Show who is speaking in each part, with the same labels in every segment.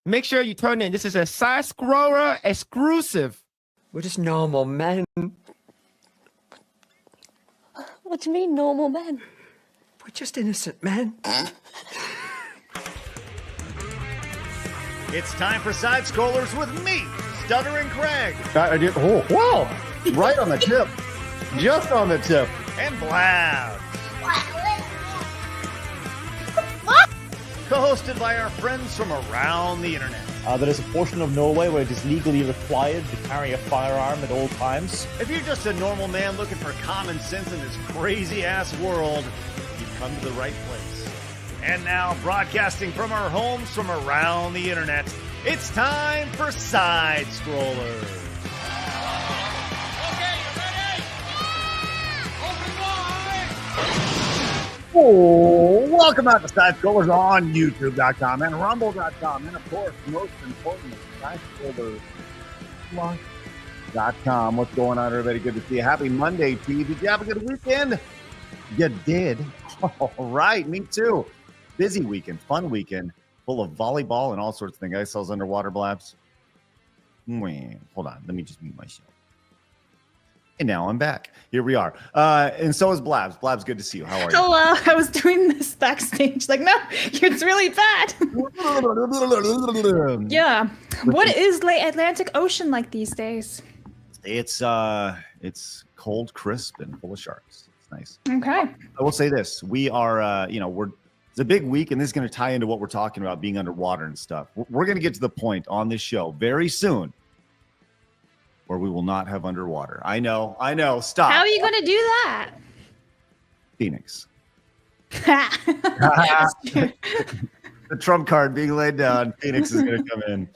Speaker 1: Make sure you turn in. This is a side scroller exclusive.
Speaker 2: We're just normal men.
Speaker 3: What do you mean, normal men?
Speaker 2: We're just innocent men.
Speaker 4: It's time for Side Scrollers with me, Stuttering Craig.
Speaker 5: Wow. Right on the tip. Just on the tip.
Speaker 4: And Blabs. Co-hosted by our friends from around the internet.
Speaker 6: There is a portion of Norway where it is legally required to carry a firearm at all times.
Speaker 4: If you're just a normal man looking for common sense in this crazy-ass world, you've come to the right place. And now, broadcasting from our homes from around the internet, it's time for Side Scrollers. Oh, welcome out to Side Scrollers on YouTube.com and Rumble.com, and of course, most importantly, SideScrollers.com. What's going on, everybody? Good to see you. Happy Monday to you. Did you have a good weekend? You did. All right, me too. Busy weekend, fun weekend, full of volleyball and all sorts of things. I saw underwater Blabs. Hold on, let me just mute myself. And now I'm back. Here we are. And so is Blabs. Blabs, good to see you. How are you?
Speaker 7: Hello. I was doing this backstage. Like, no, it's really bad. Yeah. What is the Atlantic Ocean like these days?
Speaker 4: It's cold, crisp, and full of sharks. It's nice.
Speaker 7: Okay.
Speaker 4: I will say this. We are, it's a big week, and this is going to tie into what we're talking about, being underwater and stuff. We're going to get to the point on this show very soon where we will not have underwater. I know. Stop.
Speaker 7: How are you going to do that?
Speaker 4: Phoenix. The trump card being laid down. Phoenix is going to come in.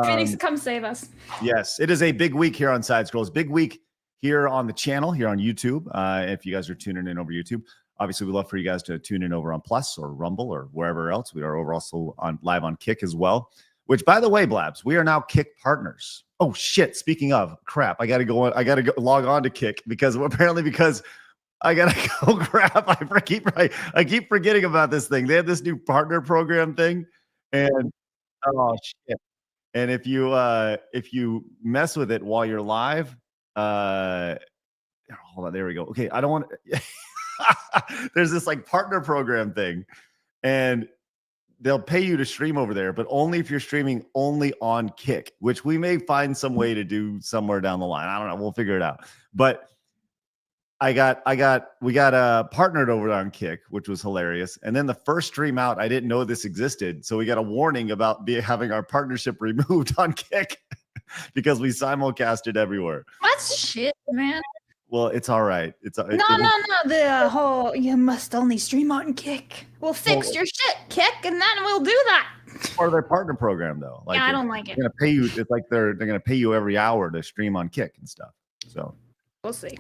Speaker 7: Phoenix, come save us.
Speaker 4: Yes, it is a big week here on Side Scrolls. Big week here on the channel, here on YouTube. If you guys are tuning in over YouTube, obviously we'd love for you guys to tune in over on Plus or Rumble or wherever else. We are over also on live on Kick as well. Which, by the way, Blabs, we are now Kick partners. Oh shit! Speaking of crap, I gotta go log on to Kick because I gotta go crap. I keep forgetting about this thing. They have this new partner program thing, and oh shit! And if you mess with it while you're live, hold on, there we go. Okay, I don't want. There's this like partner program thing, and they'll pay you to stream over there, but only if you're streaming only on Kick, which we may find some way to do somewhere down the line. I don't know. We'll figure it out. But we got partnered over on Kick, which was hilarious. And then the first stream out, I didn't know this existed. So we got a warning about having our partnership removed on Kick because we simulcasted everywhere.
Speaker 7: That's shit, man.
Speaker 4: Well, it's all right.
Speaker 7: No. The whole you must only stream on Kick. We'll fix your shit, Kick, and then we'll do that.
Speaker 4: Part of their partner program, though. Like,
Speaker 7: yeah, I don't like it.
Speaker 4: They're gonna pay you. It's like they're gonna pay you every hour to stream on Kick and stuff. So
Speaker 7: we'll see.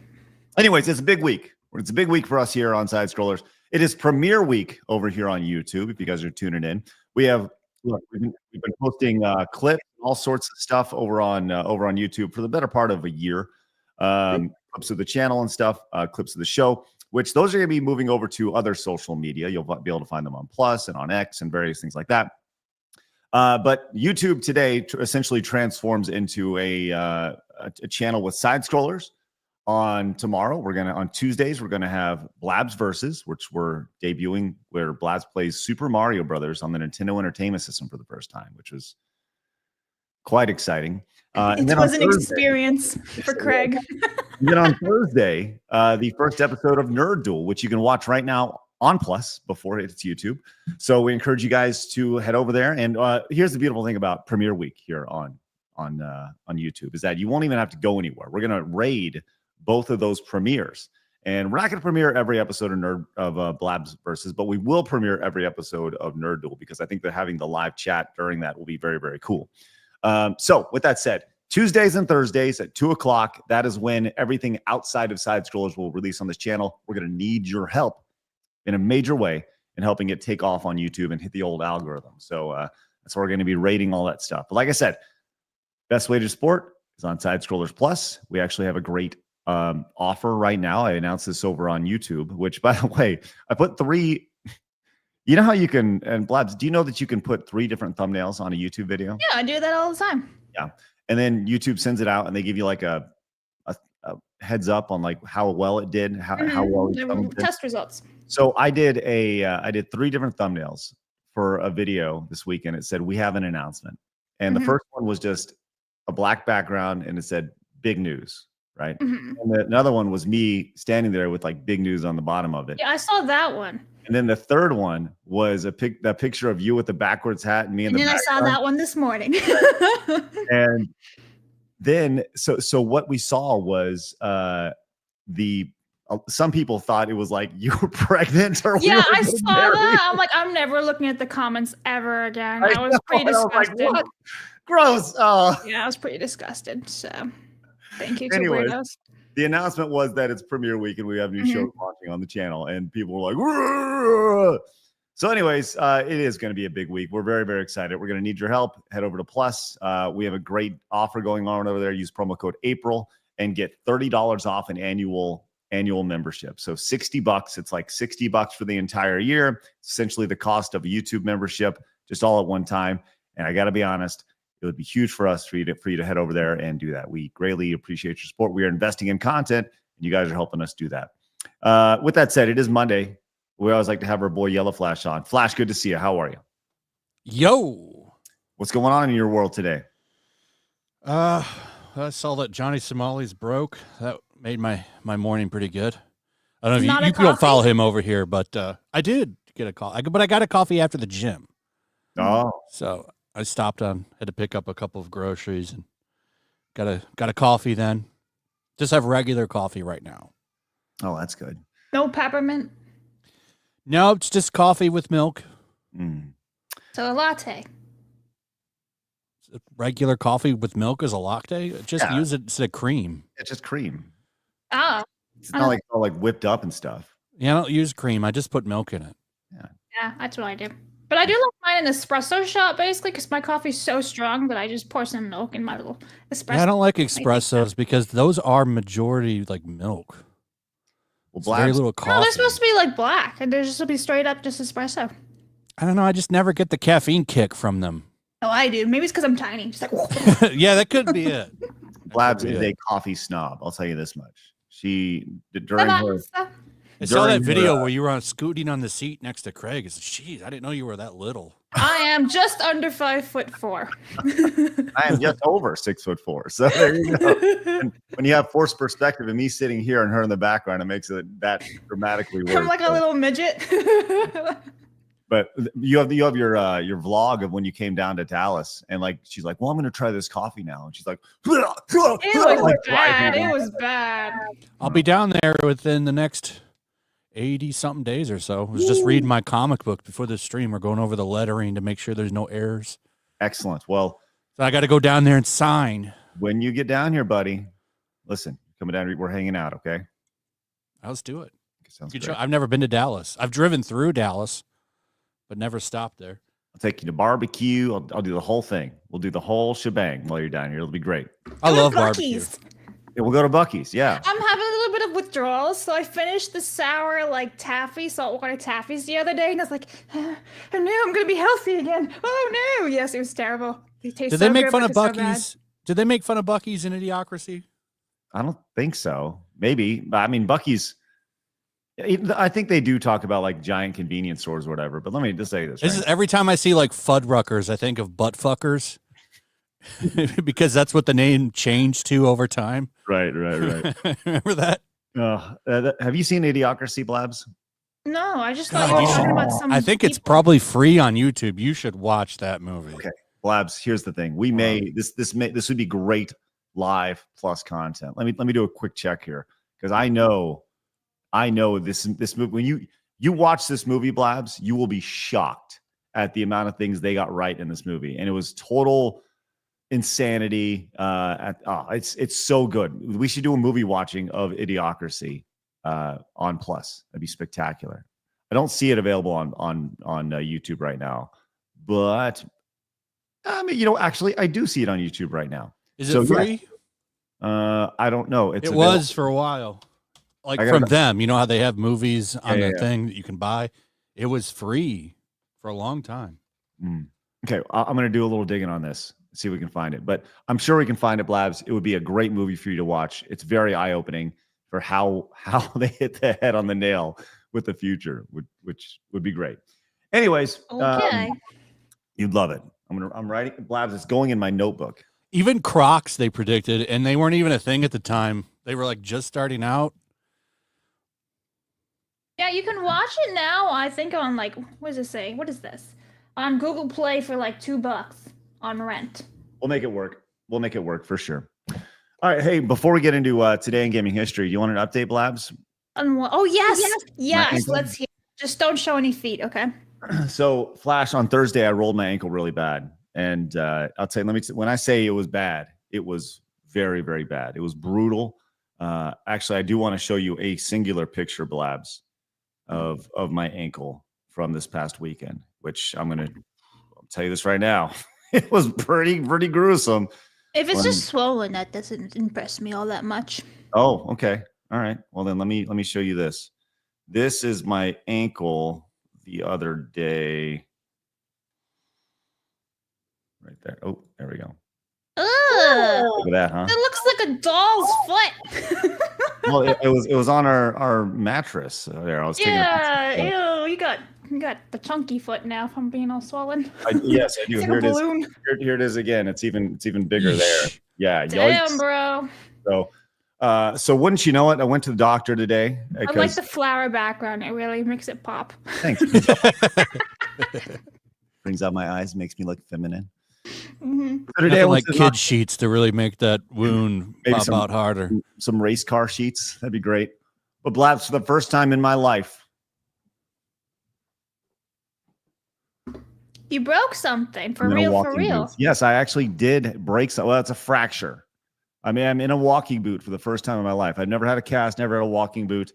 Speaker 4: Anyways, it's a big week. It's a big week for us here on Side Scrollers. It is premiere week over here on YouTube. If you guys are tuning in, we've been posting clips, all sorts of stuff over on YouTube for the better part of a year. Clips of the channel and stuff, clips of the show, which those are going to be moving over to other social media. You'll be able to find them on Plus and on X and various things like that. But YouTube today essentially transforms into a channel with Side Scrollers. On Tuesdays, we're going to have Blabs Versus, which we're debuting, where Blabs plays Super Mario Brothers on the Nintendo Entertainment System for the first time, which was quite exciting.
Speaker 7: It was an experience for Craig.
Speaker 4: And then on Thursday, the first episode of Nerd Duel, which you can watch right now on Plus before it's YouTube. So we encourage you guys to head over there. And here's the beautiful thing about Premiere Week here on YouTube is that you won't even have to go anywhere. We're going to raid both of those premieres. And we're not going to premiere every episode of Blabs Versus, but we will premiere every episode of Nerd Duel because I think that having the live chat during that will be very, very cool. So with that said, Tuesdays and Thursdays at 2:00, that is when everything outside of Side Scrollers will release on this channel. We're going to need your help in a major way in helping it take off on YouTube and hit the old algorithm. So that's why we're going to be rating all that stuff. But like I said, best way to support is on Side Scrollers Plus. We actually have a great offer right now. I announced this over on YouTube, which, by the way, I put 3 You know how you can, and Blabs, do you know that you can put 3 different thumbnails on a YouTube video?
Speaker 7: Yeah, I do that all the time.
Speaker 4: Yeah. And then YouTube sends it out and they give you like a heads up on like how well it did, how well each thumb did.
Speaker 7: Test results.
Speaker 4: So I did 3 different thumbnails for a video this weekend. It said, we have an announcement. And the first one was just a black background and it said big news, right? And another one was me standing there with like big news on the bottom of it.
Speaker 7: Yeah, I saw that one.
Speaker 4: And then the third one was that picture of you with the backwards hat and me in the background.
Speaker 7: And then I saw that one this morning.
Speaker 4: And then so what we saw was some people thought it was like you were pregnant or
Speaker 7: yeah, I saw that. I'm like, I'm never looking at the comments ever again. I was pretty disgusted.
Speaker 4: Like, what? Gross.
Speaker 7: Yeah, I was pretty disgusted. So thank you to Weirdos.
Speaker 4: The announcement was that it's premiere week and we have new shows launching on the channel, and people were like, "Whoa!" So anyways, it is going to be a big week. We're very, very excited. We're going to need your help. Head over to Plus. We have a great offer going on over there. Use promo code April and get $30 off an annual membership. So $60. It's like $60 for the entire year. It's essentially the cost of a YouTube membership, just all at one time. And I got to be honest, it would be huge for us for you to head over there and do that. We greatly appreciate your support. We are investing in content, and you guys are helping us do that. With that said, it is Monday. We always like to have our boy Yellow Flash on. Flash, good to see you. How are you?
Speaker 8: Yo.
Speaker 4: What's going on in your world today?
Speaker 8: I saw that Johnny Somali's broke. That made my morning pretty good. I don't know if you don't follow him over here, but I did get a call. But I got a coffee after the gym.
Speaker 4: Oh.
Speaker 8: So I stopped had to pick up a couple of groceries and got a coffee then. Just have regular coffee right now.
Speaker 4: Oh, that's good.
Speaker 7: No peppermint.
Speaker 8: No, it's just coffee with milk.
Speaker 7: So a latte.
Speaker 8: Regular coffee with milk is a latte. Just use it instead of cream.
Speaker 4: It's just cream.
Speaker 7: Oh.
Speaker 4: It's not like all like whipped up and stuff.
Speaker 8: Yeah, I don't use cream. I just put milk in it.
Speaker 7: Yeah, that's what I do. But I do like mine in espresso shot, basically, because my coffee's so strong that I just pour some milk in my little espresso.
Speaker 8: Yeah, I don't like espressos because those are majority like milk.
Speaker 4: Well,
Speaker 8: very little coffee.
Speaker 7: No, they're supposed to be like black, and they're just supposed to be straight up just espresso.
Speaker 8: I don't know. I just never get the caffeine kick from them.
Speaker 7: Oh, I do. Maybe it's because I'm tiny. Just like,
Speaker 8: yeah, that could be it.
Speaker 4: Blabs is a coffee snob. I'll tell you this much. During her
Speaker 8: I saw that video where you were scooting on the seat next to Craig. It's jeez, I didn't know you were that little.
Speaker 7: I am just under 5'4".
Speaker 4: I am just over 6'4". So there you go. And when you have forced perspective and me sitting here and her in the background, it makes it that dramatically worse.
Speaker 7: I'm like a little midget.
Speaker 4: But you have your vlog of when you came down to Dallas, and like she's like, "Well, I'm going to try this coffee now," and she's like,
Speaker 7: "It was bad. It was bad."
Speaker 8: I'll be down there within the next 80-something days or so. I was just reading my comic book before the stream. We're going over the lettering to make sure there's no errors.
Speaker 4: Excellent. Well,
Speaker 8: so I got to go down there and sign.
Speaker 4: When you get down here, buddy, listen, coming down, we're hanging out, okay?
Speaker 8: Let's do it.
Speaker 4: Sounds great.
Speaker 8: I've never been to Dallas. I've driven through Dallas, but never stopped there.
Speaker 4: I'll take you to barbecue. I'll do the whole thing. We'll do the whole shebang while you're down here. It'll be great.
Speaker 8: I love barbecue.
Speaker 4: Yeah, we'll go to Buc-ee's. Yeah.
Speaker 7: I'm having a little bit of withdrawals, so I finished the sour taffy, saltwater taffies the other day, and I was like, oh no, I'm gonna be healthy again. Oh no! Yes, it was terrible. They taste.
Speaker 8: Did they make fun of Buc-ee's? Did they make fun of Buc-ee's in Idiocracy?
Speaker 4: I don't think so. Maybe, but I mean, Buc-ee's. I think they do talk about like giant convenience stores or whatever. But let me just say this.
Speaker 8: This is every time I see like Fuddruckers, I think of butt fuckers. Because that's what the name changed to over time.
Speaker 4: Right.
Speaker 8: Remember that?
Speaker 4: Have you seen Idiocracy, Blabs?
Speaker 7: No, I just thought you were talking about some.
Speaker 8: I think it's probably free on YouTube. You should watch that movie.
Speaker 4: Okay, Blabs. Here's the thing. We may this would be great live plus content. Let me do a quick check here because I know this movie. When you watch this movie, Blabs, you will be shocked at the amount of things they got right in this movie, and it was total insanity. It's so good. We should do a movie watching of Idiocracy on Plus. That'd be spectacular. I don't see it available on YouTube right now, but I mean, actually, I do see it on YouTube right now.
Speaker 8: Is it free?
Speaker 4: Yeah. I don't know.
Speaker 8: It was for a while, like from them. You know how they have movies on their thing that you can buy. It was free for a long time.
Speaker 4: Okay, I'm going to do a little digging on this, see if we can find it. But I'm sure we can find it, Blabs. It would be a great movie for you to watch. It's very eye-opening for how they hit the head on the nail with the future, which would be great. Anyways,
Speaker 7: Okay.
Speaker 4: you'd love it. I'm writing, Blabs. It's going in my notebook.
Speaker 8: Even Crocs they predicted, and they weren't even a thing at the time. They were like just starting out.
Speaker 7: Yeah, you can watch it now. I think on like, what does it say? What is this? On Google Play for like $2 on rent.
Speaker 4: We'll make it work. We'll make it work for sure. All right. Hey, before we get into today in gaming history, do you want an update, Blabs?
Speaker 7: Oh yes. Let's hear. Just don't show any feet, okay?
Speaker 4: So, Flash, on Thursday, I rolled my ankle really bad, and I'll tell you. When I say it was bad, it was very, very bad. It was brutal. Actually, I do want to show you a singular picture, Blabs, of my ankle from this past weekend, which I'll tell you this right now. It was pretty gruesome.
Speaker 7: If it's just swollen, that doesn't impress me all that much.
Speaker 4: Oh, okay. All right. Well, then let me show you this. This is my ankle the other day. Right there. Oh, there we go.
Speaker 7: Ugh.
Speaker 4: Look at that, huh?
Speaker 7: It looks like a doll's foot.
Speaker 4: Well, it was on our mattress there. I was taking
Speaker 7: ew, you got the chunky foot now from being all swollen.
Speaker 4: Yes, I do.
Speaker 7: It's
Speaker 4: Here
Speaker 7: like
Speaker 4: it
Speaker 7: a
Speaker 4: is.
Speaker 7: balloon.
Speaker 4: Here it is again. It's even bigger there. Yeah.
Speaker 7: Damn,
Speaker 4: Yikes.
Speaker 7: bro.
Speaker 4: So wouldn't you know it? I went to the doctor today.
Speaker 7: I like the flower background. It really makes it pop.
Speaker 4: Thanks. Brings out my eyes, makes me look feminine.
Speaker 7: Mm-hmm.
Speaker 4: So today I
Speaker 8: Nothing
Speaker 4: went
Speaker 8: like
Speaker 4: to the
Speaker 8: kid
Speaker 4: doctor.
Speaker 8: sheets to really make that wound pop out harder.
Speaker 4: Some race car sheets. That'd be great. But Blabs, for the first time in my life,
Speaker 7: You broke something for
Speaker 4: I'm in a
Speaker 7: real,
Speaker 4: walking
Speaker 7: for real.
Speaker 4: boot. Yes, I actually did break some. Well, it's a fracture. I mean, I'm in a walking boot for the first time in my life. I've never had a cast, never had a walking boot,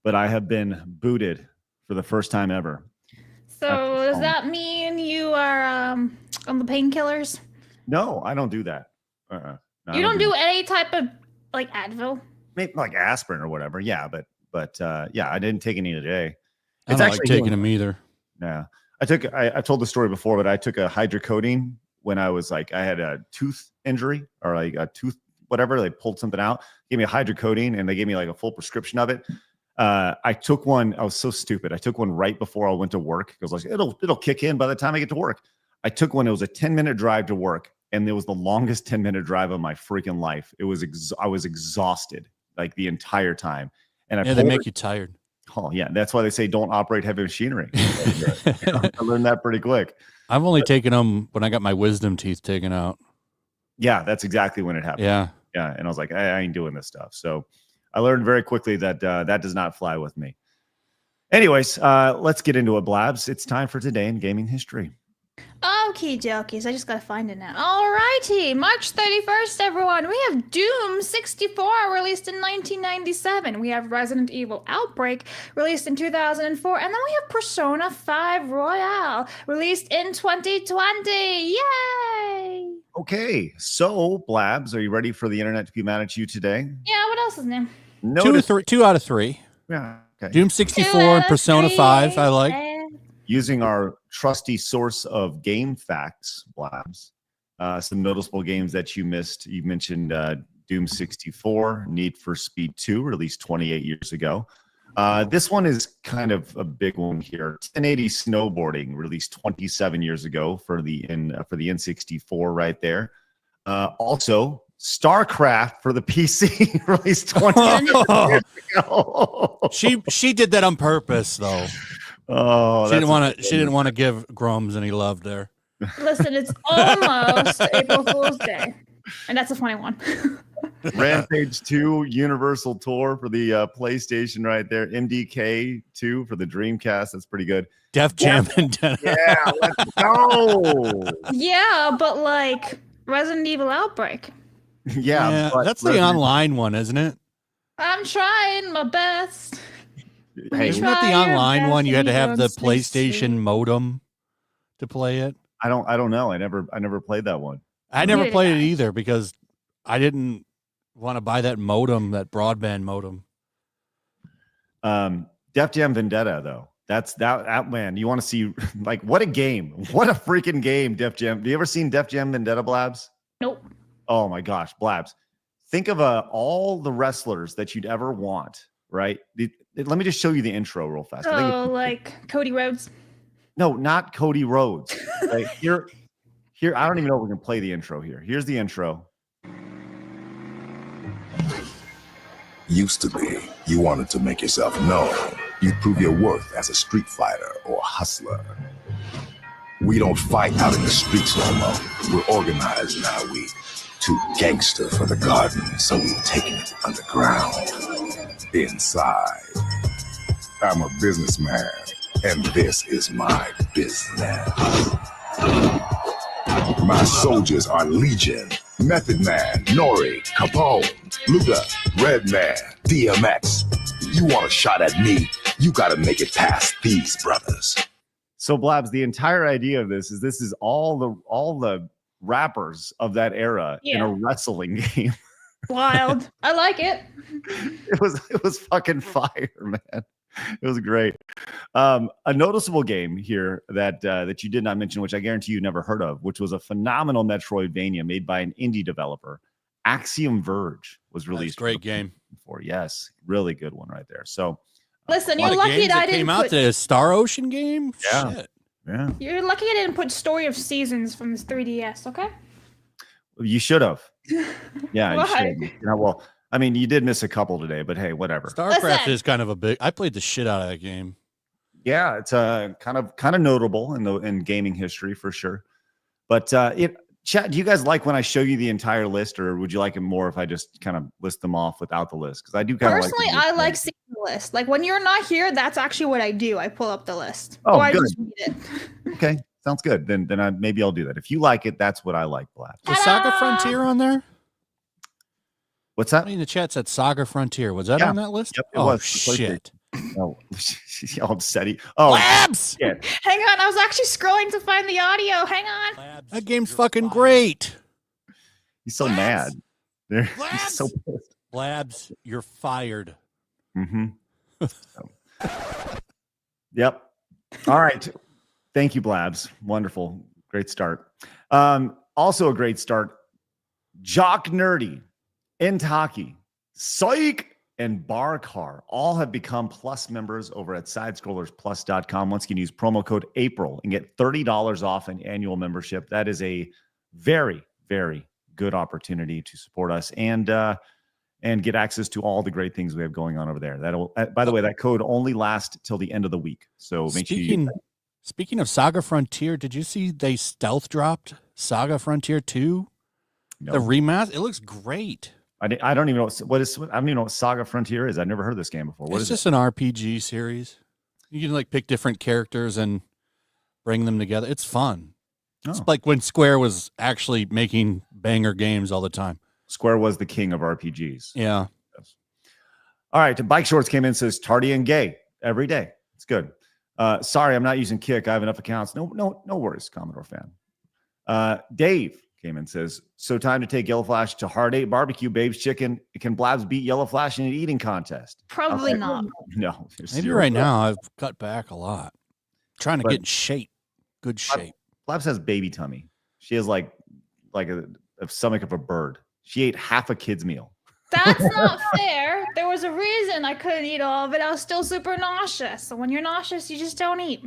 Speaker 4: but I have been booted for the first time ever.
Speaker 7: So does that mean you are on the painkillers?
Speaker 4: No, I don't do that. No,
Speaker 7: You don't do any type of like Advil?
Speaker 4: maybe like aspirin or whatever. Yeah, but yeah, I didn't take any today.
Speaker 8: I don't like taking them either.
Speaker 4: Yeah, I told the story before, but I took a hydrocodone when I was like, I had a tooth injury or like a tooth, whatever. They pulled something out, gave me a hydrocodone, and they gave me like a full prescription of it. I took one. I was so stupid. I took one right before I went to work because like it'll kick in by the time I get to work. I took one. It was a 10-minute drive to work, and it was the longest 10-minute drive of my freaking life. It was I was exhausted like the entire time. And
Speaker 8: they make you tired.
Speaker 4: Oh yeah, that's why they say don't operate heavy machinery. I learned that pretty quick.
Speaker 8: I've only taken them when I got my wisdom teeth taken out.
Speaker 4: Yeah, that's exactly when it happened.
Speaker 8: Yeah.
Speaker 4: And I was like, I ain't doing this stuff. So I learned very quickly that that does not fly with me. Anyways, let's get into it, Blabs. It's time for today in gaming history.
Speaker 7: Okie dokies, I just gotta find it now. Alrighty, March 31st, everyone. We have Doom 64, released in 1997. We have Resident Evil Outbreak, released in 2004. And then we have Persona 5 Royale, released in 2020. Yay!
Speaker 4: Okay, so Blabs, are you ready for the internet to be mad at you today?
Speaker 7: Yeah, what else is new?
Speaker 8: Two out of three.
Speaker 4: Yeah. Okay.
Speaker 8: Doom 64 and Persona 5, I like.
Speaker 4: Using our trusty source of game facts, Blabs, some noticeable games that you missed. You mentioned Doom 64, Need for Speed 2, released 28 years ago. This one is kind of a big one here. 1080 Snowboarding, released 27 years ago for the N64 right there. Also, StarCraft for the PC, released 20 years ago.
Speaker 8: She did that on purpose, though.
Speaker 4: Oh,
Speaker 8: she didn't want to give Grums any love there.
Speaker 7: Listen, it's almost April Fool's Day, and that's a funny one.
Speaker 4: Rampage 2 Universal Tour for the PlayStation right there. MDK 2 for the Dreamcast. That's pretty good.
Speaker 8: Def Jam Vendetta.
Speaker 4: Yeah, let's go.
Speaker 7: Yeah, but like Resident Evil Outbreak.
Speaker 4: Yeah, but
Speaker 8: that's the online one, isn't it?
Speaker 7: I'm trying my best.
Speaker 4: Hey,
Speaker 8: Isn't that the online one? You had to have the PlayStation modem to play it.
Speaker 4: I don't know. I never played that one.
Speaker 8: I never played it either because I didn't want to buy that modem, that broadband modem.
Speaker 4: Def Jam Vendetta though. That's that man. You want to see like what a game. What a freaking game, Def Jam. Have you ever seen Def Jam Vendetta, Blabs?
Speaker 7: Nope.
Speaker 4: Oh my gosh, Blabs. Think of all the wrestlers that you'd ever want, right? Let me just show you the intro real fast.
Speaker 7: Oh, like Cody Rhodes.
Speaker 4: No, not Cody Rhodes. Right? Here, I don't even know if we can play the intro here. Here's the intro.
Speaker 9: Used to be, you wanted to make yourself known. You'd prove your worth as a street fighter or hustler. We don't fight out in the streets no more. We're organized now. We too gangster for the garden, so we've taken it underground. Inside, I'm a businessman, and this is my business. My soldiers are Legion, Method Man, Nori, Capone, Luda, Redman, DMX. You want a shot at me, you gotta make it past these brothers.
Speaker 4: So Blabs, the entire idea of this is all the rappers of that era in a wrestling game.
Speaker 7: Wild. I like it.
Speaker 4: It was fucking fire, man. It was great. A noticeable game here that you did not mention, which I guarantee you never heard of, which was a phenomenal Metroidvania made by an indie developer. Axiom Verge was released.
Speaker 8: Great game.
Speaker 4: Yes, really good one right there. So,
Speaker 7: listen, you're lucky that I didn't
Speaker 8: came out the Star Ocean game.
Speaker 4: Yeah.
Speaker 8: Shit.
Speaker 4: Yeah.
Speaker 7: You're lucky I didn't put Story of Seasons from this 3DS. Okay.
Speaker 4: You should have. Yeah. You
Speaker 7: Why?
Speaker 4: should have. Yeah, well, I mean, you did miss a couple today, but hey, whatever.
Speaker 8: StarCraft
Speaker 7: Listen.
Speaker 8: is kind of a big. I played the shit out of that game.
Speaker 4: Yeah, it's kind of notable in gaming history for sure. But chat, do you guys like when I show you the entire list, or would you like it more if I just kind of list them off without the list? Because I do kind of
Speaker 7: Personally, I like seeing the list. Like when you're not here, that's actually what I do. I pull up the list.
Speaker 4: Oh,
Speaker 7: or I
Speaker 4: good.
Speaker 7: just read it.
Speaker 4: Okay, sounds good. Then maybe I'll do that. If you like it, that's what I like, Blabs.
Speaker 8: Was Saga Frontier on there?
Speaker 4: What's that?
Speaker 8: I mean, the chat said Saga Frontier. Was that on that list?
Speaker 4: Yep, it
Speaker 8: oh
Speaker 4: was.
Speaker 8: shit!
Speaker 4: Oh, all upsetty. Oh,
Speaker 8: Labs.
Speaker 4: shit.
Speaker 7: Hang on, I was actually scrolling to find the audio. Hang on.
Speaker 8: That game's fucking great.
Speaker 4: He's so mad. He's so pissed.
Speaker 8: Blabs, you're fired.
Speaker 4: Mm-hmm. Yep. All right. Thank you, Blabs. Wonderful. Great start. Also a great start. Jock Nerdy, Intaki, Psych, and Barcar all have become Plus members over at SidescrollersPlus.com. Once you can use promo code April and get $30 off an annual membership. That is a very, very good opportunity to support us and get access to all the great things we have going on over there. That'll, by the way, that code only lasts till the end of the week. So make sure you.
Speaker 8: Speaking of Saga Frontier, did you see they stealth dropped Saga Frontier 2?
Speaker 4: No.
Speaker 8: The remaster. It looks great.
Speaker 4: I don't even know what is. I don't even know what Saga Frontier is. I've never heard this game before. What
Speaker 8: it's just an RPG series. You can like pick different characters and bring them together. It's fun. It's like when Square was actually making banger games all the time.
Speaker 4: Square was the king of RPGs.
Speaker 8: Yeah.
Speaker 4: Yes. All right. Bike Shorts came in and says tardy and gay every day. It's good. Sorry, I'm not using Kick. I have enough accounts. No worries, Commodore fan. Dave came in and says, so time to take Yellow Flash to Hard 8 Barbecue, Babes Chicken. Can Blabs beat Yellow Flash in an eating contest?
Speaker 7: Probably not.
Speaker 4: No.
Speaker 8: Maybe right now I've cut back a lot. Trying to get in shape. Good shape.
Speaker 4: Blabs has baby tummy. She has like a stomach of a bird. She ate half a kid's meal.
Speaker 7: That's not fair. There was a reason I couldn't eat all of it. I was still super nauseous. So when you're nauseous, you just don't eat.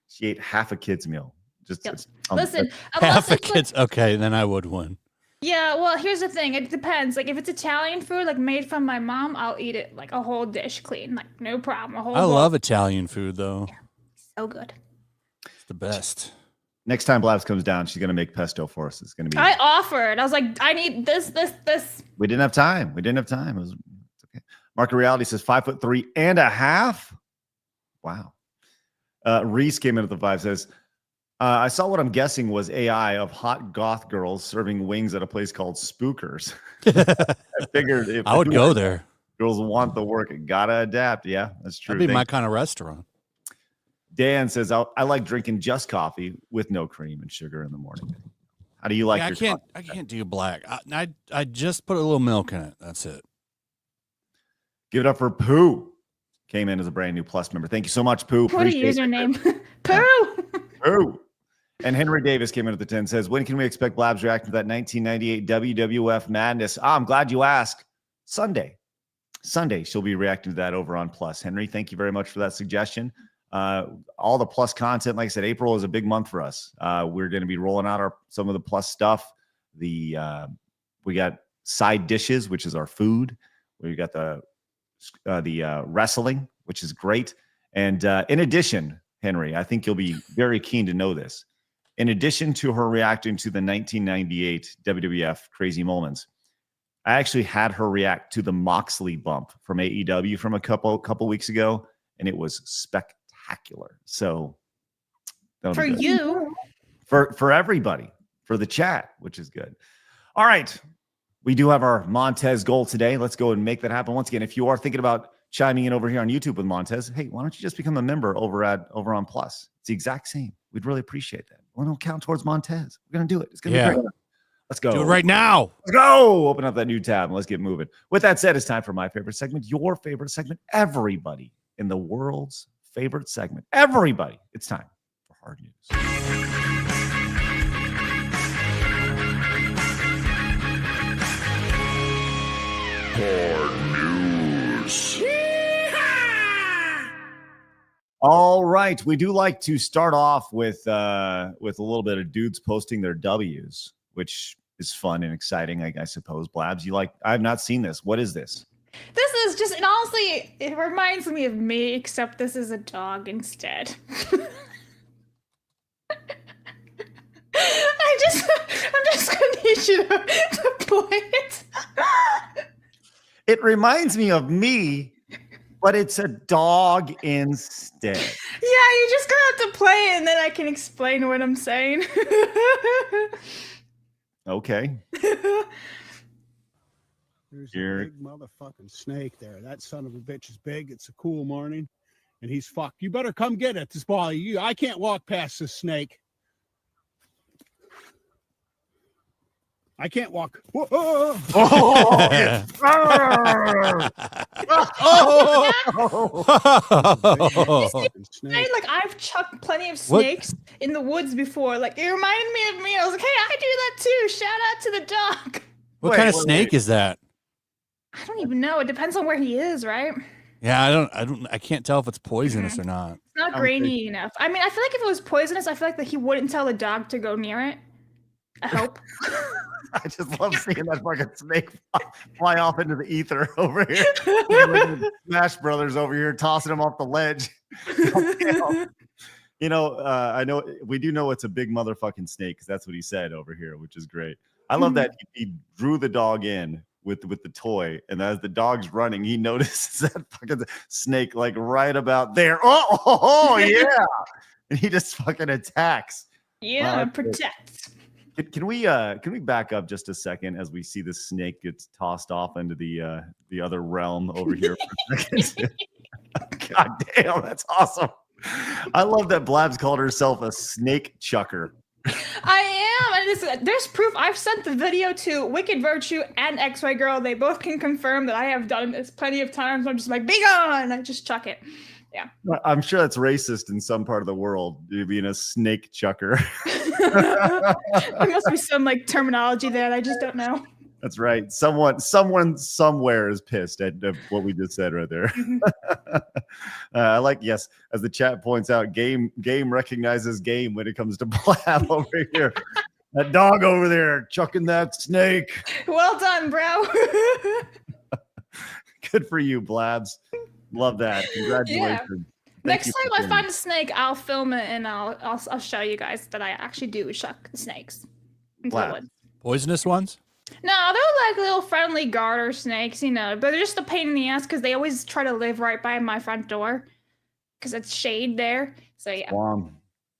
Speaker 4: She ate half a kid's meal. Just
Speaker 7: listen,
Speaker 8: half a kid's okay, then I would win.
Speaker 7: Yeah, well, here's the thing. It depends. Like if it's Italian food, like made from my mom, I'll eat it like a whole dish clean, like no problem. A whole.
Speaker 8: I
Speaker 7: bowl.
Speaker 8: love Italian food though.
Speaker 7: Yeah, so good.
Speaker 8: It's the best.
Speaker 4: Next time Blabs comes down, she's gonna make pesto for us. It's gonna be.
Speaker 7: I offered. I was like, I need this.
Speaker 4: We didn't have time. It's okay. Market Reality says 5'3.5". Wow. Reese came in at the 5, says, I saw what I'm guessing was AI of hot goth girls serving wings at a place called Spookers. I figured if
Speaker 8: I would go there.
Speaker 4: Girls want the work, gotta adapt. Yeah, that's true.
Speaker 8: That'd be my kind of restaurant.
Speaker 4: Dan says, I like drinking just coffee with no cream and sugar in the morning. How do you like your coffee?
Speaker 8: I can't do black. I just put a little milk in it. That's it.
Speaker 4: Give it up for Pooh. came in as a brand new Plus member. Thank you so much, Pooh.
Speaker 7: What a username. Pooh.
Speaker 4: Pooh. And Henry Davis came in at the 10, says, when can we expect Blabs reacting to that 1998 WWF madness? I'm glad you asked. Sunday, she'll be reacting to that over on Plus. Henry, thank you very much for that suggestion. All the Plus content, like I said, April is a big month for us. We're going to be rolling out some of the Plus stuff. We got side dishes, which is our food. We got the wrestling, which is great. And in addition, Henry, I think you'll be very keen to know this. In addition to her reacting to the 1998 WWF Crazy Moments, I actually had her react to the Moxley bump from AEW from a couple weeks ago, and it was spectacular. So
Speaker 7: for you,
Speaker 4: for everybody, for the chat, which is good. All right, we do have our Montez goal today. Let's go and make that happen. Once again, if you are thinking about chiming in over here on YouTube with Montez, hey, why don't you just become a member over on Plus? It's the exact same. We'd really appreciate that. We don't count towards Montez. We're gonna do it. It's gonna be great. Let's go.
Speaker 8: Do it right now.
Speaker 4: Let's go. Open up that new tab and let's get moving. With that said, it's time for my favorite segment, your favorite segment, everybody in the world's favorite segment. Everybody. It's time for Hard News.
Speaker 9: Hard News.
Speaker 4: All right. We do like to start off with a little bit of dudes posting their W's, which is fun and exciting, I suppose. Blabs, I have not seen this. What is this?
Speaker 7: This is just, and honestly, it reminds me of me, except this is a dog instead. I'm just gonna need you to play it.
Speaker 4: It reminds me of me, but it's a dog instead.
Speaker 7: Yeah, you're just gonna have to play it, and then I can explain what I'm saying.
Speaker 4: Okay.
Speaker 10: There's a big motherfucking snake there. That son of a bitch is big. It's a cool morning, and he's fucked. You better come get it. This ball, I can't walk past this snake. I can't walk. Whoa, oh,
Speaker 7: like I've chucked plenty of snakes in the woods before. Like it reminded me of me. I was like, hey, I do that too. Shout out to the dog.
Speaker 8: What kind of snake is that?
Speaker 7: I don't even know. It depends on where he is, right?
Speaker 8: Yeah, I can't tell if it's poisonous or not.
Speaker 7: It's not grainy enough. I mean, I feel like if it was poisonous, I feel like that he wouldn't tell the dog to go near it. I hope.
Speaker 4: I just love seeing that fucking snake fly off into the ether over here. Smash Brothers over here tossing him off the ledge. You know, I know we do know it's a big motherfucking snake because that's what he said over here, which is great. I love that he drew the dog in with the toy, and as the dog's running, he notices that fucking snake like right about there. Oh yeah, and he just fucking attacks.
Speaker 7: Yeah, protects.
Speaker 4: Can we back up just a second as we see the snake gets tossed off into the other realm over here for a second? God damn, that's awesome. I love that Blabs called herself a snake chucker.
Speaker 7: I am, and there's proof. I've sent the video to Wicked Virtue and XY Girl. They both can confirm that I have done this plenty of times. I'm just like, be gone! I just chuck it. Yeah. I'm
Speaker 4: sure that's racist in some part of the world, you being a snake chucker.
Speaker 7: There must be some like terminology there that I just don't know.
Speaker 4: That's right. Someone somewhere is pissed at what we just said right there. I like, yes, as the chat points out, game recognizes game when it comes to Blab over here. That dog over there chucking that snake.
Speaker 7: Well done, bro.
Speaker 4: Good for you, Blabs. Love that. Congratulations.
Speaker 7: Yeah. Next time I find a snake, I'll film it and I'll show you guys that I actually do chuck the snakes into the woods.
Speaker 8: Poisonous ones?
Speaker 7: No, they're like little friendly garter snakes, you know, but they're just a pain in the ass because they always try to live right by my front door because it's shade there. So yeah.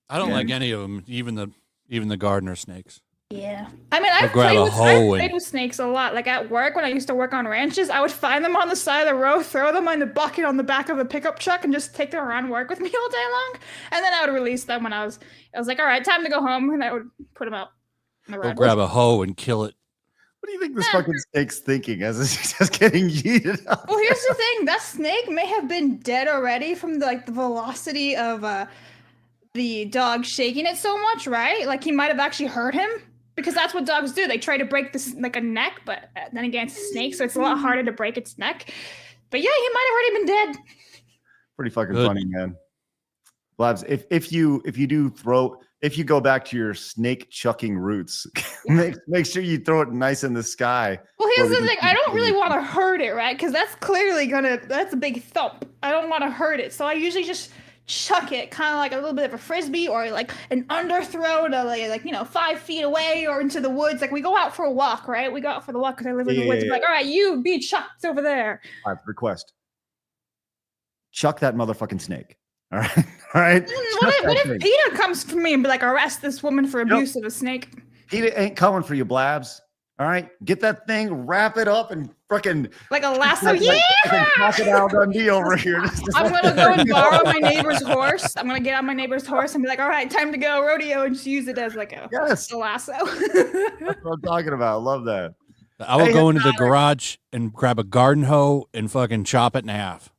Speaker 8: I don't like any of them, even the gardener snakes.
Speaker 7: Yeah. I mean, I've played with snakes a lot. Like at work, when I used to work on ranches, I would find them on the side of the road, throw them in the bucket on the back of a pickup truck, and just take them around work with me all day long. And then I would release them when I was like, all right, time to go home. And I would put them out in the road.
Speaker 8: Grab a hoe and kill it.
Speaker 4: What do you think this fucking snake's thinking as it's just getting yeeted up?
Speaker 7: Well, here's the thing. That snake may have been dead already from the velocity of the dog shaking it so much, right? Like he might have actually hurt him because that's what dogs do. They try to break this like a neck, but then again, it's a snake, so it's a lot harder to break its neck. But yeah, he might have already been dead.
Speaker 4: Pretty fucking funny, man. Blabs, if you go back to your snake chucking roots, make sure you throw it nice in the sky.
Speaker 7: Well, here's the thing. I don't really want to hurt it, right? Because that's clearly that's a big thump. I don't want to hurt it. So I usually just chuck it kind of like a little bit of a frisbee or like an underthrow to like 5 feet away or into the woods. Like we go out for a walk, right? We go out for the walk because I live in the woods. Like, all right, you be chucked over there.
Speaker 4: All right, request. Chuck that motherfucking snake. All right. All right.
Speaker 7: What if PETA comes for me and be like, arrest this woman for abuse of a snake?
Speaker 4: PETA ain't coming for you, Blabs. All right. Get that thing, wrap it up, and fucking
Speaker 7: like a lasso. Yeah.
Speaker 4: Crocodile Dundee over here.
Speaker 7: I'm gonna go and borrow my neighbor's horse. I'm gonna get on my neighbor's horse and be like, all right, time to go rodeo, and just use it as like a lasso.
Speaker 4: That's what I'm talking about. I love that.
Speaker 8: I will go into the garage and grab a garden hoe and fucking chop it in half.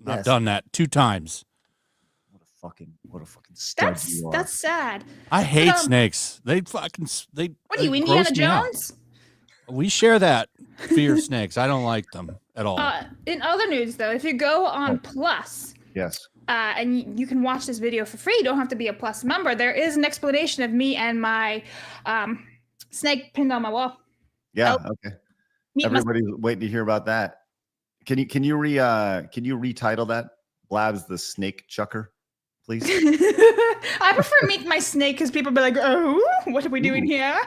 Speaker 8: I've done that 2 times.
Speaker 4: What a fucking stud you are.
Speaker 7: That's sad.
Speaker 8: I hate snakes. They
Speaker 7: What are you, Indiana Jones?
Speaker 8: We share that fear of snakes. I don't like them at all.
Speaker 7: In other news, though, if you go on Plus,
Speaker 4: yes,
Speaker 7: and you can watch this video for free, you don't have to be a Plus member. There is an explanation of me and my snake pinned on my wall.
Speaker 4: Yeah. Okay. Everybody's waiting to hear about that. Can you retitle that Blabs the Snake Chucker, please?
Speaker 7: I prefer Meet My Snake because people be like, oh, what are we doing here?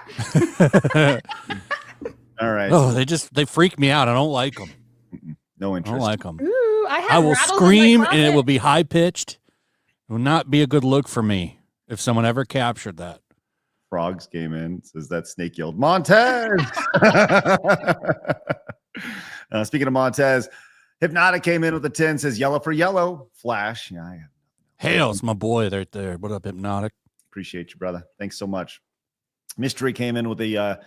Speaker 4: All right.
Speaker 8: Oh, they freak me out. I don't like them.
Speaker 4: No interest.
Speaker 8: I don't like them.
Speaker 7: Ooh,
Speaker 8: I will scream and it will be high pitched. It will not be a good look for me if someone ever captured that.
Speaker 4: Frogs came in, says that snake yelled, Montez. Speaking of Montez, Hypnotic came in with a 10, says yellow for yellow. Flash. Yeah,
Speaker 8: Hail's my boy right there. What up, Hypnotic?
Speaker 4: Appreciate you, brother. Thanks so much. Mystery came in with a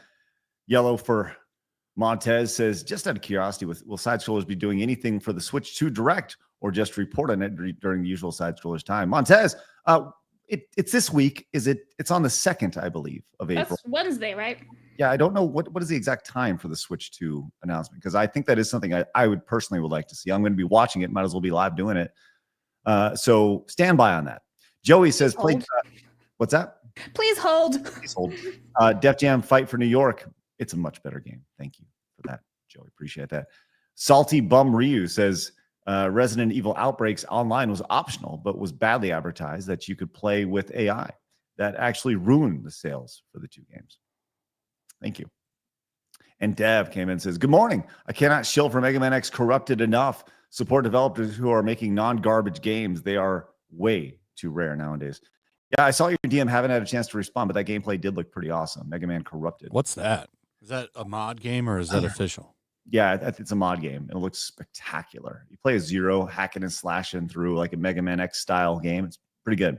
Speaker 4: yellow for Montez, says, just out of curiosity, will side scrollers be doing anything for the Switch 2 Direct or just report on it during the usual side scrollers time? Montez, it's this week. It's on the 2nd, I believe, of April.
Speaker 7: That's Wednesday, right?
Speaker 4: Yeah, I don't know what is the exact time for the Switch 2 announcement, because I think that is something I would personally would like to see. I'm going to be watching it. Might as well be live doing it. So stand by on that. Joey says, what's that?
Speaker 7: Please hold.
Speaker 4: Please hold. Def Jam Fight for New York. It's a much better game. Thank you for that, Joey. Appreciate that. Salty Bum Ryu says, Resident Evil Outbreaks Online was optional, but was badly advertised that you could play with AI. That actually ruined the sales for the 2 games. Thank you. And Dev came in and says, good morning. I cannot shill for Mega Man X Corrupted enough. Support developers who are making non-garbage games. They are way too rare nowadays. Yeah, I saw your DM. Haven't had a chance to respond, but that gameplay did look pretty awesome. Mega Man Corrupted.
Speaker 8: What's that? Is that a mod game or is that official?
Speaker 4: Yeah, it's a mod game. It looks spectacular. You play as Zero, hacking and slashing through like a Mega Man X style game. It's pretty good.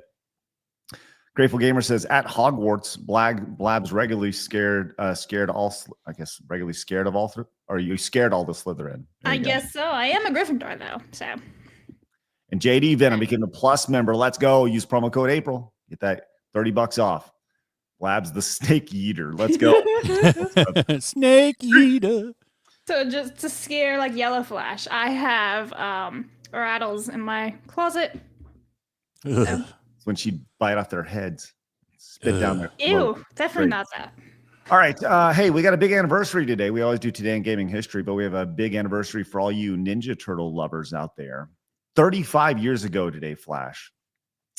Speaker 4: Grateful Gamer says, at Hogwarts, Blabs regularly scared all. I guess regularly scared of all. Or are you scared all the Slytherin?
Speaker 7: I guess so. I am a Gryffindor though. So.
Speaker 4: And JD Venom became a Plus member. Let's go. Use promo code April. Get that $30 off. Blabs the Snake Eater. Let's go.
Speaker 8: Snake Eater.
Speaker 7: So just to scare like Yellow Flash, I have rattles in my closet. So.
Speaker 4: When she bite off their heads, spit down their
Speaker 7: ew, definitely not that.
Speaker 4: All right, hey, we got a big anniversary today. We always do today in gaming history, but we have a big anniversary for all you Ninja Turtle lovers out there. 35 years ago today, Flash,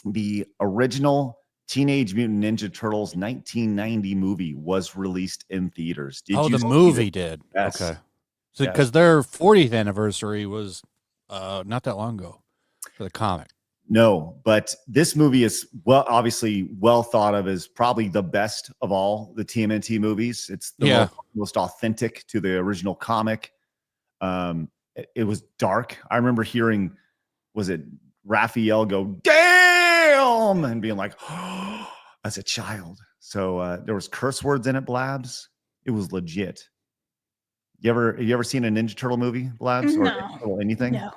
Speaker 4: the original Teenage Mutant Ninja Turtles 1990 movie was released in theaters.
Speaker 8: Did you the movie did?
Speaker 4: Yes.
Speaker 8: Okay. So because their 40th anniversary was not that long ago for the comic.
Speaker 4: No, but this movie is obviously well thought of as probably the best of all the TMNT movies. It's the most authentic to the original comic. It was dark. I remember hearing, was it Raphael go, damn, and being like, oh, as a child. So there was curse words in it, Blabs. It was legit. You ever seen a Ninja Turtle movie, Blabs?
Speaker 7: No.
Speaker 4: Or anything?
Speaker 7: No.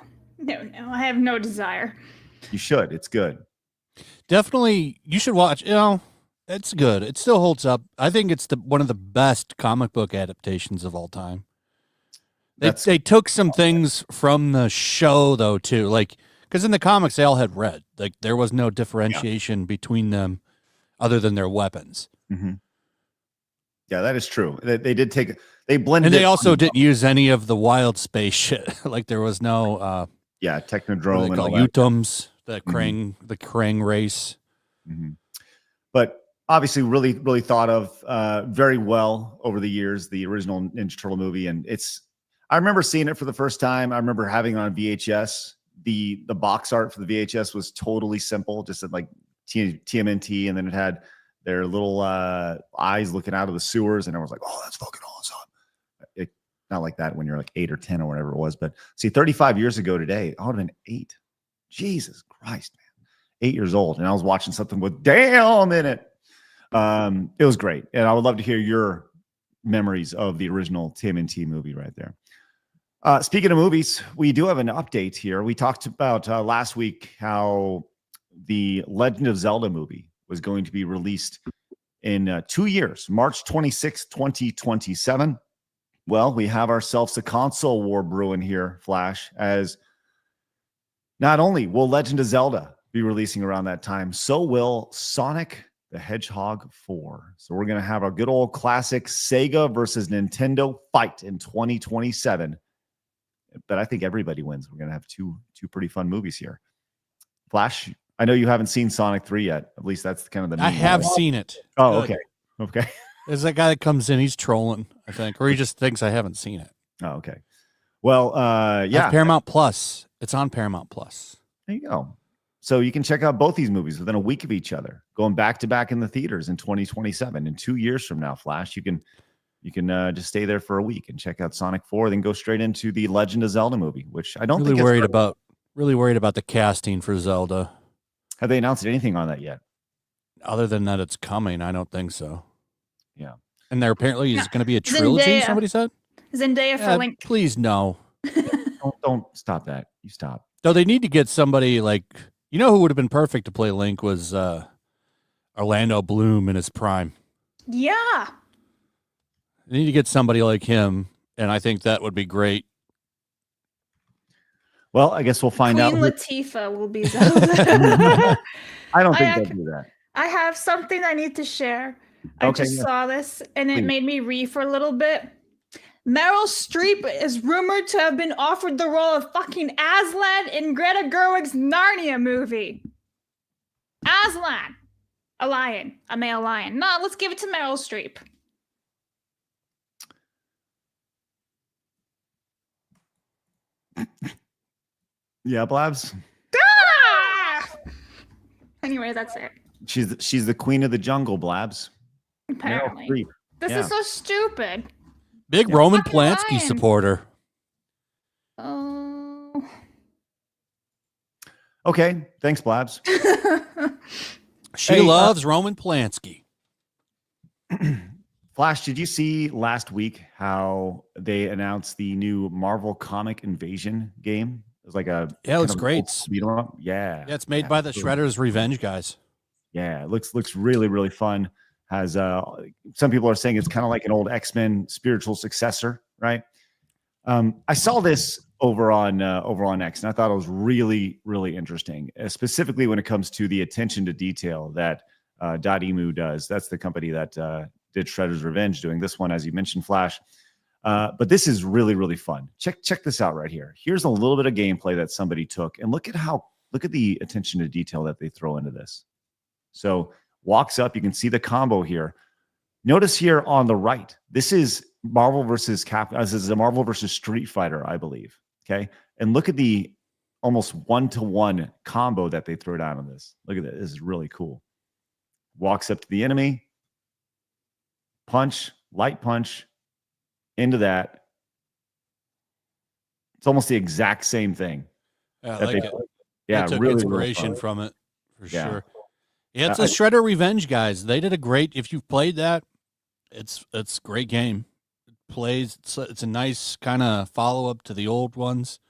Speaker 7: I have no desire.
Speaker 4: You should. It's good.
Speaker 8: Definitely, you should watch. It's good. It still holds up. I think it's one of the best comic book adaptations of all time. They took some things from the show though too, like because in the comics they all had red. Like there was no differentiation between them, other than their weapons.
Speaker 4: Mm-hmm. Yeah, that is true. They did take. They blended.
Speaker 8: And they also didn't use any of the wild space shit. Like there was no.
Speaker 4: Technodrome and all that.
Speaker 8: Utums, the Krang race.
Speaker 4: Mm-hmm. But obviously, really, really thought of very well over the years. The original Ninja Turtle movie, and I remember seeing it for the first time. I remember having it on VHS. The box art for the VHS was totally simple, just like TMNT, and then it had their little eyes looking out of the sewers, and I was like, "Oh, that's fucking awesome!" Not like that when you're like 8 or 10 or whatever it was, but see, 35 years ago today, I would have been 8. Jesus Christ, man, 8 years old, and I was watching something with "damn" in it. It was great, and I would love to hear your memories of the original TMNT movie right there. Speaking of movies, we do have an update here. We talked about last week how the Legend of Zelda movie was going to be released in 2 years, March 26, 2027. Well, we have ourselves a console war brewing here, Flash, as not only will Legend of Zelda be releasing around that time, so will Sonic the Hedgehog 4. So we're going to have a good old classic Sega versus Nintendo fight in 2027. But I think everybody wins. We're going to have two pretty fun movies here. Flash, I know you haven't seen Sonic 3 yet. At least that's kind of the.
Speaker 8: I have seen it.
Speaker 4: Oh, okay. Okay.
Speaker 8: There's that guy that comes in. He's trolling, I think, or he just thinks I haven't seen it.
Speaker 4: Oh, okay. Well, yeah.
Speaker 8: Paramount Plus. It's on Paramount Plus.
Speaker 4: There you go. So you can check out both these movies within a week of each other, going back to back in the theaters in 2027. In 2 years from now, Flash, you can just stay there for a week and check out Sonic 4, then go straight into the Legend of Zelda movie, which I don't
Speaker 8: really
Speaker 4: think
Speaker 8: really worried about the casting for Zelda.
Speaker 4: Have they announced anything on that yet?
Speaker 8: Other than that, it's coming. I don't think so.
Speaker 4: Yeah.
Speaker 8: And there apparently is going to be a trilogy.
Speaker 7: Zendaya.
Speaker 8: Somebody said
Speaker 7: Zendaya for Link.
Speaker 8: Please no.
Speaker 4: Don't stop that. You stop.
Speaker 8: No, they need to get somebody like, you know, who would have been perfect to play Link was Orlando Bloom in his prime.
Speaker 7: Yeah.
Speaker 8: They need to get somebody like him, and I think that would be great.
Speaker 4: Well, I guess we'll find out.
Speaker 7: Queen Latifah will be Zelda.
Speaker 4: I don't think they'll do that.
Speaker 7: I have something I need to share. I just saw this, and it made me read for a little bit. Meryl Streep is rumored to have been offered the role of fucking Aslan in Greta Gerwig's Narnia movie. Aslan. A lion. A male lion. No, let's give it to Meryl Streep.
Speaker 4: Yeah, Blabs.
Speaker 7: Ah! Anyway, that's it.
Speaker 4: She's the queen of the jungle, Blabs.
Speaker 7: Apparently. This is so stupid.
Speaker 8: Big Roman Polanski supporter.
Speaker 7: Oh.
Speaker 4: Okay. Thanks, Blabs.
Speaker 8: She loves Roman Polanski.
Speaker 4: Flash, did you see last week how they announced the new Marvel Comic Invasion game? It was like a
Speaker 8: it was great.
Speaker 4: Yeah,
Speaker 8: it's made by the Shredder's Revenge guys.
Speaker 4: Yeah, it looks really, really fun. Has some people are saying it's kind of like an old X-Men spiritual successor, right? I saw this over on X, and I thought it was really, really interesting, specifically when it comes to the attention to detail that .emu does. That's the company that did Shredder's Revenge, doing this one, as you mentioned, Flash. But this is really, really fun. Check this out right here. Here's a little bit of gameplay that somebody took, and look at the attention to detail that they throw into this. So walks up, you can see the combo here. Notice here on the right, this is Marvel versus Capcom. This is a Marvel versus Street Fighter, I believe. Okay, and look at the almost 1-to-1 combo that they throw down on this. Look at that. This is really cool. Walks up to the enemy, punch, light punch into that. It's almost the exact same thing.
Speaker 8: Yeah, I like it.
Speaker 4: Yeah,
Speaker 8: took
Speaker 4: really
Speaker 8: inspiration
Speaker 4: really
Speaker 8: from it for sure. Yeah, it's the Shredder Revenge guys. They did a great. If you've played that, It's a great game. It plays. It's a nice kind of follow up to the old ones.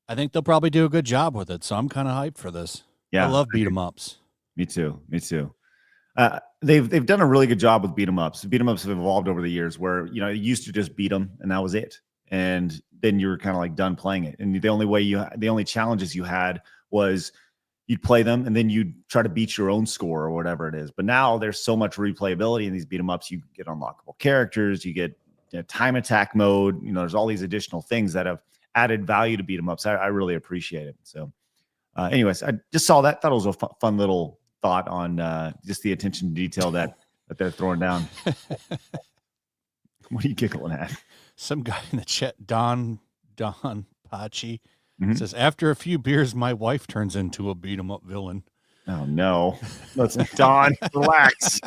Speaker 8: I think they'll probably do a good job with it. So I'm kind of hyped for this.
Speaker 4: Yeah,
Speaker 8: I love beat 'em ups.
Speaker 4: Me too. They've done a really good job with beat 'em ups. Beat 'em ups have evolved over the years, where you used to just beat them and that was it, and then you were kind of like done playing it. And the only challenges you had was you'd play them and then you'd try to beat your own score or whatever it is. But now there's so much replayability in these beat 'em ups. You get unlockable characters, you get time attack mode. There's all these additional things that have added value to beat 'em ups. I really appreciate it. So, anyways, I just saw that. Thought it was a fun little thought on just the attention to detail that they're throwing down. What are you giggling at?
Speaker 8: Some guy in the chat, Don Pachi, says, after a few beers, my wife turns into a beat 'em up villain.
Speaker 4: Oh no. Let's Don, relax.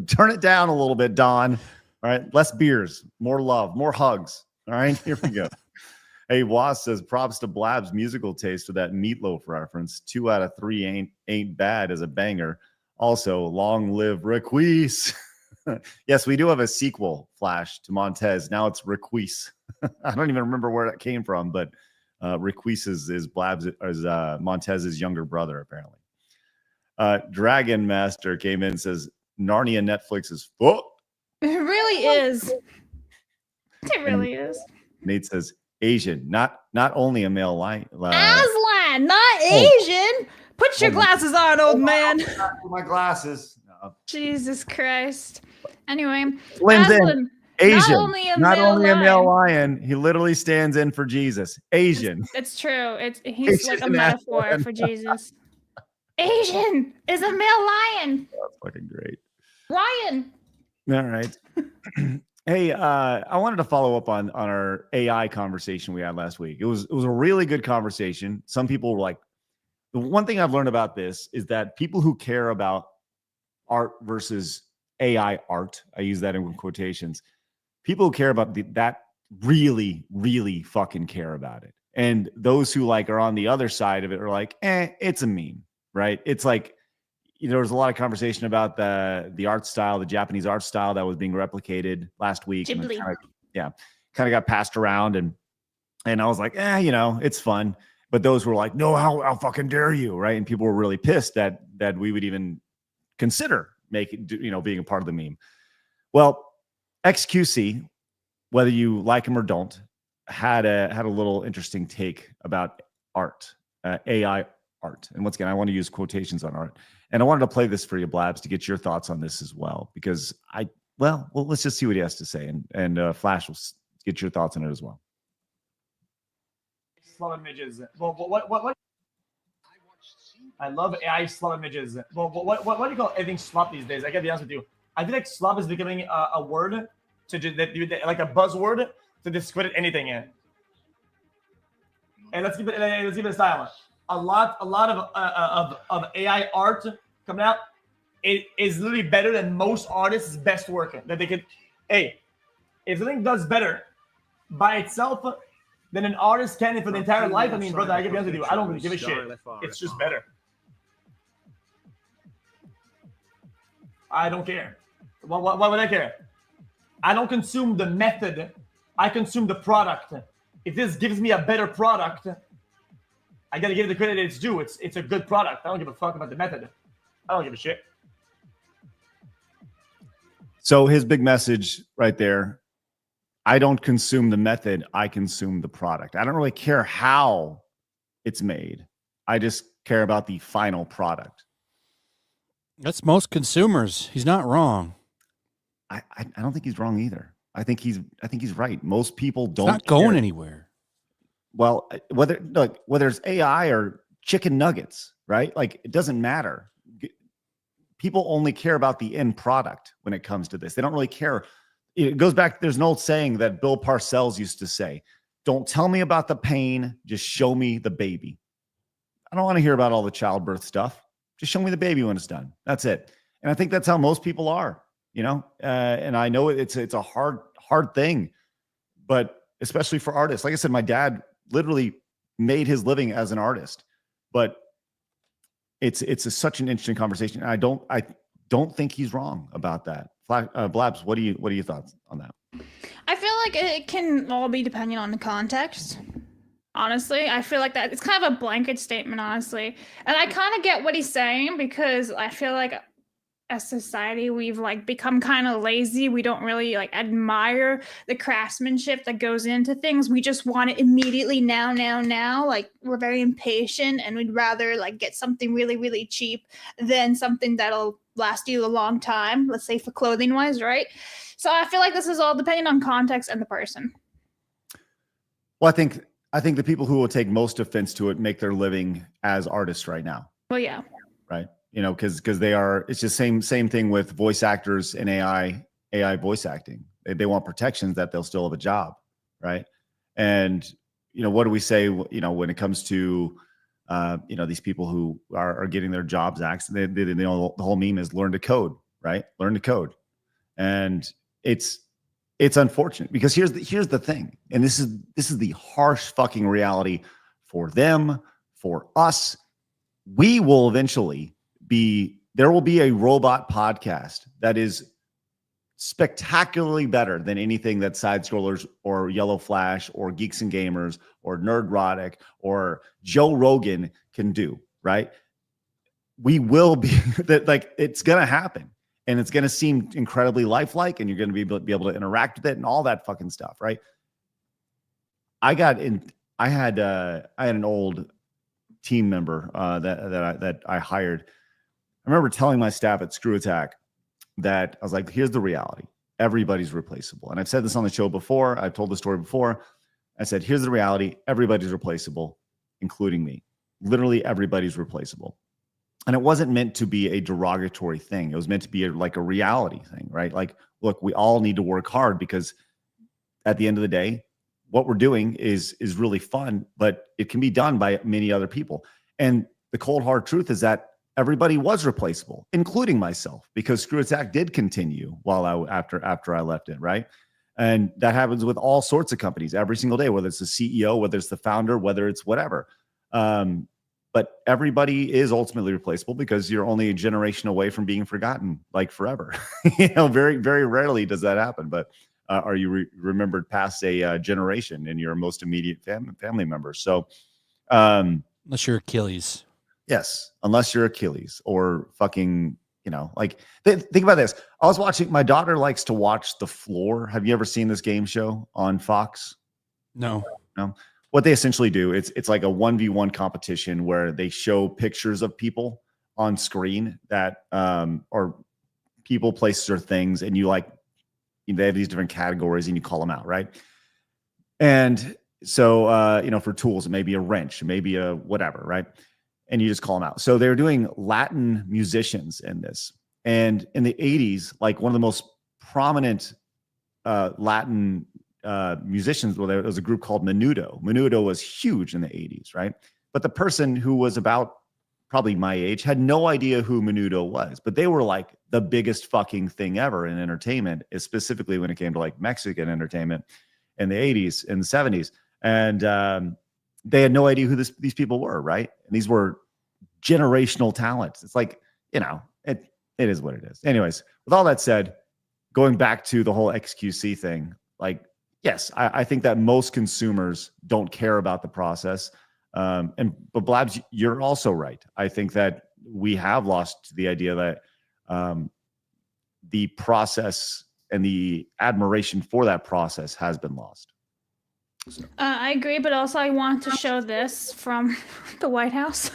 Speaker 4: Turn it down a little bit, Don. All right. Less beers, more love, more hugs. All right, here we go. Hey, Was says, props to Blabs' musical taste with that Meatloaf reference. 2 out of 3 ain't bad as a banger. Also, long live Requise. Yes, we do have a sequel, Flash, to Montez. Now it's Requise. I don't even remember where that came from, but Requise is Blabs, is Montez's younger brother, apparently. Dragon Master came in and says, Narnia Netflix is full.
Speaker 7: It really is. It really is.
Speaker 4: Nate says, Asian, not only a male line.
Speaker 7: Aslan, not Asian. Put your glasses on, old man.
Speaker 4: My glasses. No.
Speaker 7: Jesus Christ. Anyway,
Speaker 4: Aslan, Asian,
Speaker 7: not only a male lion.
Speaker 4: He literally stands in for Jesus. Asian.
Speaker 7: It's true. He's like a metaphor for Jesus. Asian is a male lion.
Speaker 4: That's fucking great.
Speaker 7: Ryan.
Speaker 4: All right. Hey, I wanted to follow up on our AI conversation we had last week. It was a really good conversation. Some people were like, the one thing I've learned about this is that people who care about art versus AI art, I use that in quotations, people who care about that really, really fucking care about it. And those who are on the other side of it are like, it's a meme, right? It's like, there was a lot of conversation about the art style, the Japanese art style that was being replicated last week. And kind of got passed around. And I was like, it's fun. But those were like, no, how fucking dare you, right? And people were really pissed that we would even consider being a part of the meme. Well, XQC, whether you like him or don't, had a little interesting take about art, AI art. And once again, I want to use quotations on art. And I wanted to play this for you, Blabs, to get your thoughts on this as well, because well, let's just see what he has to say, and Flash will get your thoughts on it as well.
Speaker 11: Slow images. Well, what? I love AI slow images. Well, what do you call everything slop these days? I gotta be honest with you. I feel like slop is becoming a word to just like a buzzword to discredit anything in. And let's keep it a style. A lot of AI art coming out, it is literally better than most artists' best work that they could. Hey, if something does better by itself than an artist can for the entire life, I mean, brother, I gotta be honest with you, I don't really give a shit. It's just better. I don't care. Why would I care? I don't consume the method. I consume the product. If this gives me a better product, I gotta give it the credit it's due. It's a good product. I don't give a fuck about the method. I don't give a shit.
Speaker 4: So his big message right there, I don't consume the method, I consume the product. I don't really care how it's made. I just care about the final product.
Speaker 8: That's most consumers. He's not wrong.
Speaker 4: I don't think he's wrong either. I think he's right. Most people don't.
Speaker 8: It's not going anywhere.
Speaker 4: Well, whether it's AI or chicken nuggets, right? Like, it doesn't matter. People only care about the end product when it comes to this. They don't really care. It goes back. There's an old saying that Bill Parcells used to say, don't tell me about the pain. Just show me the baby. I don't want to hear about all the childbirth stuff. Just show me the baby when it's done. That's it. And I think that's how most people are, and I know it's a hard thing, but especially for artists. Like I said, my dad literally made his living as an artist, but it's such an interesting conversation. And I don't think he's wrong about that. Blabs, what are your thoughts on that?
Speaker 7: I feel like it can all be depending on the context. Honestly, I feel like that it's kind of a blanket statement, honestly. And I kind of get what he's saying because I feel like as society, we've like become kind of lazy. We don't really like admire the craftsmanship that goes into things. We just want it immediately now. Like we're very impatient and we'd rather like get something really, really cheap than something that'll last you a long time. Let's say for clothing wise, right? So I feel like this is all depending on context and the person.
Speaker 4: Well, I think the people who will take most offense to it make their living as artists right now.
Speaker 7: Well, yeah.
Speaker 4: Right. You know, because they are, it's just same thing with voice actors and AI voice acting. They want protections that they'll still have a job. Right. And, you know, what do we say, you know, when it comes to, you know, these people who are getting their jobs axed, they know the whole meme is learn to code, right? Learn to code. And it's unfortunate because here's the thing. And this is the harsh fucking reality for them, for us. We will eventually there will be a robot podcast that is spectacularly better than anything that Side Scrollers or Yellow Flash or Geeks and Gamers or Nerdrotic or Joe Rogan can do, right? We will be that, like, it's going to happen and it's going to seem incredibly lifelike and you're going to be able to interact with it and all that fucking stuff, right? I had an old team member that I hired. I remember telling my staff at Screw Attack that I was like, here's the reality. Everybody's replaceable. And I've said this on the show before. I've told the story before. I said, here's the reality. Everybody's replaceable, including me. Literally everybody's replaceable. And it wasn't meant to be a derogatory thing. It was meant to be like a reality thing, right? Like, look, we all need to work hard because at the end of the day, what we're doing is really fun, but it can be done by many other people. And the cold hard truth is that everybody was replaceable, including myself, because Screw Attack did continue after I left it, right? And that happens with all sorts of companies every single day, whether it's the CEO, whether it's the founder, whether it's whatever. But everybody is ultimately replaceable because you're only a generation away from being forgotten, like forever. You know, very, very rarely does that happen. But are you remembered past a generation in your most immediate family members? So,
Speaker 8: unless you're Achilles.
Speaker 4: Yes, unless you're Achilles or fucking, you know, like think about this. I was watching, my daughter likes to watch The Floor. Have you ever seen this game show on Fox?
Speaker 8: No.
Speaker 4: What they essentially do, it's like a 1v1 competition where they show pictures of people on screen that or people, places, or things, and they have these different categories and you call them out, right? And so you know, for tools, it may be a wrench, maybe a whatever, right? And you just call them out. So they're doing Latin musicians in this. And in the 80s, like one of the most prominent Latin musicians, well, there was a group called Menudo. Menudo was huge in the 80s, right? But the person who was about probably my age had no idea who Menudo was, but they were like the biggest fucking thing ever in entertainment, specifically when it came to like Mexican entertainment in the 80s and the 70s. And they had no idea who these people were, right? And these were generational talents. It's like, you know, it is what it is. Anyways, with all that said, going back to the whole XQC thing, like, yes, I think that most consumers don't care about the process. But Blabs, you're also right. I think that we have lost the idea that the process and the admiration for that process has been lost. So.
Speaker 7: I agree, but also I want to show this from the White House.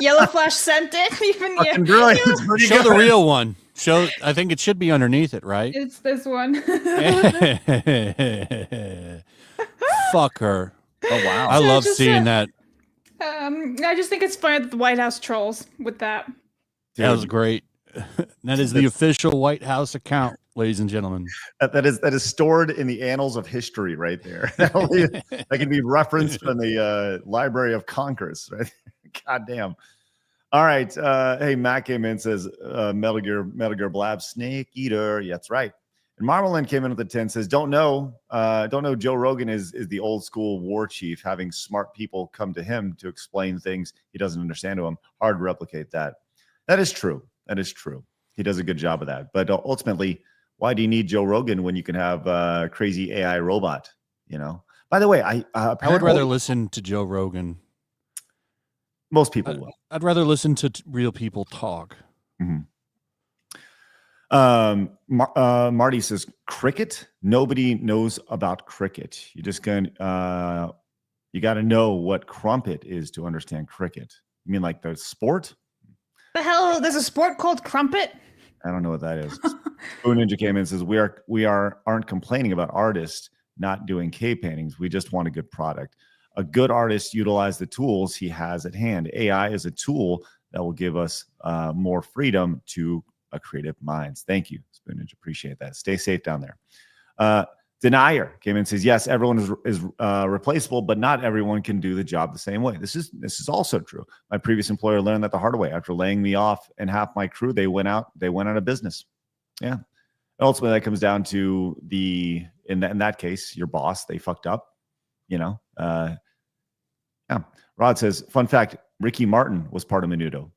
Speaker 7: Yellow Flash sent it. Even
Speaker 8: Show the real one. I think it should be underneath it, right?
Speaker 7: It's this one.
Speaker 8: Fuck her.
Speaker 4: Oh wow!
Speaker 8: I love seeing that.
Speaker 7: I just think it's funny that the White House trolls with that.
Speaker 8: That was great. That is the official White House account, ladies and gentlemen.
Speaker 4: That is stored in the annals of history, right there. That can be referenced in the Library of Congress, right? God damn. All right. Hey, Matt came in and says Metal Gear Blab Snake Eater. Yeah, that's right. And Marmalin came in with the 10, says, don't know Joe Rogan is the old school war chief, having smart people come to him to explain things he doesn't understand to him. Hard to replicate that. That is true. That is true. He does a good job of that. But ultimately, why do you need Joe Rogan when you can have a crazy AI robot? You know. By the way, I
Speaker 8: would rather listen to Joe Rogan.
Speaker 4: Most people will.
Speaker 8: I'd rather listen to real people talk.
Speaker 4: Mm-hmm. Marty says cricket. Nobody knows about cricket. You just you got to know what crumpet is to understand cricket. You mean like the sport?
Speaker 7: The hell, there's a sport called crumpet?
Speaker 4: I don't know what that is. Spoon Ninja came in and says we aren't complaining about artists not doing cave paintings. We just want a good product. A good artist utilizes the tools he has at hand. AI is a tool that will give us more freedom to creative minds. Thank you, Spoon Ninja. Appreciate that. Stay safe down there. Denier came in and says, yes, everyone is replaceable, but not everyone can do the job the same way. This is also true. My previous employer learned that the hard way. After laying me off and half my crew, they went out of business. Yeah. And ultimately, that comes down to in that case, your boss, they fucked up, you know. Yeah. Rod says, fun fact, Ricky Martin was part of Menudo.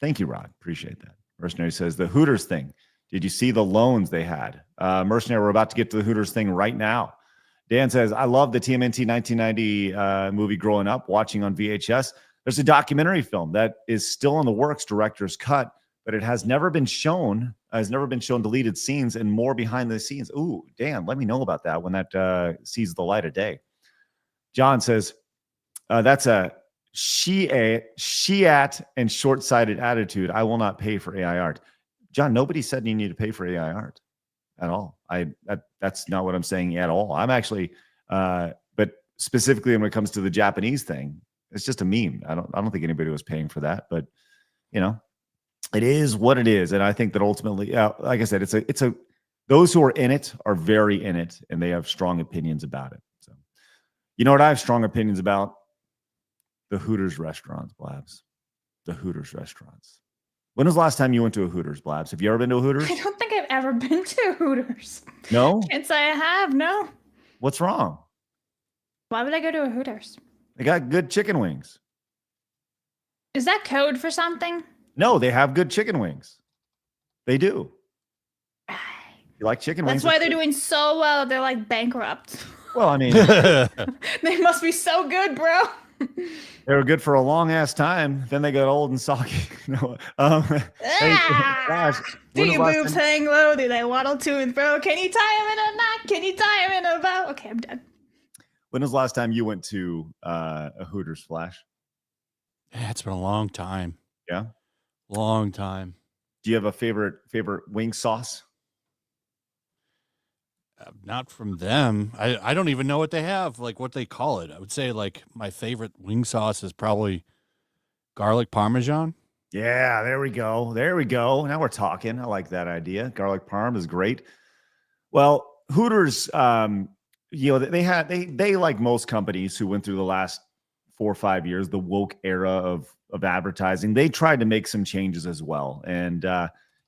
Speaker 4: Thank you, Rod. Appreciate that. Mercenary says, the Hooters thing. Did you see the loans they had? Mercenary, we're about to get to the Hooters thing right now. Dan says, I love the TMNT 1990 movie growing up, watching on VHS. There's a documentary film that is still in the works, director's cut, but it has never been shown deleted scenes and more behind the scenes. Ooh, Dan, let me know about that when that sees the light of day. John says, that's a Shiat and short-sighted attitude. I will not pay for AI art. John, nobody said you need to pay for AI art at all. That's not what I'm saying at all. I'm actually, but specifically when it comes to the Japanese thing, it's just a meme. I don't think anybody was paying for that, but you know, it is what it is. And I think that ultimately, like I said, it's a those who are in it are very in it, and they have strong opinions about it. So, you know what I have strong opinions about? The Hooters restaurants, Blabs. The Hooters restaurants. When was the last time you went to a Hooters, Blabs? Have you ever been to a Hooters?
Speaker 7: I don't think I've ever been to Hooters.
Speaker 4: No?
Speaker 7: Can't say I have, no.
Speaker 4: What's wrong?
Speaker 7: Why would I go to a Hooters?
Speaker 4: They got good chicken wings.
Speaker 7: Is that code for something?
Speaker 4: No, they have good chicken wings. They do. You like chicken wings?
Speaker 7: That's why they're doing so well. They're like bankrupt.
Speaker 4: Well, I mean,
Speaker 7: they must be so good, bro.
Speaker 4: They were good for a long ass time. Then they got old and soggy. No,
Speaker 7: do your boobs hang low? Do they waddle to and fro? Can you tie them in a knot? Can you tie them in a bow? Okay, I'm done.
Speaker 4: When was the last time you went to a Hooters, Flash?
Speaker 8: Yeah, it's been a long time.
Speaker 4: Yeah,
Speaker 8: long time.
Speaker 4: Do you have a favorite wing sauce?
Speaker 8: Not from them. I don't even know what they have, like what they call it. I would say like my favorite wing sauce is probably garlic parmesan.
Speaker 4: Yeah, there we go. Now we're talking. I like that idea. Garlic parm is great. Well, Hooters, you know, they like most companies who went through the last 4 or 5 years, the woke era of advertising, they tried to make some changes as well. And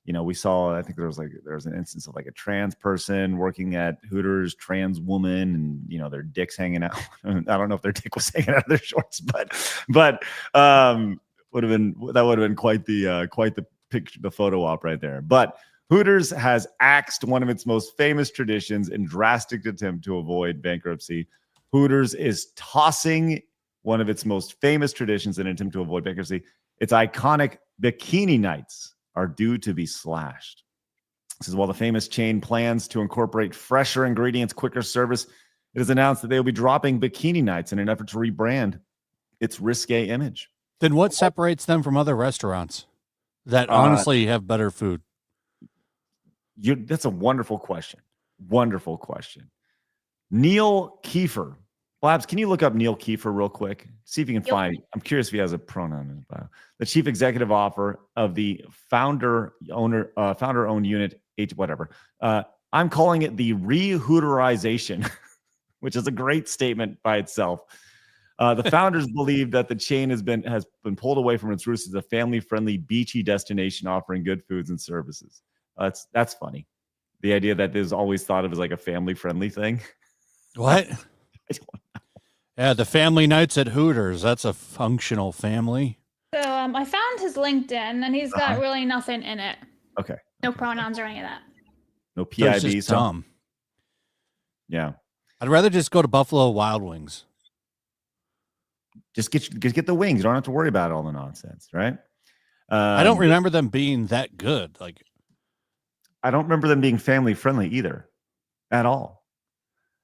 Speaker 4: you know, we saw, I think there was an instance of like a trans person working at Hooters, trans woman, and you know, their dicks hanging out. I don't know if their dick was hanging out of their shorts, but would have been quite the picture, the photo op right there. But Hooters has axed one of its most famous traditions in drastic attempt to avoid bankruptcy. Hooters is tossing one of its most famous traditions in an attempt to avoid bankruptcy. Its iconic bikini nights are due to be slashed. This is while the famous chain plans to incorporate fresher ingredients, quicker service. It has announced that they will be dropping bikini nights in an effort to rebrand its risque image.
Speaker 8: Then what separates them from other restaurants that honestly have better food?
Speaker 4: That's a wonderful question. Wonderful question. Neil Kiefer. Blabs, can you look up Neil Kiefer real quick? See if you can find. I'm curious if he has a pronoun in his bio. The chief executive officer of the founder-owned unit, whatever. I'm calling it the re-Hooterization, which is a great statement by itself. The founders believe that the chain has been pulled away from its roots as a family-friendly, beachy destination offering good foods and services. That's funny. The idea that this is always thought of as like a family-friendly thing.
Speaker 8: What? Yeah, the family nights at Hooters. That's a functional family.
Speaker 7: So I found his LinkedIn, and he's got really nothing in it.
Speaker 4: Okay.
Speaker 7: No pronouns or any of that.
Speaker 4: No
Speaker 8: So it's
Speaker 4: PIB.
Speaker 8: just dumb.
Speaker 4: Yeah.
Speaker 8: I'd rather just go to Buffalo Wild Wings.
Speaker 4: Just get the wings. You don't have to worry about all the nonsense, right?
Speaker 8: I don't remember them being that good. Like,
Speaker 4: I don't remember them being family friendly either, at all.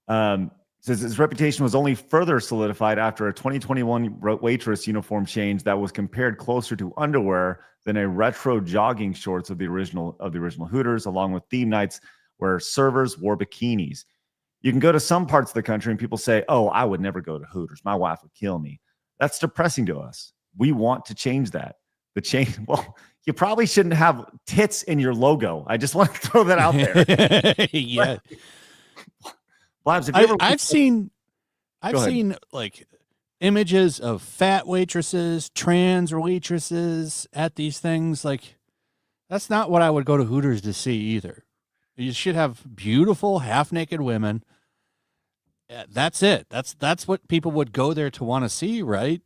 Speaker 4: Says his reputation was only further solidified after a 2021 waitress uniform change that was compared closer to underwear than a retro jogging shorts of the original Hooters, along with theme nights where servers wore bikinis. You can go to some parts of the country and people say, "Oh, I would never go to Hooters. My wife would kill me." That's depressing to us. We want to change that. The change. Well, you probably shouldn't have tits in your logo. I just want to throw that out there.
Speaker 8: Yeah.
Speaker 4: Blabs, have you ever
Speaker 8: I've seen like images of fat waitresses, trans waitresses at these things. Like, that's not what I would go to Hooters to see either. You should have beautiful half-naked women. That's it. That's what people would go there to want to see, right?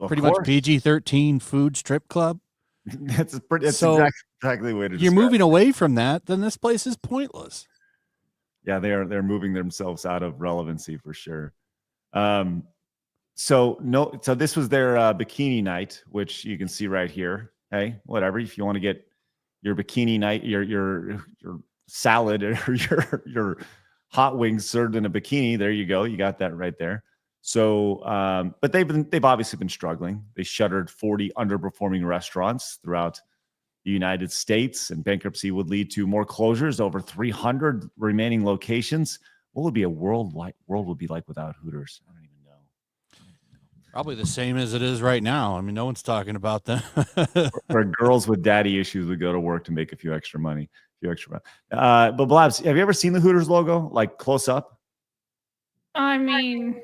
Speaker 8: Pretty much PG-13 food strip club.
Speaker 4: That's exactly the way to.
Speaker 8: You're moving away from that, then this place is pointless.
Speaker 4: Yeah, they're moving themselves out of relevancy for sure. So this was their bikini night, which you can see right here. Hey, whatever. If you want to get your bikini night, your salad or your hot wings served in a bikini, there you go. You got that right there. So, but they've obviously been struggling. They shuttered 40 underperforming restaurants throughout the United States, and bankruptcy would lead to more closures, over 300 remaining locations. What would be a world would be like without Hooters? I don't even know.
Speaker 8: Probably the same as it is right now. I mean, no one's talking about that.
Speaker 4: Where girls with daddy issues would go to work to make a few extra money. But Blabs, have you ever seen the Hooters logo, like close up?
Speaker 7: I mean,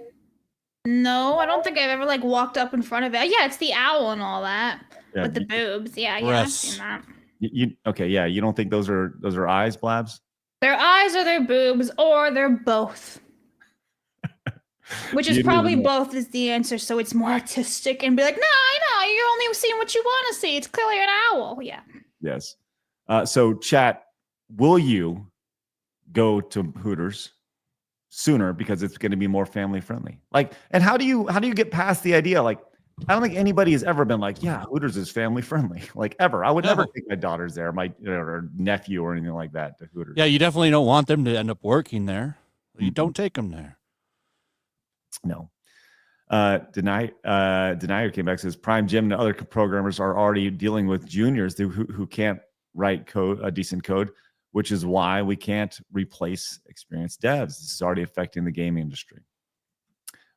Speaker 7: no, I don't think I've ever like walked up in front of it. Yeah, it's the owl and all that with the boobs. Yeah, I've seen that.
Speaker 4: You don't think those are eyes, Blabs?
Speaker 7: Their eyes or their boobs, or they're both. Which is probably both is the answer, so it's more artistic and be like, no, you're only seeing what you want to see. It's clearly an owl. Yeah.
Speaker 4: Yes. So chat, will you go to Hooters sooner because it's going to be more family friendly? Like, and how do you get past the idea? Like, I don't think anybody has ever been like, yeah, Hooters is family friendly, like ever. I would never take my daughters there, or nephew or anything like that to Hooters.
Speaker 8: Yeah, you definitely don't want them to end up working there. You don't take them there.
Speaker 4: No. Denier came back and says Prime Gym and other programmers are already dealing with juniors who can't write decent code, which is why we can't replace experienced devs. This is already affecting the gaming industry.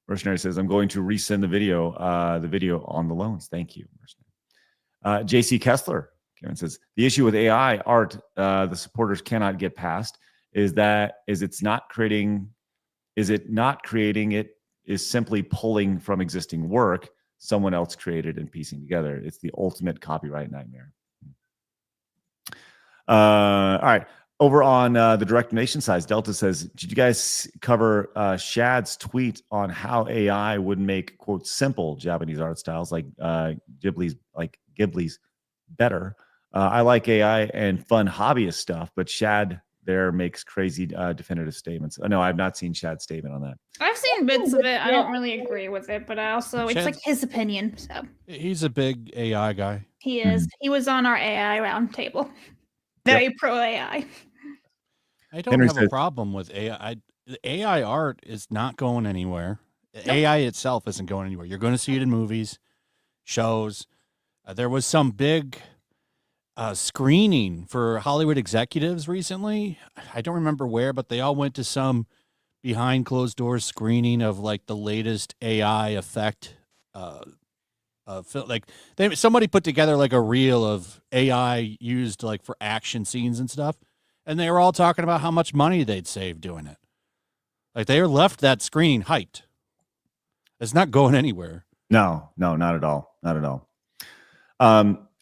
Speaker 4: Mercenary says, I'm going to resend the video on the loans. Thank you, Mercenary. JC Kessler Karen says, the issue with AI art the supporters cannot get past is it not creating it is simply pulling from existing work someone else created and piecing together. It's the ultimate copyright nightmare. All right. Over on the direct donation side, Delta says, did you guys cover Shad's tweet on how AI would make, quote, simple Japanese art styles like Ghibli's better? I like AI and fun hobbyist stuff, but Shad there makes crazy definitive statements. No, I've not seen Shad's statement on that.
Speaker 7: I've seen bits of it. I don't really agree with it, but I also it's like his opinion. So
Speaker 8: he's a big AI guy.
Speaker 7: He is. He was on our AI roundtable. Very pro AI.
Speaker 8: I don't have a problem with AI. The AI art is not going anywhere. AI itself isn't going anywhere. You're going to see it in movies, shows. There was some big screening for Hollywood executives recently. I don't remember where, but they all went to some behind closed doors screening of like the latest AI effect. Like somebody put together like a reel of AI used like for action scenes and stuff. And they were all talking about how much money they'd save doing it. Like they left that screening hyped. It's not going anywhere.
Speaker 4: No, not at all. Not at all.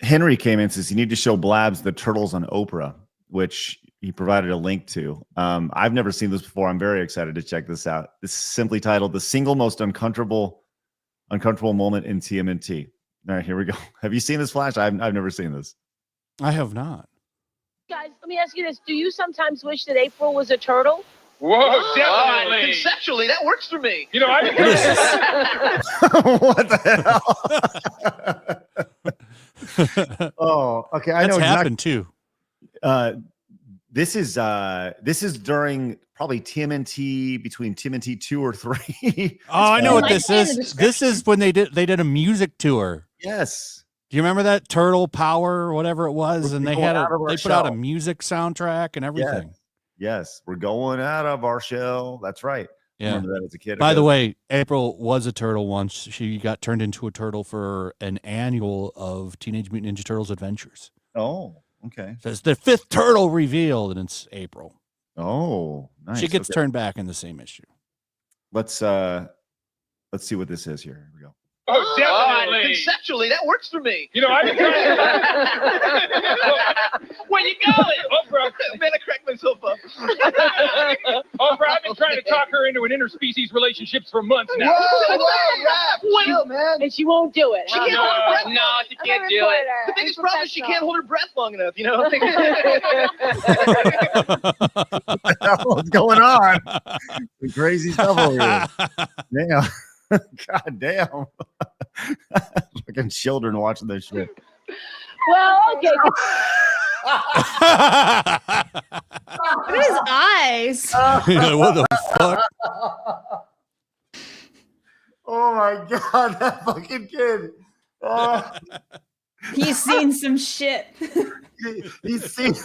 Speaker 4: Henry came in and says, you need to show Blabs the turtles on Oprah, which he provided a link to. I've never seen this before. I'm very excited to check this out. This is simply titled The Single Most Uncomfortable Moment in TMNT. All right, here we go. Have you seen this, Flash? I've never seen this.
Speaker 8: I have not.
Speaker 3: guys, let me ask you this. Do you sometimes wish that April was a turtle?
Speaker 12: Whoa, definitely. Conceptually, that works for me. You know,
Speaker 4: What the hell?
Speaker 5: Oh, okay. I
Speaker 8: That's
Speaker 5: know
Speaker 8: happened too.
Speaker 4: This is during probably TMNT, between TMNT 2 or 3.
Speaker 8: Oh, I know what
Speaker 7: Like
Speaker 8: this
Speaker 7: in the
Speaker 8: is. This
Speaker 7: description.
Speaker 8: is when they did a music tour.
Speaker 4: Yes.
Speaker 8: Do you remember that Turtle Power or whatever it was?
Speaker 4: We're
Speaker 8: And they
Speaker 4: going
Speaker 8: had
Speaker 4: out of our
Speaker 8: they put out a
Speaker 4: shell.
Speaker 8: music soundtrack and everything.
Speaker 4: Yes. We're going out of our shell. That's right. I
Speaker 8: Yeah.
Speaker 4: remember that as a kid.
Speaker 8: By the way, April was a turtle once. She got turned into a turtle for an annual of Teenage Mutant Ninja Turtles Adventures.
Speaker 4: Oh, okay.
Speaker 8: So it's the 5th turtle revealed, and it's April.
Speaker 4: Oh, nice.
Speaker 8: She gets
Speaker 4: Okay.
Speaker 8: turned back in the same issue.
Speaker 4: Let's see what this is here. Here we go.
Speaker 12: Oh, definitely. Conceptually, that works for me. You know, Where you going? Oprah. Man, I cracked myself up. Oprah, I've been trying to talk her into an interspecies relationships for months now. Whoa, chill, man.
Speaker 3: And she won't do it.
Speaker 12: She can't hold her breath.
Speaker 3: No,
Speaker 12: she can't do it. The biggest problem is she can't hold her breath long enough, you know?
Speaker 4: What's going on? The crazy stuff over here. Damn. God damn. Fucking children watching this shit.
Speaker 3: Well, okay.
Speaker 7: Look at his eyes.
Speaker 8: What the fuck?
Speaker 4: Oh my god, that fucking kid. Oh,
Speaker 7: He's seen some shit.
Speaker 4: he's seen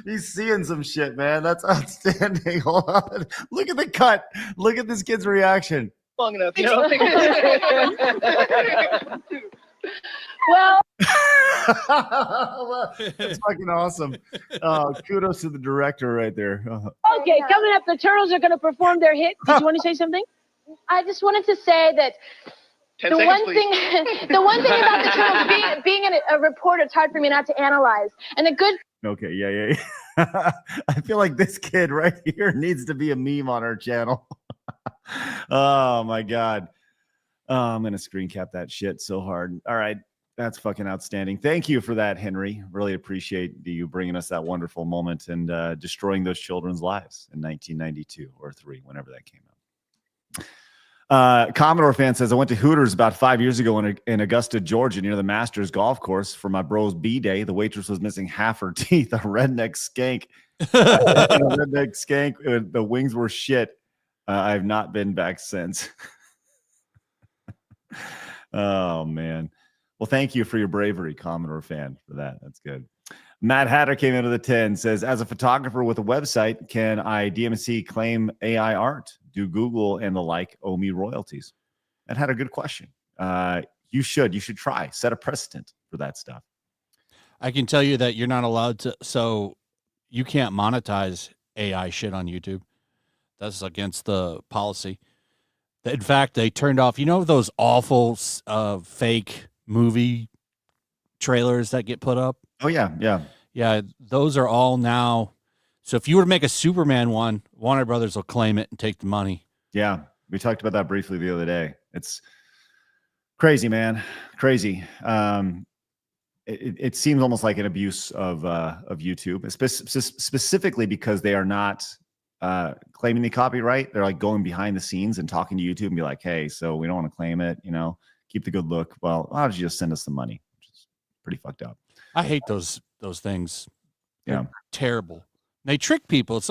Speaker 4: he's seeing some shit, man. That's outstanding. Hold on. Look at the cut. Look at this kid's reaction.
Speaker 12: Long enough, you know?
Speaker 3: Well,
Speaker 4: That's fucking awesome. Kudos to the director right there.
Speaker 3: okay, coming up, the Turtles are going to perform their hit. Did you want to say something? I just wanted to say that
Speaker 12: 10 seconds, please.
Speaker 3: the one thing about the Turtles being a reporter, it's hard for me not to analyze. And the good
Speaker 4: Okay, yeah. I feel like this kid right here needs to be a meme on our channel. Oh my god. I'm gonna screen cap that shit so hard. All right, that's fucking outstanding. Thank you for that, Henry. Really appreciate you bringing us that wonderful moment and destroying those children's lives in 1992 or 3, whenever that came out. Commodore fan says, I went to Hooters about 5 years ago in Augusta, Georgia, near the Masters golf course for my bro's B-day. The waitress was missing half her teeth. A redneck skank. The wings were shit. I have not been back since. Oh, man. Well, thank you for your bravery, Commodore fan, for that. That's good. Matt Hatter came into the 10, says, as a photographer with a website, can I DMC claim AI art? Do Google and the like owe me royalties? That had a good question. You should try. Set a precedent for that stuff.
Speaker 8: I can tell you that you're not allowed to, so you can't monetize AI shit on YouTube. That's against the policy. In fact, they turned off, those awful fake movie trailers that get put up?
Speaker 4: Oh, yeah.
Speaker 8: Yeah, those are all now. So if you were to make a Superman one, Warner Brothers will claim it and take the money.
Speaker 4: Yeah, we talked about that briefly the other day. It's crazy, man. Crazy. It seems almost like an abuse of YouTube, specifically because they are not claiming the copyright. They're like going behind the scenes and talking to YouTube and be like, hey, so we don't want to claim it, keep the good look. Well, why don't you just send us the money? Which is pretty fucked up.
Speaker 8: I hate those things. They're
Speaker 4: Yeah.
Speaker 8: terrible. They trick people.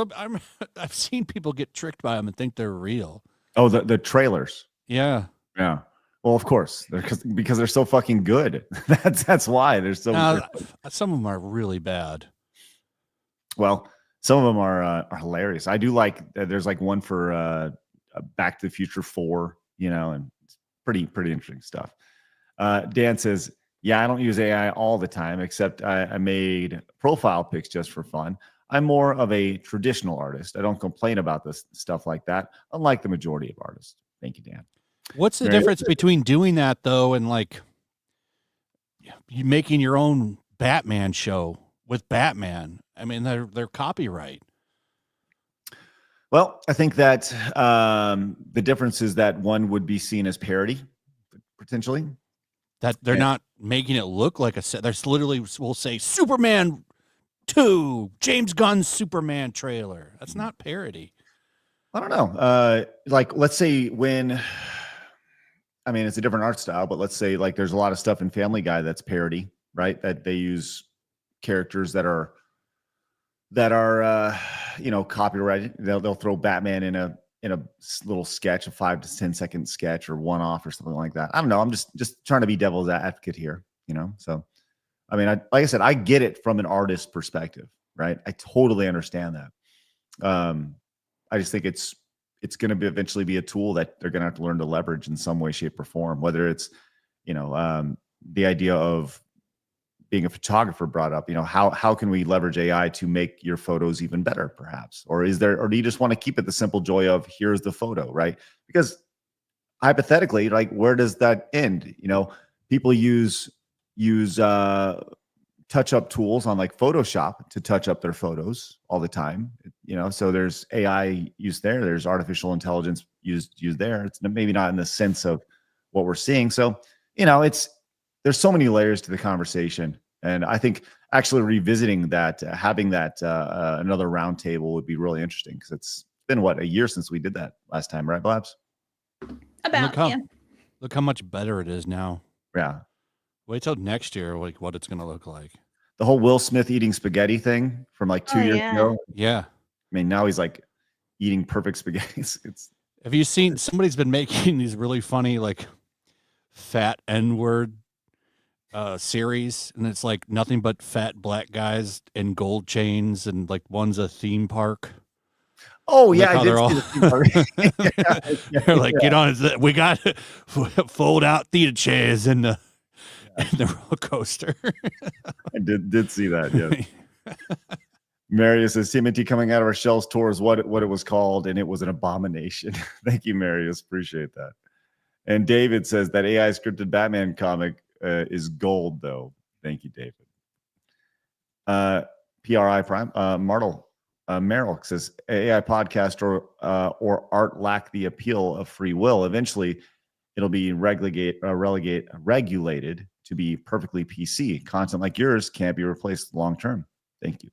Speaker 8: I've seen people get tricked by them and think they're real.
Speaker 4: Oh, the trailers.
Speaker 8: Yeah.
Speaker 4: Yeah. Well, of course, because they're so fucking good. That's why they're so.
Speaker 8: Some of them are really bad.
Speaker 4: Well, some of them are hilarious. I do like. There's like one for Back to the Future 4, and it's pretty interesting stuff. Dan says, "Yeah, I don't use AI all the time, except I made profile pics just for fun. I'm more of a traditional artist. I don't complain about this stuff like that, unlike the majority of artists." Thank you, Dan.
Speaker 8: What's the difference between doing that though and like you making your own Batman show with Batman? I mean, they're copyright.
Speaker 4: Well, I think that the difference is that one would be seen as parody, potentially.
Speaker 8: That they're not making it look like a set. There's literally will say Superman 2, James Gunn's Superman trailer. That's not parody.
Speaker 4: I don't know. Like, let's say when, I mean, it's a different art style, but let's say like there's a lot of stuff in Family Guy that's parody, right? That they use characters that are copyrighted. They'll throw Batman in a little sketch, a 5 to 10 second sketch or one off or something like that. I don't know. I'm just trying to be devil's advocate here, So, I mean, like I said, I get it from an artist perspective, right? I totally understand that. I just think it's going to eventually be a tool that they're going to have to learn to leverage in some way, shape, or form. Whether it's, the idea of being a photographer brought up, how can we leverage AI to make your photos even better, perhaps? Or do you just want to keep it the simple joy of here's the photo, right? Because hypothetically, like, where does that end? People use touch-up tools on like Photoshop to touch up their photos all the time. So there's AI used there. There's artificial intelligence used there. It's maybe not in the sense of what we're seeing. So, there's so many layers to the conversation. And I think actually revisiting that, having that another roundtable would be really interesting, because it's been, a year since we did that last time, right, Blabs?
Speaker 8: Look how much better it is now.
Speaker 4: Yeah.
Speaker 8: Wait till next year, like what it's going to look like.
Speaker 4: The whole Will Smith eating spaghetti thing from like 2 years ago.
Speaker 8: Yeah.
Speaker 4: I mean, now he's like eating perfect spaghetti.
Speaker 8: Have you seen, somebody's been making these really funny, like, fat N-word series, and it's like nothing but fat black guys in gold chains, and like one's a theme park.
Speaker 4: Oh yeah, I did see the theme park.
Speaker 8: They're like, get on, we got fold out theater chairs in the roller coaster.
Speaker 4: I did see that. Yeah. Marius says TMNT coming out of our shells tour is what it was called, and it was an abomination. Thank you, Marius. Appreciate that. And David says that AI scripted Batman comic is gold, though. Thank you, David. PRI Prime. Merrill says AI podcast or art lack the appeal of free will. Eventually, it'll be regulated to be perfectly PC. Content like yours can't be replaced long term. Thank you,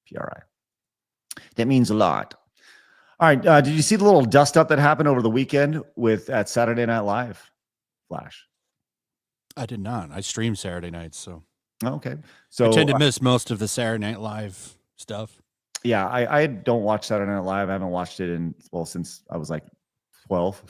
Speaker 4: PRI. That means a lot. All right. Did you see the little dust up that happened over the weekend at Saturday Night Live? Flash.
Speaker 8: I did not. I stream Saturday nights, so
Speaker 4: okay. So
Speaker 8: I tend to miss most of the Saturday Night Live stuff.
Speaker 4: Yeah, I don't watch Saturday Night Live. I haven't watched it since I was like 12,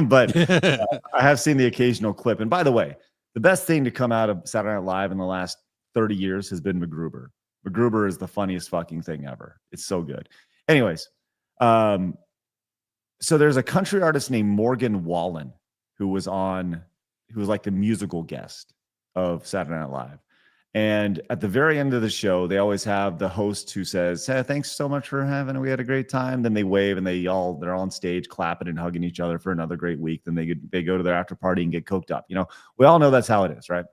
Speaker 4: but I have seen the occasional clip. And by the way, the best thing to come out of Saturday Night Live in the last 30 years has been MacGruber. MacGruber is the funniest fucking thing ever. It's so good. Anyways, so there's a country artist named Morgan Wallen who was like the musical guest of Saturday Night Live. And at the very end of the show, they always have the host who says, "Hey, thanks so much for having. We had a great time." Then they wave and they're on stage clapping and hugging each other for another great week. Then they go to their after party and get coked up. We all know that's how it is, right?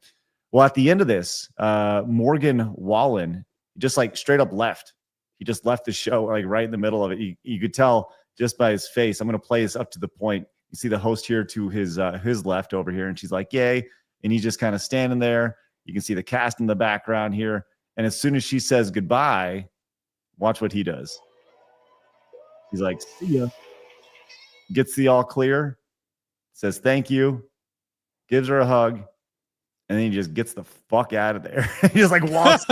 Speaker 4: Well, at the end of this, Morgan Wallen just like straight up left. He just left the show like right in the middle of it. You could tell just by his face. I'm going to play this up to the point. You see the host here to his left over here, and she's like, "Yay!" And he's just kind of standing there. You can see the cast in the background here. And as soon as she says goodbye, watch what he does. He's like, "See ya." Gets the all clear, says thank you, gives her a hug, and then he just gets the fuck out of there. He just like walks.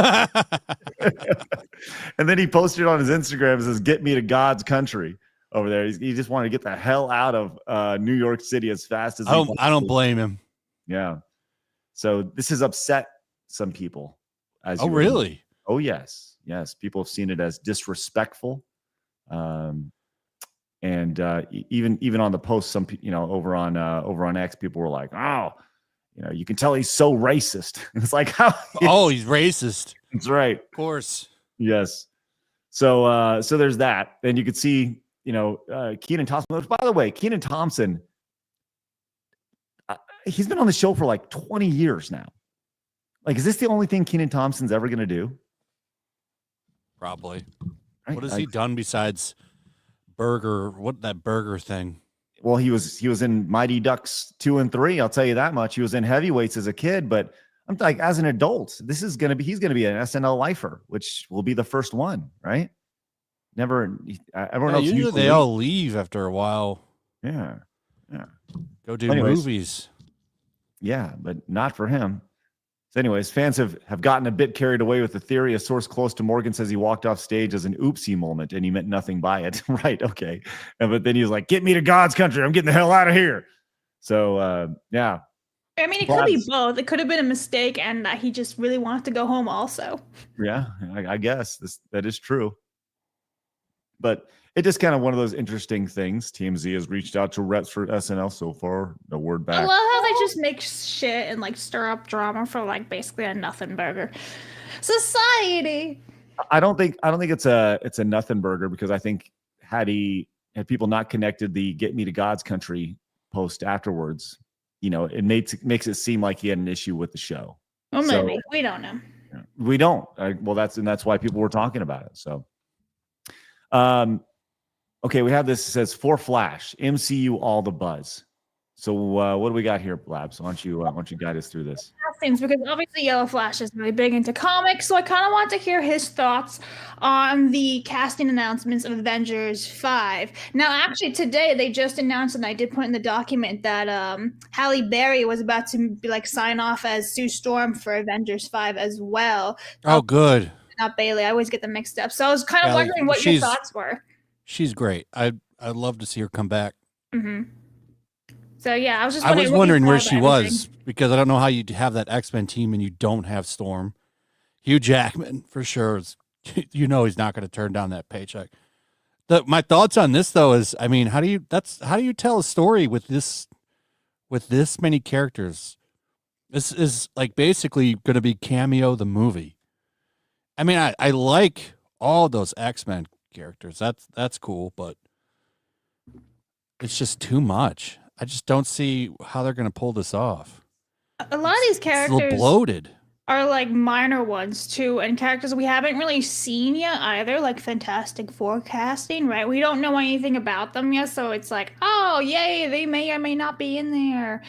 Speaker 4: And then he posted on his Instagram and says, "Get me to God's country." Over there, he just wanted to get the hell out of New York City as fast as
Speaker 8: I don't blame him.
Speaker 4: Yeah. So this has upset some people.
Speaker 8: Really?
Speaker 4: Oh yes, people have seen it as disrespectful, and even on the post, some over on X, people were like, "Oh, you can tell he's so racist." It's like, how?
Speaker 8: Oh, he's racist.
Speaker 4: That's right.
Speaker 8: Of course.
Speaker 4: Yes. So there's that, and you could see. Kenan Thompson, which, by the way, Kenan Thompson, he's been on the show for like 20 years now. Like, is this the only thing Kenan Thompson's ever going to do?
Speaker 8: Probably.
Speaker 4: Right?
Speaker 8: What has he done besides that burger thing?
Speaker 4: Well, he was in Mighty Ducks 2 and 3. I'll tell you that much. He was in Heavyweights as a kid, but I'm like, as an adult, he's going to be an SNL lifer, which will be the first one, right? Everyone else
Speaker 8: usually they all leave after a while.
Speaker 4: Yeah.
Speaker 8: Go do movies.
Speaker 4: Yeah, but not for him. So anyways, fans have gotten a bit carried away with the theory. A source close to Morgan says he walked off stage as an oopsie moment and he meant nothing by it. Right, okay. But then he was like, get me to God's country. I'm getting the hell out of here. So, yeah.
Speaker 7: I mean, it could be both. It could have been a mistake and he just really wanted to go home also.
Speaker 4: Yeah, I guess that is true. But it just kind of one of those interesting things. TMZ has reached out to reps for SNL so far. No word back.
Speaker 7: I love how they just make shit and like stir up drama for like basically a nothing burger. Society.
Speaker 4: I don't think it's a nothing burger, because I think had people not connected the "Get Me to God's Country" post afterwards, it makes it seem like he had an issue with the show.
Speaker 7: Well, maybe we don't know.
Speaker 4: We don't. That's why people were talking about it. So, okay, we have this. It says for Flash, MCU, all the buzz. So what do we got here, Blabs? Why don't you guide us through this?
Speaker 7: Things, because obviously Yellow Flash is really big into comics, so I kind of want to hear his thoughts on the casting announcements of Avengers 5. Now, actually, today they just announced, and I did put in the document that Halle Berry was about to sign off as Sue Storm for Avengers 5 as well.
Speaker 8: Oh, good.
Speaker 7: Not Bailey. I always get them mixed up. So I was kind of wondering what your thoughts were.
Speaker 8: She's great. I'd love to see her come back.
Speaker 7: Mm-hmm. So yeah, I was just
Speaker 8: wondering where she was, because I don't know how you have that X-Men team and you don't have Storm. Hugh Jackman for sure he's not going to turn down that paycheck. My thoughts on this though is, I mean, how do you tell a story with this many characters? This is like basically going to be Cameo the movie. I mean, I like all those X-Men characters. That's cool, but it's just too much. I just don't see how they're going to pull this off.
Speaker 7: A lot of these characters
Speaker 8: it's bloated.
Speaker 7: Are like minor ones too, and characters we haven't really seen yet either, like Fantastic Four casting, right? We don't know anything about them yet, so it's like, oh, yay, they may or may not be in there.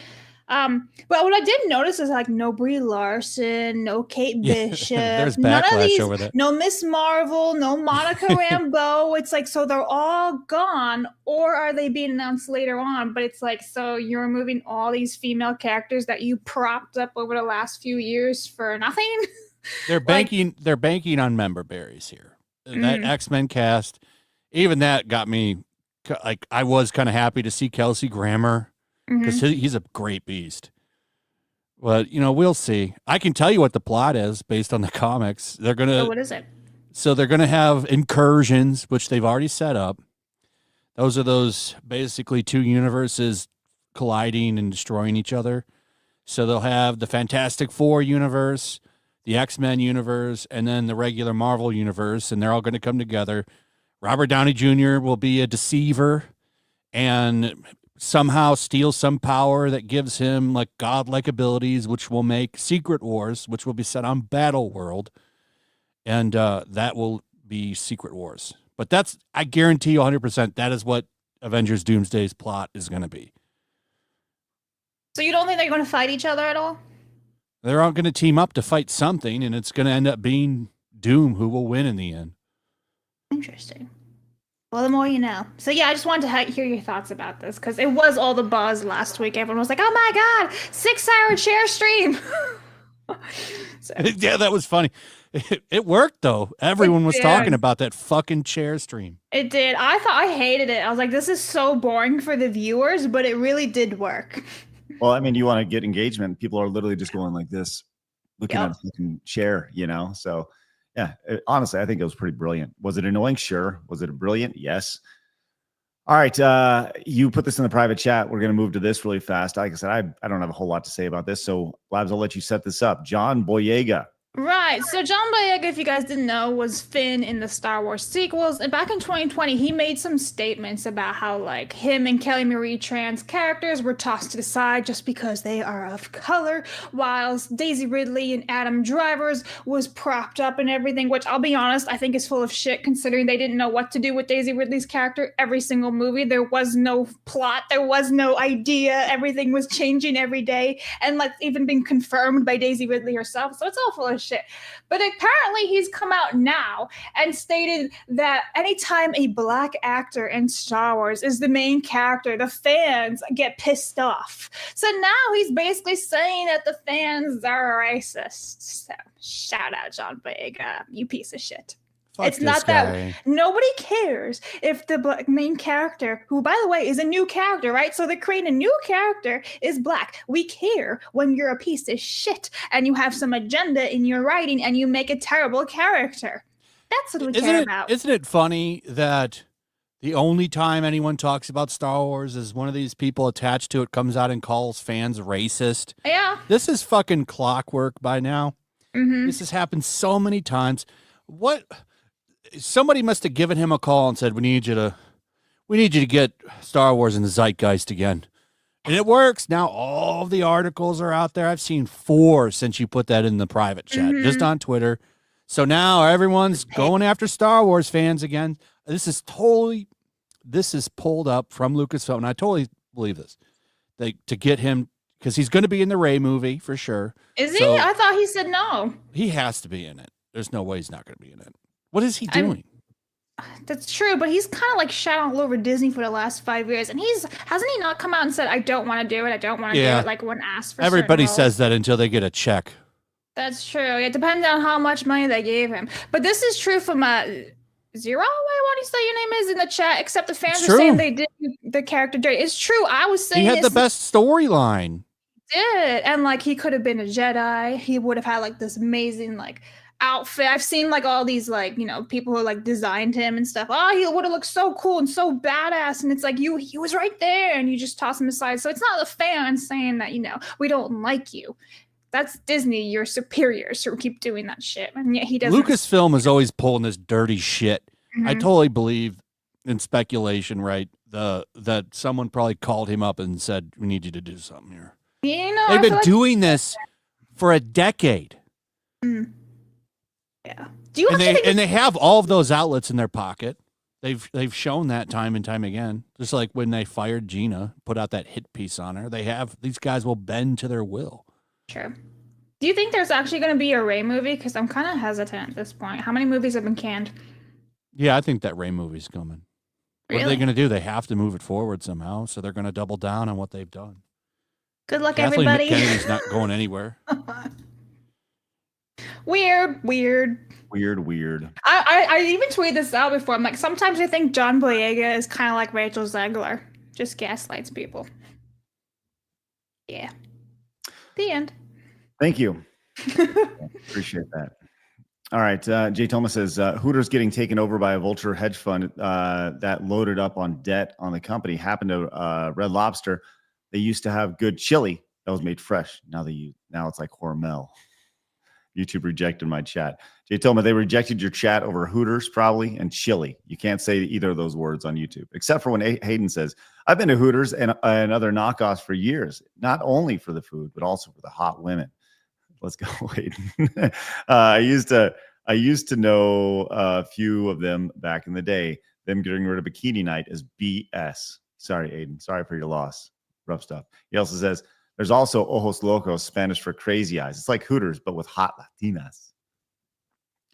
Speaker 7: But what I did notice is like no Brie Larson, no Kate Bishop,
Speaker 8: there's
Speaker 7: none of
Speaker 8: backlash
Speaker 7: these,
Speaker 8: over that.
Speaker 7: no Miss Marvel, no Monica Rambeau. It's like, so they're all gone, or are they being announced later on? But it's like, so you're removing all these female characters that you propped up over the last few years for nothing.
Speaker 8: They're banking on member berries here. That X-Men cast, even that got me. Like, I was kind of happy to see Kelsey Grammer, because he's a great beast. But, we'll see. I can tell you what the plot is based on the comics. They're going to...
Speaker 7: So what is it?
Speaker 8: So they're going to have incursions, which they've already set up. Those are basically two universes colliding and destroying each other. So they'll have the Fantastic Four universe, the X-Men universe, and then the regular Marvel universe, and they're all going to come together. Robert Downey Jr. will be a deceiver and somehow steal some power that gives him like godlike abilities, which will make Secret Wars, which will be set on Battleworld, and that will be Secret Wars. But I guarantee you 100% that is what Avengers Doomsday's plot is going to be.
Speaker 7: So you don't think they're going to fight each other at all?
Speaker 8: They're all going to team up to fight something, and it's going to end up being Doom who will win in the end.
Speaker 7: Interesting. Well, the more you know. So yeah, I just wanted to hear your thoughts about this, because it was all the buzz last week. Everyone was like, oh my God, 6-hour share stream.
Speaker 8: Yeah, that was funny. It worked, though. Everyone was talking about that fucking chair stream.
Speaker 7: It did. I hated it. I was like, this is so boring for the viewers, but it really did work.
Speaker 4: Well, I mean, you want to get engagement. People are literally just going like this, looking at a fucking chair, So, yeah, honestly, I think it was pretty brilliant. Was it annoying? Sure. Was it brilliant? Yes. All right. You put this in the private chat. We're going to move to this really fast. Like I said, I don't have a whole lot to say about this. So, Labs, I'll let you set this up. John Boyega
Speaker 7: Right. So John Boyega, if you guys didn't know, was Finn in the Star Wars sequels. And back in 2020, he made some statements about how like him and Kelly Marie Tran's characters were tossed to the side just because they are of color, whilst Daisy Ridley and Adam Driver's was propped up and everything, which I'll be honest, I think is full of shit considering they didn't know what to do with Daisy Ridley's character every single movie. There was no plot, there was no idea, everything was changing every day, and like even been confirmed by Daisy Ridley herself. So it's all full of shit. But apparently he's come out now and stated that anytime a black actor in Star Wars is the main character, the fans get pissed off. So now he's basically saying that the fans are racist. So shout out John Boyega, you piece of shit.
Speaker 8: Fuck
Speaker 7: it's not that nobody cares if the main character, who by the way is a new character, right? So they're creating a new character, is black. We care when you're a piece of shit and you have some agenda in your writing and you make a terrible character. That's what we care about.
Speaker 8: Isn't it funny that the only time anyone talks about Star Wars is one of these people attached to it comes out and calls fans racist?
Speaker 7: Yeah.
Speaker 8: This is fucking clockwork by now.
Speaker 7: Mm-hmm.
Speaker 8: This has happened so many times. Somebody must have given him a call and said, we need you to get Star Wars in the zeitgeist again. And it works. Now all the articles are out there. I've seen 4 since you put that in the private chat, just on Twitter. So now everyone's going after Star Wars fans again. This is pulled up from Lucasfilm, and I totally believe this. To get him, because he's going to be in the Rey movie for sure.
Speaker 7: Is he? I thought he said no.
Speaker 8: He has to be in it. There's no way he's not going to be in it. What is he doing?
Speaker 7: That's true, but he's kind of like shot all over Disney for the last 5 years, and hasn't he not come out and said, I don't want to do it, I don't want to do it, like when asked for
Speaker 8: everybody says that until they get a check.
Speaker 7: That's true. It depends on how much money they gave him. But this is true from Zero, I want to say your name is in the chat, except the fans are saying they did the character dirty. It's true. I was saying
Speaker 8: he had the best storyline.
Speaker 7: Did, and like he could have been a Jedi. He would have had like this amazing like outfit. I've seen like all these like, you know, people who like designed him and stuff. Oh, he would have looked so cool and so badass. And it's like he was right there and you just toss him aside. So it's not the fans saying that, you know, we don't like you. That's Disney, you're superior, so keep doing that shit. And yet he doesn't.
Speaker 8: Lucasfilm is always pulling this dirty shit. I totally believe in speculation, right? That someone probably called him up and said, we need you to do something here.
Speaker 7: You know,
Speaker 8: they've been doing this for a decade.
Speaker 7: Yeah. Do you
Speaker 8: and they have all of those outlets in their pocket. They've shown that time and time again. Just like when they fired Gina, put out that hit piece on her. These guys will bend to their will.
Speaker 7: Sure. Do you think there's actually going to be a Rey movie? Because I'm kind of hesitant at this point. How many movies have been canned?
Speaker 8: Yeah, I think that Rey movie's coming.
Speaker 7: Really?
Speaker 8: What are they going to do? They have to move it forward somehow. So they're going to double down on what they've done.
Speaker 7: Good luck,
Speaker 8: Kathleen
Speaker 7: everybody.
Speaker 8: Kennedy's not going anywhere.
Speaker 7: Weird. I even tweeted this out before. I'm like, sometimes I think John Boyega is kind of like Rachel Zegler. Just gaslights people. Yeah. The end.
Speaker 4: Thank you. Appreciate that. All right. Jay Thomas says, Hooters getting taken over by a vulture hedge fund that loaded up on debt on the company happened to Red Lobster. They used to have good chili that was made fresh. Now it's like Hormel. YouTube rejected my chat. Jay Tillman, they rejected your chat over Hooters probably and chili. You can't say either of those words on YouTube, except for when Hayden says, I've been to Hooters and other knockoffs for years, not only for the food, but also for the hot women. Let's go, Hayden. I used to know a few of them back in the day. Them getting rid of bikini night is BS. Sorry, Aiden. Sorry for your loss. Rough stuff. He also says, there's also ojos locos, Spanish for crazy eyes. It's like Hooters, but with hot Latinas.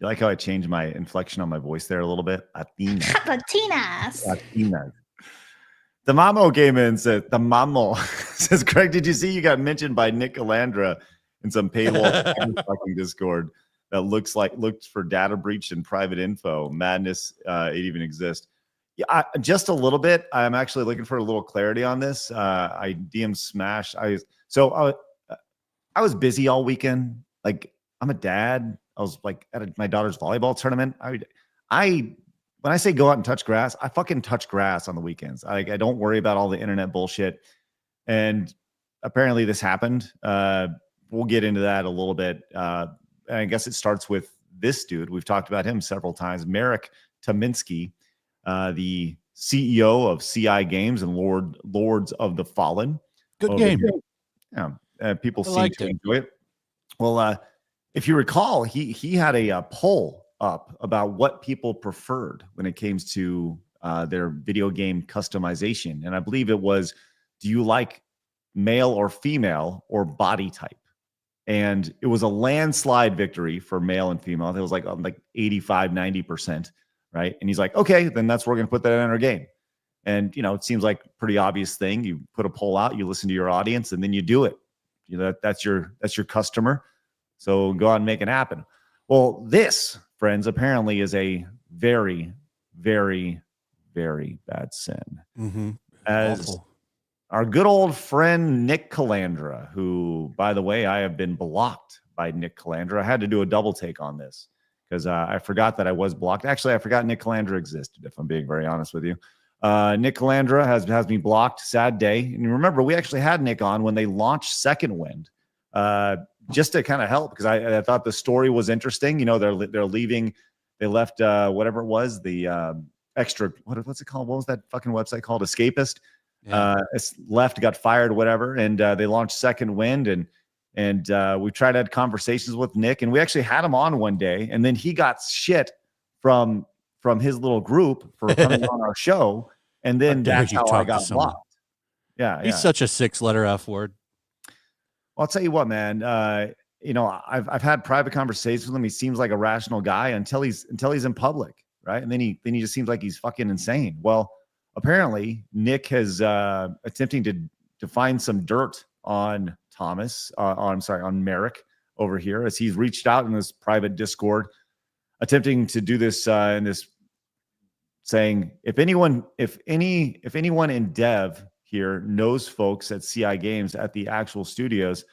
Speaker 4: You like how I changed my inflection on my voice there a little bit? Latinas. Latinas. The Mamo came in and said, the Mamo says, Craig, did you see you got mentioned by Nick Calandra in some paywall fucking Discord that looked for data breach and private info? Madness, it even exists. Yeah, just a little bit. I'm actually looking for a little clarity on this. I DM Smash. I was busy all weekend. Like, I'm a dad. I was like at my daughter's volleyball tournament. When I say go out and touch grass, I fucking touch grass on the weekends. I don't worry about all the internet bullshit. And apparently this happened. We'll get into that a little bit. I guess it starts with this dude. We've talked about him several times. Marek Tyminski, the CEO of CI Games and Lords of the Fallen.
Speaker 8: Good game.
Speaker 4: Yeah, people seem to enjoy it. Well, if you recall, he had a poll up about what people preferred when it came to their video game customization. And I believe it was, do you like male or female or body type? And it was a landslide victory for male and female. It was like 85, 90%, right? And he's like, okay, then that's where we're going to put that in our game. And, it seems like a pretty obvious thing. You put a poll out, you listen to your audience, and then you do it. That's your customer. So go out and make it happen. Well, this, friends, apparently is a very, very, very bad sin.
Speaker 8: Mm-hmm.
Speaker 4: As
Speaker 8: Awful.
Speaker 4: Our good old friend Nick Calandra, who, by the way, I have been blocked by Nick Calandra. I had to do a double take on this because I forgot that I was blocked. Actually, I forgot Nick Calandra existed, if I'm being very honest with you. Nick Calandra has me blocked. Sad day. And remember, we actually had Nick on when they launched Second Wind, just to kind of help, because I thought the story was interesting. They're leaving. They left whatever it was, the extra. What's it called? What was that fucking website called? Escapist. Yeah. It's left, got fired, whatever, and they launched Second Wind, and we tried to have conversations with Nick, and we actually had him on one day, and then he got shit from his little group for coming on our show, and then that's how I got blocked. Yeah,
Speaker 8: he's such a 6-letter F word.
Speaker 4: Well, I'll tell you what, man. I've had private conversations with him. He seems like a rational guy until he's in public, right? And then he just seems like he's fucking insane. Well, apparently, Nick has attempting to find some dirt on on Marek over here, as he's reached out in this private Discord, attempting to do this in this, saying if anyone in dev here knows folks at CI Games at the actual studios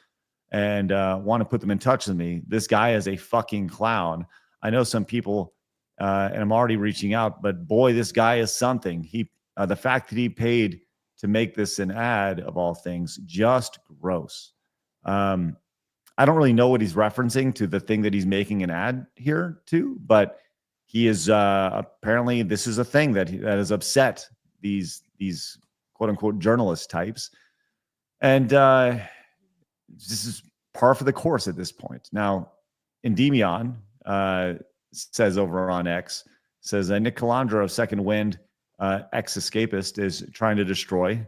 Speaker 4: and want to put them in touch with me, this guy is a fucking clown. I know some people, and I'm already reaching out, but boy, this guy is something. The fact that he paid to make this an ad, of all things, just gross. I don't really know what he's referencing to the thing that he's making an ad here to, but he is apparently, this is a thing that has upset these quote unquote journalist types, and this is par for the course at this point. Now, Endymion says over on X, says Nick Calandra of Second Wind, ex-escapist, is trying to destroy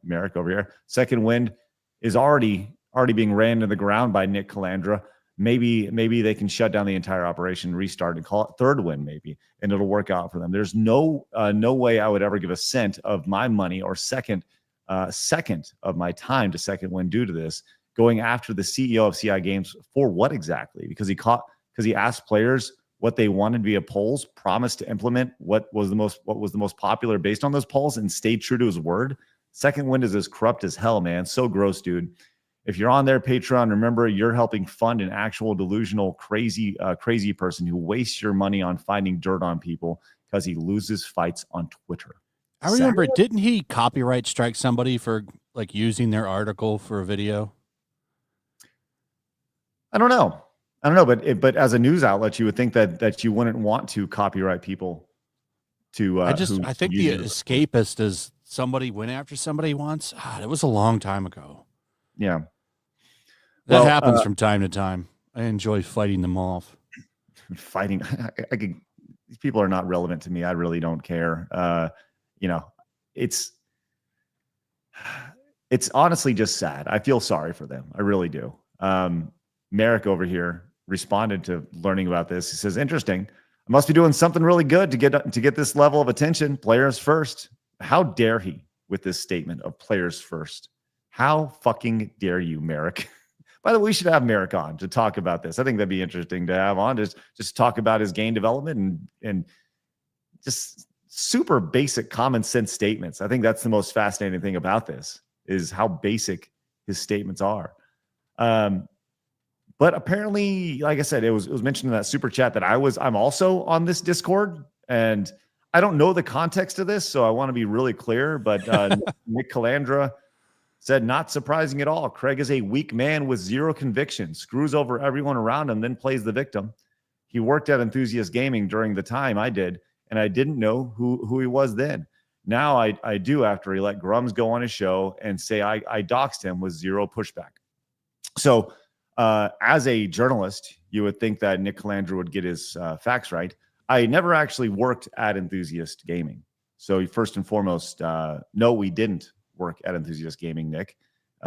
Speaker 4: Marek over here. Second Wind is already being ran to the ground by Nick Calandra. Maybe they can shut down the entire operation, restart, and call it Third Wind, maybe, and it'll work out for them. There's no way I would ever give a cent of my money or second of my time to Second Wind due to this, going after the CEO of CI Games for what exactly? Because he asked players what they wanted via polls, promised to implement what was the most popular based on those polls, and stayed true to his word. Second Wind is as corrupt as hell, man. So gross, dude. If you're on their Patreon, remember you're helping fund an actual delusional, crazy person who wastes your money on finding dirt on people because he loses fights on Twitter.
Speaker 8: I remember, didn't he copyright strike somebody for using their article for a video?
Speaker 4: I don't know, but as a news outlet, you would think that you wouldn't want to copyright people to.
Speaker 8: I think the escapist is somebody went after somebody once. It was a long time ago.
Speaker 4: Yeah.
Speaker 8: That happens from time to time. I enjoy fighting them off.
Speaker 4: Fighting. These people are not relevant to me. I really don't care. It's honestly just sad. I feel sorry for them. I really do. Marek over here responded to learning about this. He says, interesting. I must be doing something really good to get this level of attention. Players first. How dare he with this statement of players first? How fucking dare you, Marek? By the way, we should have Marek on to talk about this. I think that'd be interesting to have on, just talk about his game development and just super basic common sense statements. I think that's the most fascinating thing about this, is how basic his statements are. But apparently, like I said, it was mentioned in that super chat that I'm also on this Discord, and I don't know the context of this, so I want to be really clear. But Nick Calandra said, not surprising at all. Craig is a weak man with zero conviction, screws over everyone around him, then plays the victim. He worked at Enthusiast Gaming during the time I did, and I didn't know who he was then. Now I do after he let Grums go on his show and say I doxed him with zero pushback. So as a journalist, you would think that Nick Calandra would get his facts right. I never actually worked at Enthusiast Gaming. So first and foremost, no, we didn't work at Enthusiast Gaming, Nick.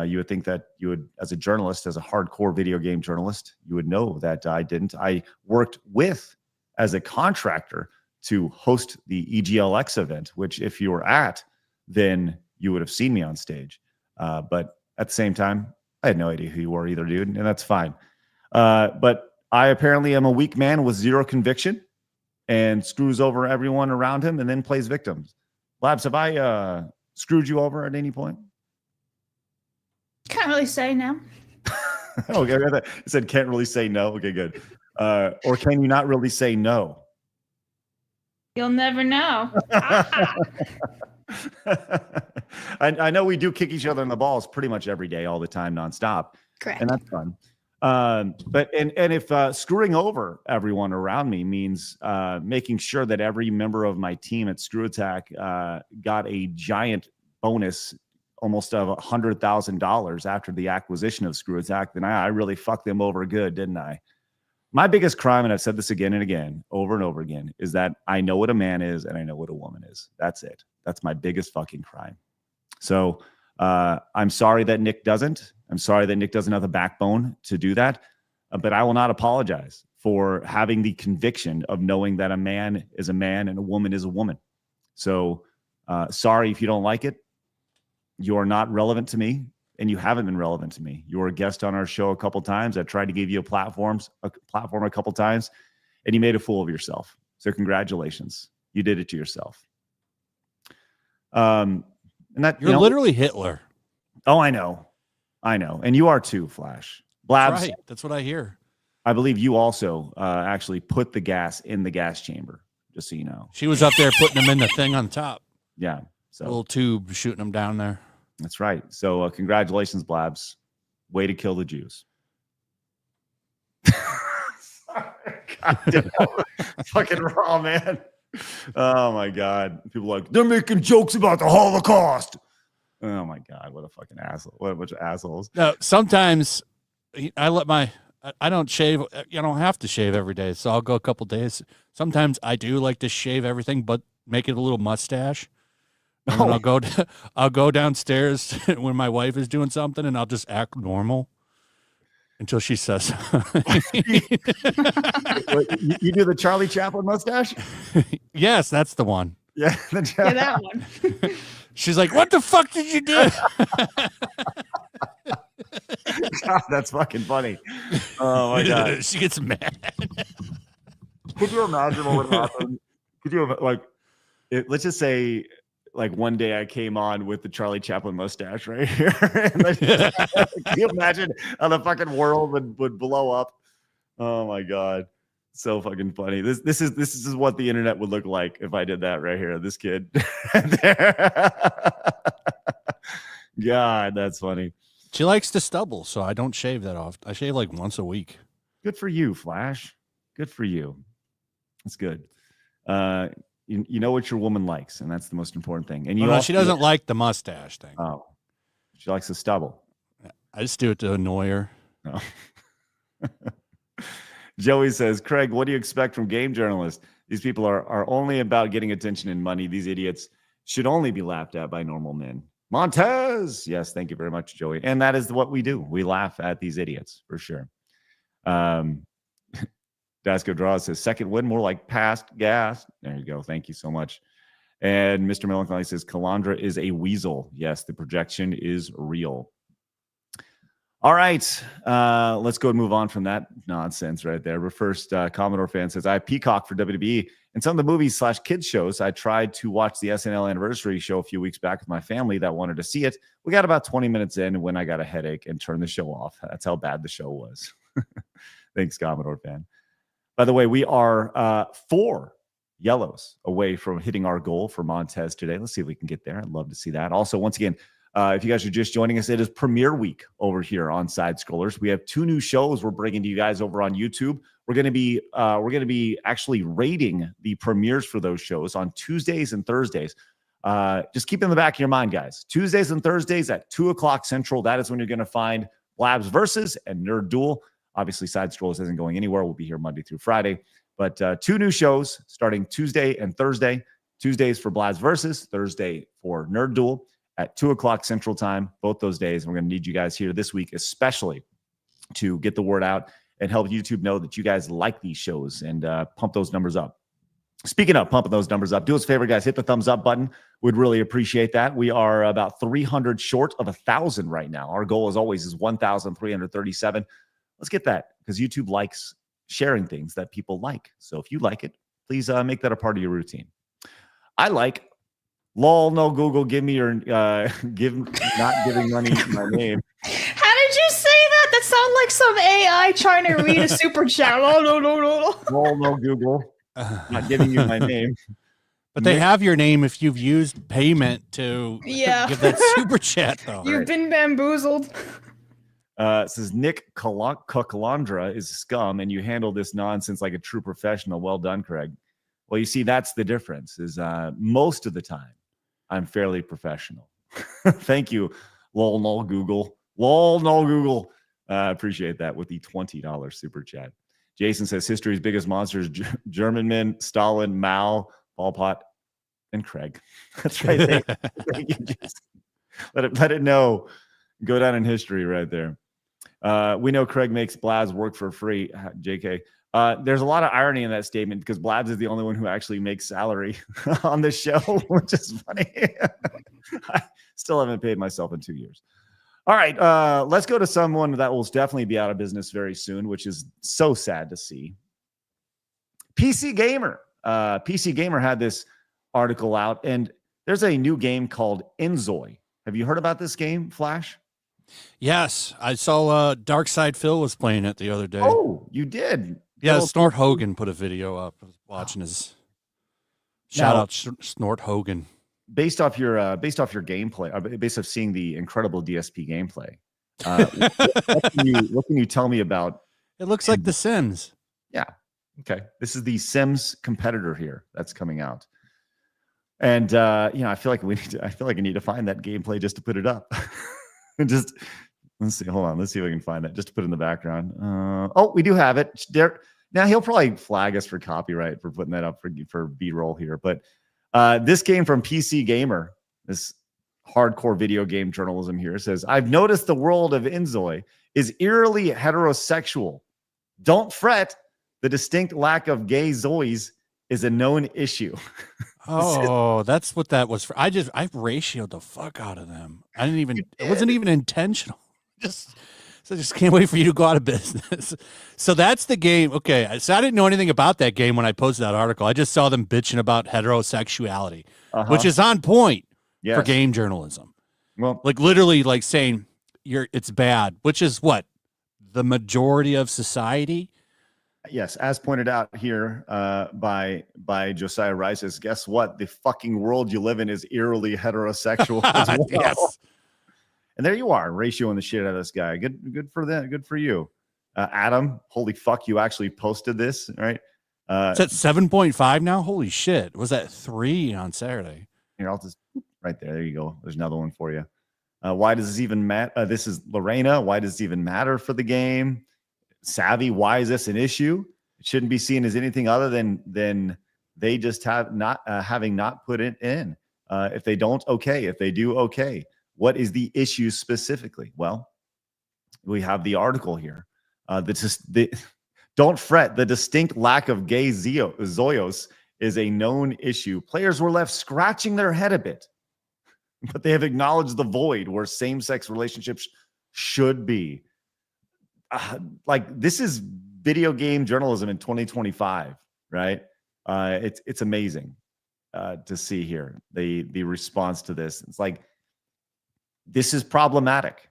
Speaker 4: You would think that you would, as a journalist, as a hardcore video game journalist, you would know that I didn't. I worked as a contractor to host the EGLX event, which if you were at, then you would have seen me on stage. But at the same time, I had no idea who you were either, dude, and that's fine. But I apparently am a weak man with zero conviction and screws over everyone around him and then plays victims. Blabs, have I screwed you over at any point?
Speaker 7: Can't really say now.
Speaker 4: Okay, it said can't really say no. Okay, good. Or can you not really say no?
Speaker 7: You'll never know.
Speaker 4: I know we do kick each other in the balls pretty much every day, all the time, nonstop.
Speaker 7: Correct.
Speaker 4: And that's fun. But if screwing over everyone around me means making sure that every member of my team at Screw Attack got a giant bonus, almost of $100,000 after the acquisition of Screw Attack, then I really fucked them over good, didn't I? My biggest crime, and I've said this again and again, over and over again, is that I know what a man is and I know what a woman is. That's it. That's my biggest fucking crime. So I'm sorry that Nick doesn't. I'm sorry that Nick doesn't have the backbone to do that. But I will not apologize for having the conviction of knowing that a man is a man and a woman is a woman. So sorry if you don't like it. You are not relevant to me, and you haven't been relevant to me. You were a guest on our show a couple times. I tried to give you a platform a couple times, and you made a fool of yourself. So congratulations. You did it to yourself. And that
Speaker 8: you're literally Hitler.
Speaker 4: Oh, I know. And you are too, Flash. Blabs.
Speaker 8: Right. That's what I hear.
Speaker 4: I believe you also actually put the gas in the gas chamber, just so you know.
Speaker 8: She was up there putting them in the thing on top.
Speaker 4: Yeah. So
Speaker 8: a little tube shooting them down there.
Speaker 4: That's right. So congratulations, Blabs. Way to kill the Jews. God, fucking raw, man. Oh my God. People are like, they're making jokes about the Holocaust. Oh my God, what a fucking asshole. What a bunch of assholes.
Speaker 8: No, sometimes I don't shave. You don't have to shave every day. So I'll go a couple days. Sometimes I do like to shave everything, but make it a little mustache. And then I'll go downstairs when my wife is doing something, and I'll just act normal until she says.
Speaker 4: You do the Charlie Chaplin mustache?
Speaker 8: Yes, that's the one.
Speaker 4: Yeah,
Speaker 7: that one.
Speaker 8: She's like, "What the fuck did you do?"
Speaker 4: God, that's fucking funny. Oh my God,
Speaker 8: she gets mad.
Speaker 4: Could you imagine what would happen? Could you let's just say. Like one day I came on with the Charlie Chaplin mustache right here. Can you imagine how the fucking world would blow up? Oh my God. So fucking funny. This is what the internet would look like if I did that right here. This kid. God, that's funny.
Speaker 8: She likes to stubble, so I don't shave that often. I shave like once a week.
Speaker 4: Good for you, Flash. Good for you. That's good. You know what your woman likes, and that's the most important thing. And
Speaker 8: she doesn't like the mustache thing.
Speaker 4: Oh, she likes the stubble.
Speaker 8: I just do it to annoy her.
Speaker 4: No. Joey says, Craig, what do you expect from game journalists? These people are only about getting attention and money. These idiots should only be laughed at by normal men. Montez. Yes, thank you very much, Joey. And that is what we do. We laugh at these idiots for sure. Dasco Draws says, second win, more like past gas. There you go. Thank you so much. And Mr. Melancholy says, Calandra is a weasel. Yes, the projection is real. All right. Let's go and move on from that nonsense right there. But first, Commodore fan says, I peacock for WWE. In some of the movies / kids shows, I tried to watch the SNL anniversary show a few weeks back with my family that wanted to see it. We got about 20 minutes in when I got a headache and turned the show off. That's how bad the show was. Thanks, Commodore fan. By the way, we are 4 yellows away from hitting our goal for Montez today. Let's see if we can get there. I'd love to see that. Also, once again, If you guys are just joining us, it is premiere week over here on Side Scrollers. We have 2 new shows we're bringing to you guys over on YouTube. We're going to be actually rating the premieres for those shows on Tuesdays and Thursdays. Just keep in the back of your mind, guys. Tuesdays and Thursdays at 2:00 Central. That is when you're going to find Blabs Versus and Nerd Duel. Obviously, Side Scrollers isn't going anywhere. We'll be here Monday through Friday. But 2 new shows starting Tuesday and Thursday. Tuesdays for Blabs Versus, Thursday for Nerd Duel at 2:00 Central Time, both those days. And we're going to need you guys here this week, especially to get the word out and help YouTube know that you guys like these shows and pump those numbers up. Speaking of pumping those numbers up, do us a favor, guys. Hit the thumbs up button. We'd really appreciate that. We are about 300 short of 1,000 right now. Our goal, as always, is 1,337. Let's get that because YouTube likes sharing things that people like. So if you like it, please make that a part of your routine. I like lol, no Google, give me your not giving money to my name.
Speaker 7: How did you say that? That sounds like some AI trying to read a super chat. Oh, no.
Speaker 4: Lol, no Google, not giving you my name.
Speaker 8: But they have your name if you've used payment to give that super chat, though.
Speaker 7: You've been bamboozled.
Speaker 4: It says Nick Calandra is scum, and you handle this nonsense like a true professional. Well done, Craig. Well, you see, that's the difference. Is most of the time I'm fairly professional. Thank you, lol no Google. Lol no Google. Appreciate that with the $20 super chat. Jason says history's biggest monsters: German men, Stalin, Mao, Pol Pot, and Craig. That's right. Thank you, Jason. Let it know. Go down in history right there. We know Craig makes Blabs work for free. JK. There's a lot of irony in that statement because Blabs is the only one who actually makes salary on this show, which is funny. I still haven't paid myself in 2 years. All right, let's go to someone that will definitely be out of business very soon, which is so sad to see. PC Gamer. PC Gamer had this article out, and there's a new game called Inzoi. Have you heard about this game, Flash?
Speaker 8: Yes, I saw Dark Side Phil was playing it the other day.
Speaker 4: Oh, you did?
Speaker 8: Yeah, Snort Hogan put a video up. I was watching his shout out Snort Hogan.
Speaker 4: Based off your gameplay, based off seeing the incredible DSP gameplay, what can you tell me about?
Speaker 8: It looks like The Sims.
Speaker 4: Yeah. Okay. This is the Sims competitor here that's coming out, and I feel like I need to find that gameplay just to put it up. Just let's see. Hold on. Let's see if I can find that just to put in the background. Oh, we do have it there. Now he'll probably flag us for copyright for putting that up for B-roll here, but. This game from PC Gamer, this hardcore video game journalism here, says, I've noticed the world of Inzoi is eerily heterosexual. Don't fret. The distinct lack of gay Zois is a known issue.
Speaker 8: Oh, that's what that was for. I ratioed the fuck out of them. It wasn't even intentional. So I just can't wait for you to go out of business. So that's the game. Okay. So I didn't know anything about that game when I posted that article. I just saw them bitching about heterosexuality, which is on point for game journalism.
Speaker 4: Well,
Speaker 8: like literally like saying it's bad, which is what? The majority of society?
Speaker 4: Yes. As pointed out here by Josiah Rice, guess what? The fucking world you live in is eerily heterosexual as well.
Speaker 8: Yes.
Speaker 4: And there you are, ratioing the shit out of this guy. Good for that. Good for you. Adam, holy fuck, you actually posted this, right?
Speaker 8: It's at 7.5 now? Holy shit. Was that 3 on Saturday?
Speaker 4: Here, I'll just right there. There you go. There's another one for you. Why does this even matter? This is Lorena. Why does it even matter for the game? Savvy, why is this an issue? It shouldn't be seen as anything other than they just have not having not put it in. If they don't, okay. If they do, okay. What is the issue specifically? Well, we have the article here. Don't fret. The distinct lack of gay Zoyos is a known issue. Players were left scratching their head a bit, but they have acknowledged the void where same-sex relationships should be. This is video game journalism in 2025, right? It's amazing to see here the response to this. It's like, this is problematic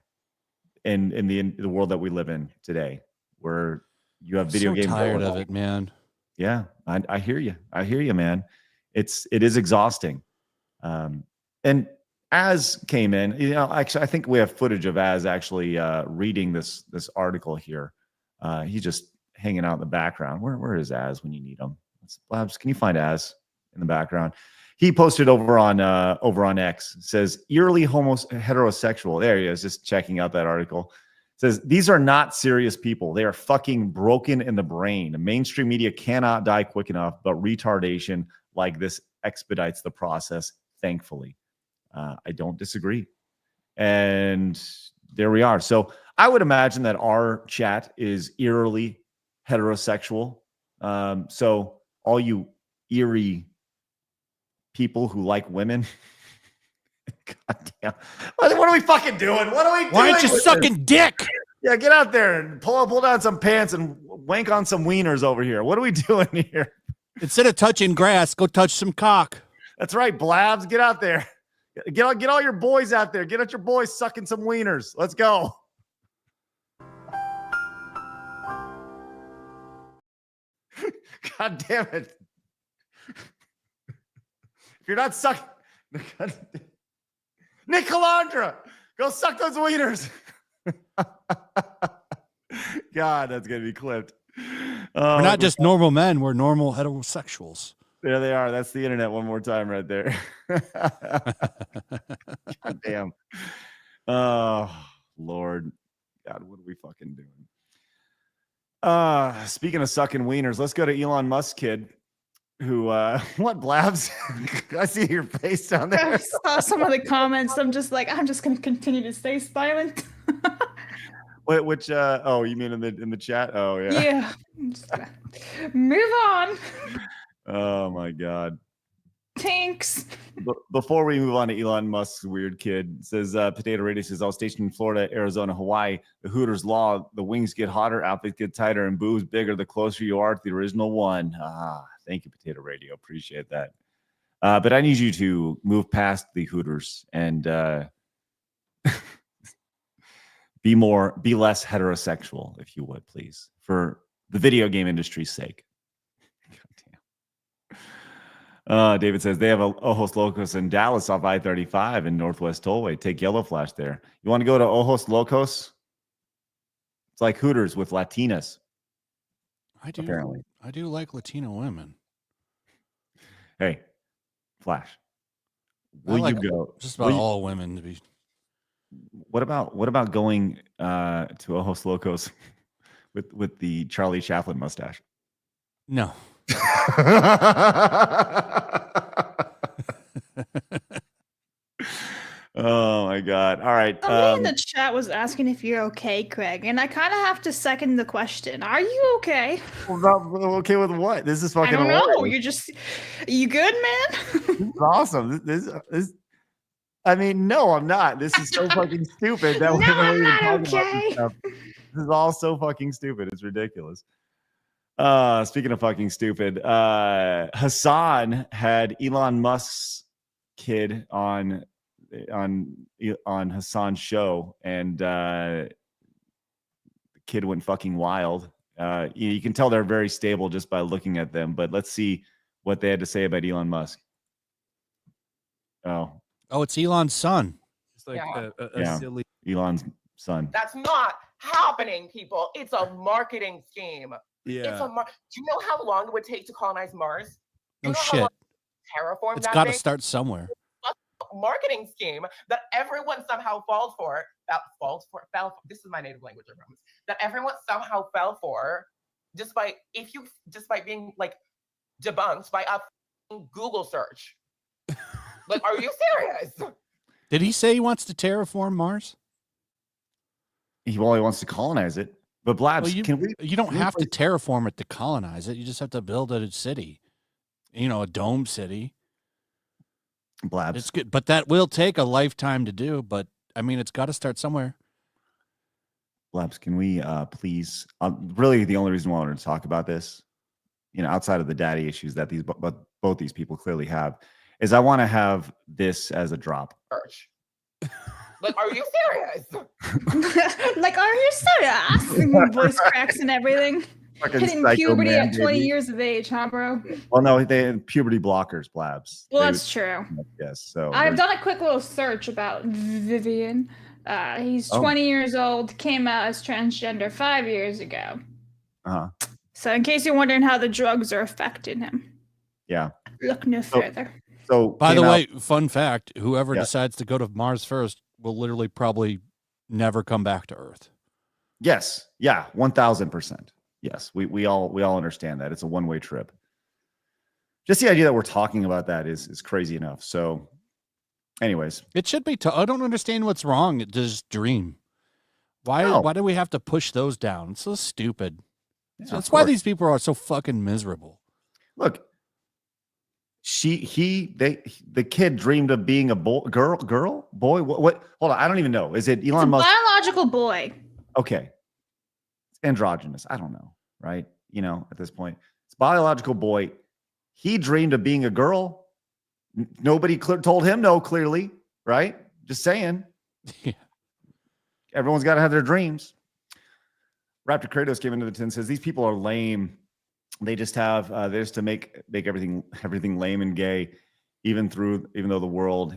Speaker 4: in the world that we live in today, where you have video games.
Speaker 8: I'm so tired of it, man.
Speaker 4: Yeah, I hear you. I hear you, man. It is exhausting. And Az came in. Actually, I think we have footage of Az actually reading this article here. He's just hanging out in the background. Where is Az when you need him? Blabs, can you find Az in the background? He posted over on X. It says eerily heterosexual. There he is, just checking out that article. It says these are not serious people. They are fucking broken in the brain. Mainstream media cannot die quick enough, but retardation like this expedites the process. Thankfully, I don't disagree. And there we are. So I would imagine that our chat is eerily heterosexual. So all you eerie people who like women, God damn, what are we fucking doing? What are we doing?
Speaker 8: Why aren't you sucking dick?
Speaker 4: Yeah, get out there and pull down some pants and wank on some wieners over here. What are we doing here?
Speaker 8: Instead of touching grass, go touch some cock.
Speaker 4: That's right, Blabs. Get out there. Get all your boys out there. Get at your boys sucking some wieners. Let's go. God damn it. If you're not sucking, Nick Calandra, go suck those wieners. God, that's going to be clipped.
Speaker 8: We're not just normal men. We're normal heterosexuals.
Speaker 4: There they are. That's the internet one more time right there. God damn. Oh, Lord. God, what are we fucking doing? Speaking of sucking wieners, let's go to Elon Musk kid who, what, Blabs? I see your face down there.
Speaker 7: I saw some of the comments. I'm just going to continue to stay silent.
Speaker 4: Which, oh, you mean in the chat? Oh, yeah.
Speaker 7: Yeah. I'm just gonna move on.
Speaker 4: Oh, my God.
Speaker 7: Thanks.
Speaker 4: Before we move on to Elon Musk's weird kid, says Potato Radio says all stationed in Florida, Arizona, Hawaii, the Hooters law, the wings get hotter, outfits get tighter, and boobs bigger the closer you are to the original one. Thank you, Potato Radio. Appreciate that. But I need you to move past the Hooters and be less heterosexual, if you would, please, for the video game industry's sake. David says they have a Ojos Locos in Dallas off I-35 in Northwest Tollway. Take Yellow Flash there. You want to go to Ojos Locos? It's like Hooters with Latinas.
Speaker 8: I do.
Speaker 4: Apparently,
Speaker 8: I do like Latino women.
Speaker 4: Hey, Flash,
Speaker 8: will
Speaker 4: you go?
Speaker 8: Just about all women to be.
Speaker 4: What about going to Ojos Locos with the Charlie Chaplin mustache?
Speaker 8: No.
Speaker 4: Oh my God. All right.
Speaker 7: Somebody in the chat was asking if you're okay, Craig, and I kind of have to second the question. Are you okay?
Speaker 4: Okay with what? This is fucking
Speaker 7: I don't know.
Speaker 4: hilarious.
Speaker 7: You good, man?
Speaker 4: This is awesome. This I mean, no, I'm not. This is so fucking stupid that
Speaker 7: No,
Speaker 4: we're
Speaker 7: I'm
Speaker 4: even
Speaker 7: not
Speaker 4: talking about
Speaker 7: okay.
Speaker 4: this stuff. This is all so fucking stupid. It's ridiculous. Speaking of fucking stupid, Hassan had Elon Musk's kid on Hassan's show, and the kid went fucking wild. You can tell they're very stable just by looking at them, but let's see what they had to say about Elon Musk. Oh,
Speaker 8: it's Elon's son.
Speaker 13: It's like
Speaker 4: yeah,
Speaker 13: silly
Speaker 4: Elon's son.
Speaker 14: That's not happening, people. It's a marketing scheme.
Speaker 13: Yeah.
Speaker 14: Do you know how long it would take to colonize Mars?
Speaker 8: No shit.
Speaker 14: Terraform
Speaker 8: It's
Speaker 14: that
Speaker 8: got to
Speaker 14: thing?
Speaker 8: start somewhere.
Speaker 14: Marketing scheme that everyone somehow fell for. This is my native language, I promise. That everyone somehow fell for, just by being like debunked by a Google search. Like, are you serious?
Speaker 8: Did he say he wants to terraform Mars?
Speaker 4: He wants to colonize it. But Blabs,
Speaker 8: you don't have to terraform it to colonize it. You just have to build a city, a dome city.
Speaker 4: Blabs.
Speaker 8: It's good, but that will take a lifetime to do. But I mean, it's got to start somewhere.
Speaker 4: Blabs, can we please? Really, the only reason why I wanted to talk about this, outside of the daddy issues that both these people clearly have, is I want to have this as a drop.
Speaker 14: Like, are you serious?
Speaker 7: Like, are you serious? Voice cracks and everything.
Speaker 4: Fucking
Speaker 7: Hitting
Speaker 4: psycho
Speaker 7: puberty
Speaker 4: man,
Speaker 7: at 20
Speaker 4: baby.
Speaker 7: years of age, huh, bro?
Speaker 4: Well, no, they had puberty blockers, Blabs.
Speaker 7: Well,
Speaker 4: They
Speaker 7: that's true.
Speaker 4: Yes, so
Speaker 7: I've done a quick little search about Vivian. He's 20 years old, came out as transgender 5 years ago.
Speaker 4: Uh-huh.
Speaker 7: So in case you're wondering how the drugs are affecting him,
Speaker 4: Yeah.
Speaker 7: look no further.
Speaker 4: So
Speaker 8: by the way, fun fact, whoever decides to go to Mars first will literally probably never come back to Earth.
Speaker 4: Yes. Yeah. 1000%. Yes. We all understand that. It's a one-way trip. Just the idea that we're talking about that is crazy enough. So anyways,
Speaker 8: it should be. I don't understand what's wrong. Just dream. Why do we have to push those down? It's so stupid.
Speaker 4: Yeah,
Speaker 8: that's why these people are so fucking miserable.
Speaker 4: Look, the kid dreamed of being a boy. What? Hold on. I don't even know. Is it Elon Musk?
Speaker 7: Biological boy.
Speaker 4: Okay. It's androgynous. I don't know. Right. At this point, it's biological boy. He dreamed of being a girl. Nobody told him no, clearly. Right. Just saying.
Speaker 8: Yeah.
Speaker 4: Everyone's got to have their dreams. Raptor Kratos came into the tin and says, these people are lame. They just have they just to make everything lame and gay, even though the world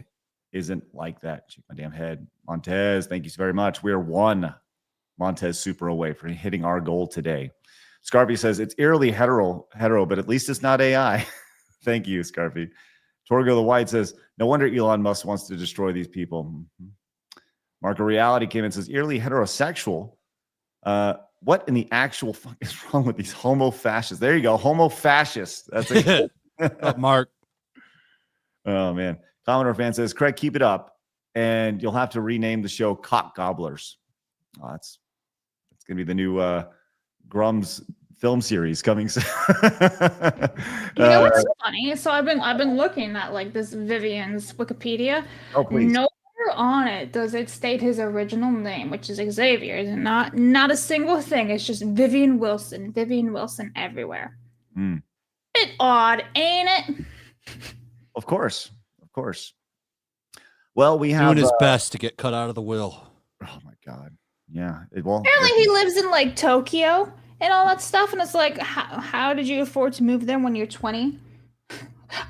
Speaker 4: isn't like that. Shake my damn head. Montez, thank you very much. We are one Montez super away from hitting our goal today. Scarpy says it's eerily hetero, but at least it's not AI. Thank you, Scarpy. Torgo the White says, no wonder Elon Musk wants to destroy these people. Mark of Reality came in and says, eerily heterosexual. What in the actual fuck is wrong with these homo fascists? There you go. Homo fascists. That's it.
Speaker 8: Mark.
Speaker 4: Oh, man. Commodore fan says, Craig, keep it up. And you'll have to rename the show Cock Gobblers. Oh, that's going to be the new Grum's film series coming soon.
Speaker 7: You know what's funny? So I've been looking at like this Vivian's Wikipedia.
Speaker 4: Oh, please.
Speaker 7: Nowhere on it does it state his original name, which is Xavier. And not a single thing. It's just Vivian Wilson everywhere. Bit odd, ain't it?
Speaker 4: Of course. Well, we have
Speaker 8: doing his best to get cut out of the will.
Speaker 4: Oh my God. Yeah.
Speaker 7: Apparently he lives in like Tokyo and all that stuff, and it's like, how did you afford to move there when you're 20?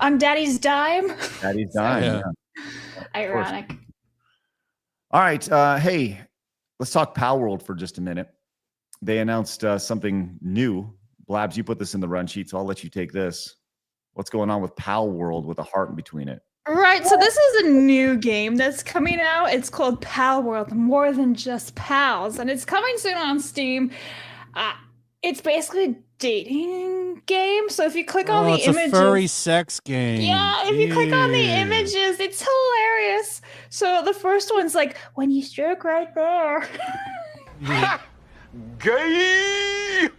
Speaker 7: On daddy's dime?
Speaker 4: Daddy's dime. Yeah.
Speaker 7: Ironic.
Speaker 4: All right. Hey, let's talk Palworld for just a minute. They announced something new. Blabs, you put this in the run sheet, so I'll let you take this. What's going on with Palworld with a heart in between it?
Speaker 7: Right, so this is a new game that's coming out. It's called Palworld, More Than Just Pals, and it's coming soon on Steam. It's basically a dating game. So if you click on the images,
Speaker 8: it's a furry sex game.
Speaker 7: Yeah, if you click on the images, it's hilarious. So the first one's like, when you stroke right there.
Speaker 12: Gay!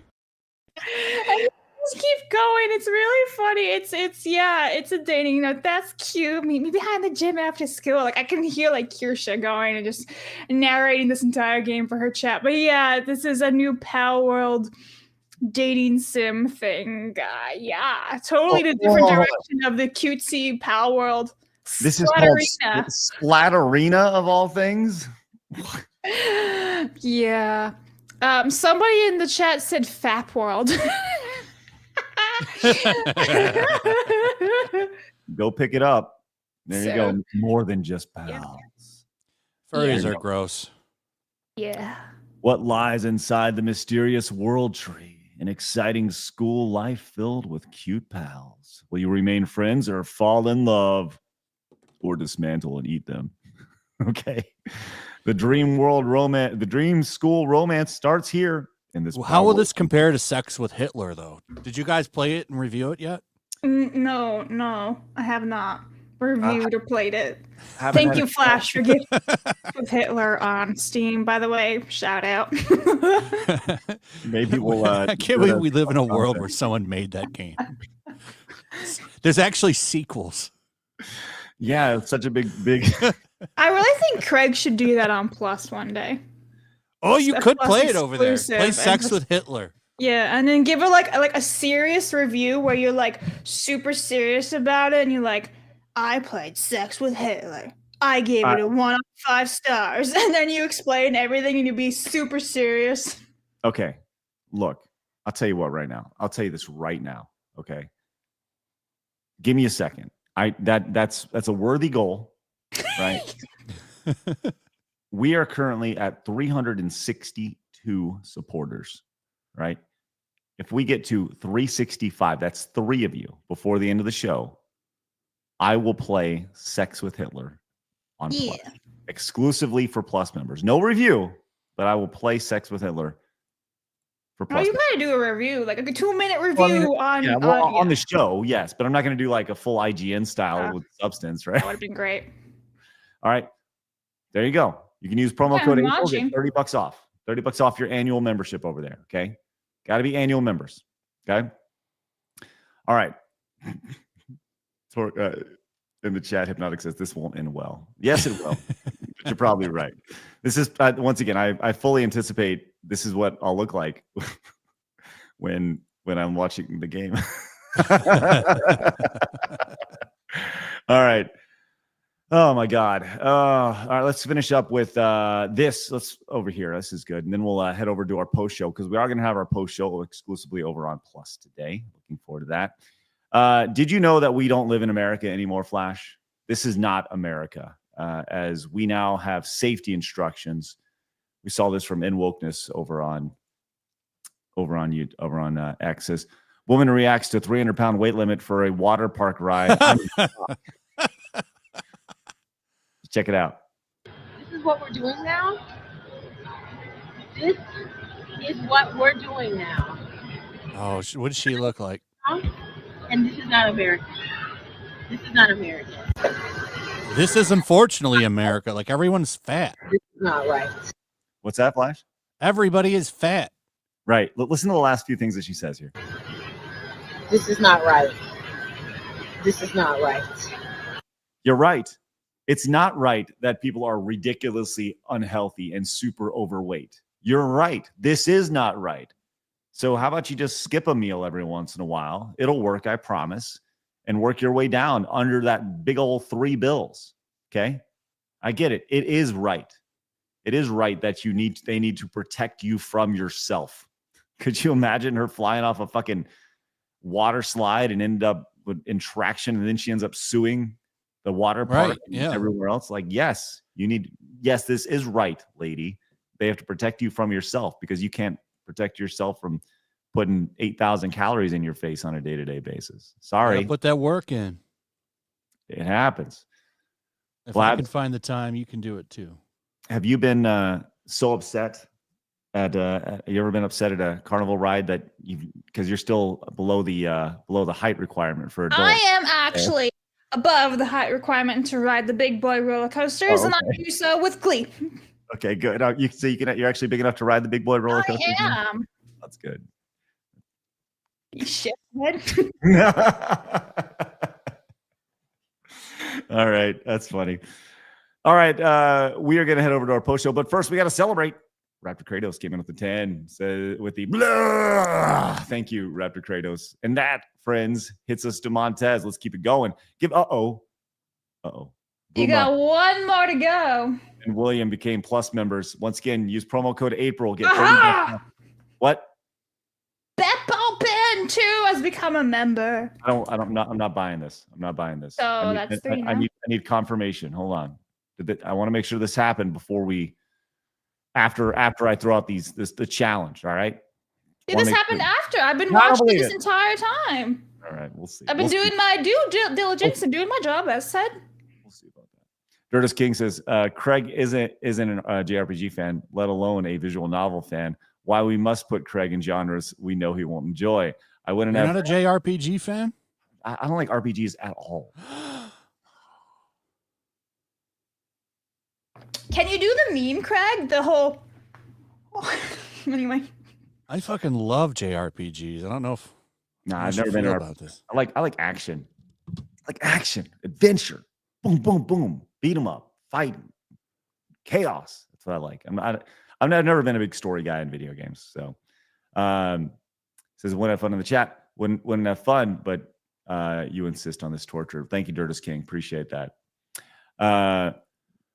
Speaker 7: And just keep going. It's really funny. It's a dating note. That's cute. Meet me behind the gym after school. Like I can hear like Kirsha going and just narrating this entire game for her chat. But yeah, this is a new Palworld dating sim thing. Yeah, totally the different direction of the cutesy Palworld.
Speaker 4: This is called Splatterina of all things.
Speaker 7: Yeah. Somebody in the chat said Fap World.
Speaker 4: Go pick it up. There you go. More Than Just Pals.
Speaker 7: Yeah.
Speaker 8: Furries are gross.
Speaker 7: Yeah.
Speaker 4: What lies inside the mysterious world tree? An exciting school life filled with cute pals. Will you remain friends or fall in love? Or dismantle and eat them? Okay. The dream school romance starts here in this.
Speaker 8: How will this compare to Sex with Hitler, though? Did you guys play it and review it yet?
Speaker 7: No, I have not reviewed or played it. Thank you, Flash, for giving with Hitler on Steam. By the way, shout out.
Speaker 4: Maybe we'll.
Speaker 8: I can't believe we live in a world where someone made that game. There's actually sequels.
Speaker 4: Yeah, it's such a big.
Speaker 7: I really think Craig should do that on Plus one day.
Speaker 8: Oh, you could play it over there. Play Sex with Hitler.
Speaker 7: Yeah, and then give it like a serious review where you're like super serious about it, and you're like, I played Sex with Hitler. I gave it a 1 out of 5 stars, and then you explain everything, and you be super serious.
Speaker 4: Okay, look, I'll tell you what right now. I'll tell you this right now. Okay. Give me a second. That's a worthy goal, right? We are currently at 362 supporters, right? If we get to 365, that's 3 of you before the end of the show, I will play Sex with Hitler on Plus, exclusively for Plus members. No review, but I will play Sex with Hitler for Plus.
Speaker 7: Oh, you gotta do a review, like a 2-minute review
Speaker 4: on the show, yes, but I'm not going to do like a full IGN style with substance, right?
Speaker 7: That would have been great.
Speaker 4: All right, there you go. You can use promo code April, get $30 off. $30 off your annual membership over there. Okay, got to be annual members. Okay. All right. In the chat, Hypnotic says this won't end well. Yes, it will. But you're probably right. This is once again, I fully anticipate this is what I'll look like when I'm watching the game. All right. Oh my God. All right, let's finish up with this. Let's over here. This is good. And then we'll head over to our post show because we are going to have our post show exclusively over on Plus today. Looking forward to that. Did you know that we don't live in America anymore, Flash? This is not America, as we now have safety instructions. We saw this from InWokeness over on X's. Woman reacts to 300-pound weight limit for a water park ride. Check it out.
Speaker 3: This is what we're doing now. This is what we're doing now.
Speaker 8: Oh, what does she look like?
Speaker 3: And this is not America. This is not America.
Speaker 8: This is unfortunately America. Like, everyone's fat.
Speaker 3: This is not right.
Speaker 4: What's that, Flash?
Speaker 8: Everybody is fat.
Speaker 4: Right. Listen to the last few things that she says here.
Speaker 3: This is not right. This is not right.
Speaker 4: You're right. It's not right that people are ridiculously unhealthy and super overweight. You're right. This is not right. So how about you just skip a meal every once in a while? It'll work, I promise, and work your way down under that big old 3 bills. Okay? I get it. It is right. It is right that they need to protect you from yourself. Could you imagine her flying off a fucking water slide and end up in traction, and then she ends up suing the water park and everywhere else? Like, yes, this is right, lady. They have to protect you from yourself because you can't protect yourself from putting 8,000 calories in your face on a day-to-day basis. Sorry.
Speaker 8: Put that work in.
Speaker 4: It happens.
Speaker 8: If I can find the time, you can do it too.
Speaker 4: Have you been so upset at you ever been upset at a carnival ride that because you're still below the height requirement for adults?
Speaker 7: I am actually above the height requirement to ride the big boy roller coasters, and I do so with glee.
Speaker 4: Okay, good. You're actually big enough to ride the big boy roller coaster.
Speaker 7: I am.
Speaker 4: That's good.
Speaker 7: You shithead.
Speaker 4: All right, that's funny. All right, we are going to head over to our post show, but first we got to celebrate. Raptor Kratos came in with the 10, with the blah. Thank you, Raptor Kratos. And that, friends, hits us to Montez. Let's keep it going. You
Speaker 7: got one more to go.
Speaker 4: And William became Plus members. Once again, use promo code April. Get 30%. What?
Speaker 7: Beppo Pin 2 has become a member.
Speaker 4: I'm not buying this. I'm not buying this.
Speaker 7: So that's 3 now.
Speaker 4: I need confirmation. Hold on. I want to make sure this happened before after I throw out the challenge. All right.
Speaker 7: This happened after. I've been watching this entire time.
Speaker 4: All right, we'll see.
Speaker 7: I've been doing my due diligence and doing my job as said.
Speaker 4: We'll see about that. Dirtus King says Craig isn't a JRPG fan, let alone a visual novel fan. Why we must put Craig in genres we know he won't enjoy. You're not
Speaker 8: a JRPG fan?
Speaker 4: I don't like RPGs at all.
Speaker 7: Can you do the meme, Craig? The whole. Anyway.
Speaker 8: I fucking love JRPGs. I don't know if.
Speaker 4: Nah, I've never been about this. I like action. I like action, adventure, boom, boom, boom, beat 'em up, fight, chaos. That's what I like. I've never been a big story guy in video games. So, says wouldn't have fun in the chat. Wouldn't have fun, but you insist on this torture. Thank you, Dirtus King. Appreciate that.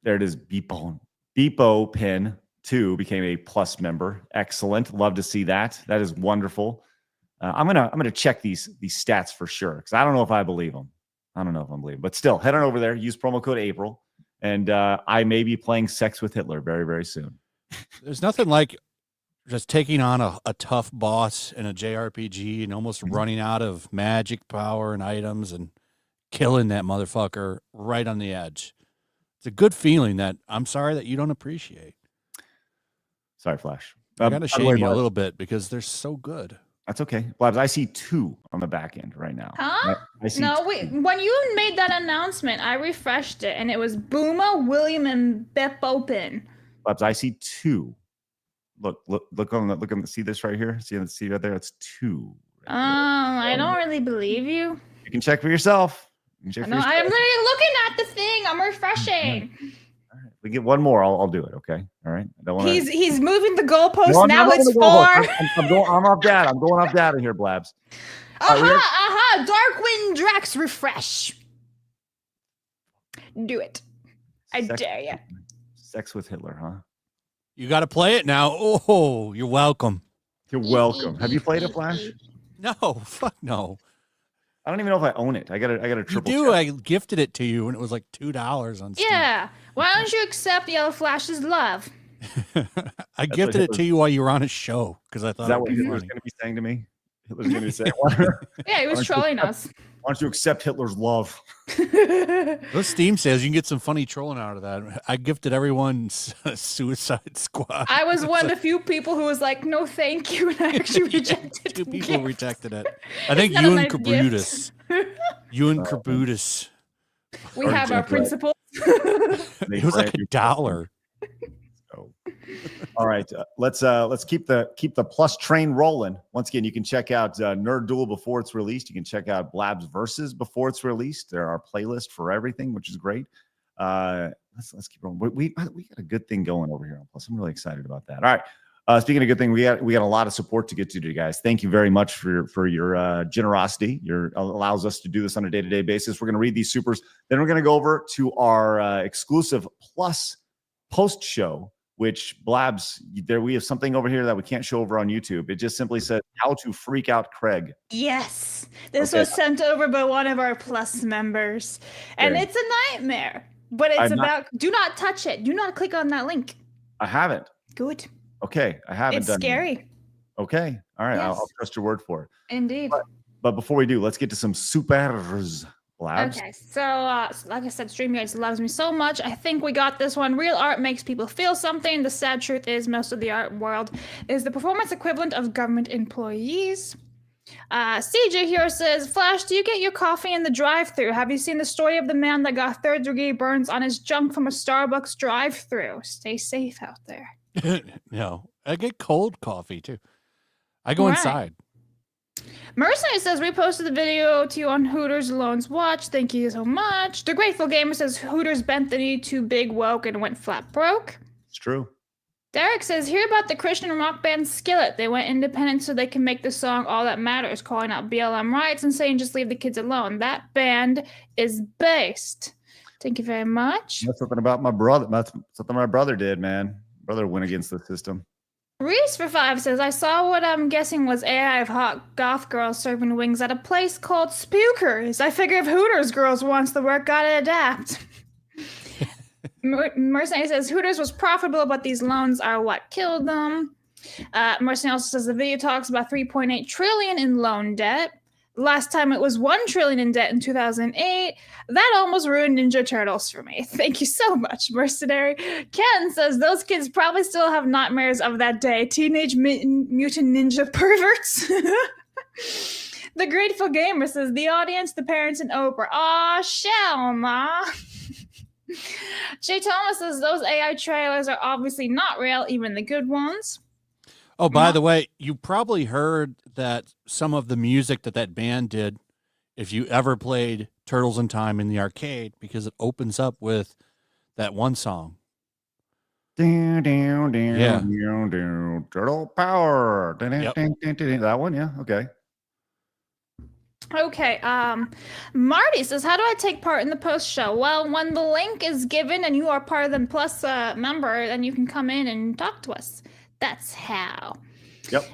Speaker 4: There it is. Beepo Pin 2 became a Plus member. Excellent. Love to see that. That is wonderful. I'm gonna check these stats for sure because I don't know if I believe them. I don't know if I believe them. But still, head on over there. Use promo code April, and I may be playing Sex with Hitler very, very soon.
Speaker 8: There's nothing like just taking on a tough boss in a JRPG and almost running out of magic power and items and killing that motherfucker right on the edge. It's a good feeling that I'm sorry that you don't appreciate.
Speaker 4: Sorry, Flash.
Speaker 8: I got to shame you a little bit because they're so good.
Speaker 4: That's okay. Blabs, I see 2 on the back end right now.
Speaker 7: Huh?
Speaker 4: I see
Speaker 7: No,
Speaker 4: 2.
Speaker 7: wait. When you made that announcement, I refreshed it, and it was Booma, William, and Bep Open.
Speaker 4: Blabs, I see 2. Look on the. See this right here? See right there? It's 2.
Speaker 7: I don't really believe you.
Speaker 4: You can check for yourself. You can check for
Speaker 7: No,
Speaker 4: yourself.
Speaker 7: I'm literally looking at the thing. I'm refreshing.
Speaker 4: All right. We get one more. I'll do it. Okay. All right. I don't want.
Speaker 7: He's moving the goalpost.
Speaker 4: No, I'm
Speaker 7: now
Speaker 4: not
Speaker 7: it's
Speaker 4: moving
Speaker 7: 4.
Speaker 4: the goalpost. I'm off data. I'm going off data here, Blabs.
Speaker 7: Darkwind Drax refresh. Do it. I dare you.
Speaker 4: Sex with Hitler, huh?
Speaker 8: You got to play it now. Oh, you're welcome.
Speaker 4: You're welcome. Have you played it, Flash?
Speaker 8: No, fuck no.
Speaker 4: I don't even know if I own it. I got to triple.
Speaker 8: You do. I gifted it to you, and it was like $2 on Steam.
Speaker 7: Yeah. Why don't you accept Yellow Flash's love?
Speaker 8: I gifted it to you while you were on a show because I thought.
Speaker 4: Is that what Hitler's going to be saying to me? Hitler's going to be saying,
Speaker 7: Yeah, he was trolling us.
Speaker 4: Why don't you accept Hitler's love?
Speaker 8: Those Steam sales, you can get some funny trolling out of that. I gifted everyone Suicide Squad.
Speaker 7: I was one of the few people who was like, no, thank you. And I actually rejected
Speaker 8: 2
Speaker 7: the
Speaker 8: people
Speaker 7: gift.
Speaker 8: rejected it. I think
Speaker 7: It's not
Speaker 8: you
Speaker 7: a
Speaker 8: and
Speaker 7: nice
Speaker 8: Cabutus. You and Cabutus.
Speaker 7: We have our principles.
Speaker 8: It was like $1.
Speaker 4: All right, let's keep the plus train rolling. Once again, you can check out Nerd Duel before it's released. You can check out Blabs Versus before it's released. There are playlists for everything, which is great. Let's keep rolling. We got a good thing going over here on Plus. I'm really excited about that. All right. Speaking of good thing, we got a lot of support to get to today, guys. Thank you very much for your generosity. Allows us to do this on a day-to-day basis. We're going to read these supers. Then we're going to go over to our exclusive Plus post show. Which Blabs, we have something over here that we can't show over on YouTube. It just simply says how to freak out Craig.
Speaker 7: Yes. This was sent over by one of our Plus members. And
Speaker 4: Okay.
Speaker 7: it's a nightmare. But it's do not touch it. Do not click on that link.
Speaker 4: I haven't.
Speaker 7: Good.
Speaker 4: Okay, I haven't
Speaker 7: It's
Speaker 4: done
Speaker 7: scary.
Speaker 4: That. Okay, all right,
Speaker 7: Yes.
Speaker 4: I'll trust your word for it.
Speaker 7: Indeed.
Speaker 4: But before we do, let's get to some supers, Blabs.
Speaker 7: Okay, so like I said, StreamYard loves me so much. I think we got this one. Real art makes people feel something. The sad truth is most of the art world is the performance equivalent of government employees. CJ here says, Flash, do you get your coffee in the drive-thru? Have you seen the story of the man that got third-degree burns on his junk from a Starbucks drive-thru? Stay safe out there.
Speaker 8: No, I get cold coffee too. I go
Speaker 7: Right.
Speaker 8: inside.
Speaker 7: Mercenary says, reposted the video to you on Hooters Alone's watch. Thank you so much. The Grateful Gamer says, Hooters bent the knee too big, woke, and went flat broke.
Speaker 4: It's true.
Speaker 7: Derek says, hear about the Christian rock band Skillet. They went independent so they can make the song All That Matters, calling out BLM riots and saying just leave the kids alone. That band is based. Thank you very much.
Speaker 4: That's something about my brother. That's something my brother did, man. Brother went against the system.
Speaker 7: Reese for 5 says, I saw what I'm guessing was AI of hot goth girls serving wings at a place called Spookers. I figure if Hooters girls wants the work, gotta adapt. Mercenary says, Hooters was profitable, but these loans are what killed them. Mercenary also says, the video talks about 3.8 trillion in loan debt. Last time it was 1 trillion in debt in 2008. That almost ruined Ninja Turtles for me. Thank you so much, Mercenary. Ken says those kids probably still have nightmares of that day. Teenage Mutant Ninja perverts. The Grateful Gamer says the audience, the parents, and Oprah. Aw, Shelma. Jay Thomas says those AI trailers are obviously not real, even the good ones.
Speaker 8: Oh, by the way, you probably heard that some of the music that band did, if you ever played Turtles in Time in the arcade, because it opens up with that one song.
Speaker 4: Yeah. Turtle power.
Speaker 8: Yep.
Speaker 4: That one, yeah, okay.
Speaker 7: Okay, Marty says, how do I take part in the post show? Well, when the link is given and you are part of the Plus member, then you can come in and talk to us. That's how.
Speaker 4: Yep.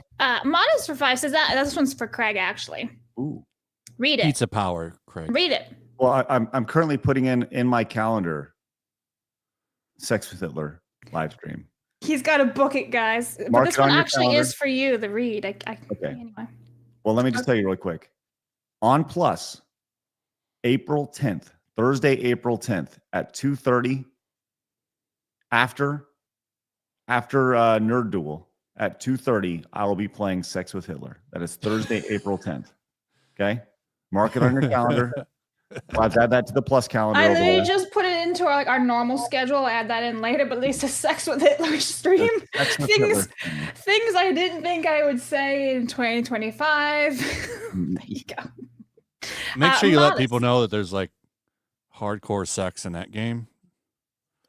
Speaker 7: Modest for 5 says that this one's for Craig, actually.
Speaker 4: Ooh.
Speaker 7: Read it.
Speaker 8: Pizza power, Craig.
Speaker 7: Read it.
Speaker 4: Well, I'm currently putting in my calendar Sex with Hitler live stream.
Speaker 7: He's got to book it, guys. But
Speaker 4: Mark
Speaker 7: this
Speaker 4: it on
Speaker 7: one
Speaker 4: your
Speaker 7: actually
Speaker 4: calendar.
Speaker 7: is for you, the read.
Speaker 4: Okay.
Speaker 7: Anyway.
Speaker 4: Well, let me just tell you real quick. On Plus, April 10th, Thursday, April 10th at 2:30 after Nerd Duel at 2:30, I will be playing Sex with Hitler. That is Thursday, April 10th. Okay? Mark it on your calendar. Let's add that to the Plus calendar.
Speaker 7: I
Speaker 4: over
Speaker 7: literally
Speaker 4: there.
Speaker 7: just put it into our normal schedule. I'll add that in later, but at least a Sex with Hitler stream.
Speaker 4: Sex with Hitler.
Speaker 7: Things I didn't think I would say in 2025. There you go.
Speaker 8: Make sure you let
Speaker 7: Modest.
Speaker 8: people know that there's like hardcore sex in that game.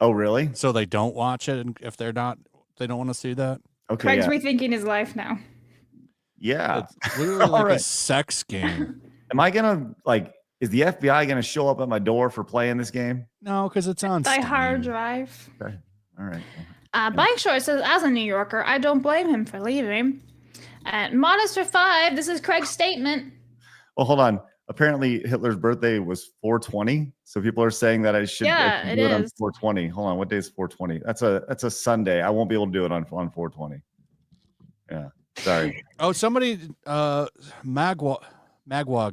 Speaker 4: Oh, really?
Speaker 8: So they don't watch it, and if they don't want to see that.
Speaker 4: Okay.
Speaker 7: Craig's rethinking his life now.
Speaker 4: Yeah.
Speaker 8: It's literally like a sex game.
Speaker 4: Am I gonna is the FBI gonna show up at my door for playing this game?
Speaker 8: No, because it's on
Speaker 7: By
Speaker 8: Steam.
Speaker 7: hard drive.
Speaker 4: Okay. All right.
Speaker 7: Bike Short says, as a New Yorker, I don't blame him for leaving. And Modest for 5, this is Craig's statement.
Speaker 4: Well, hold on. Apparently, Hitler's birthday was 4/20, so people are saying that I should,
Speaker 7: Yeah,
Speaker 4: I should
Speaker 7: it
Speaker 4: do it on
Speaker 7: is.
Speaker 4: 4/20. Hold on, what day is 4/20? That's a Sunday. I won't be able to do it on 4/20. Yeah, sorry.
Speaker 8: Oh, somebody, Magua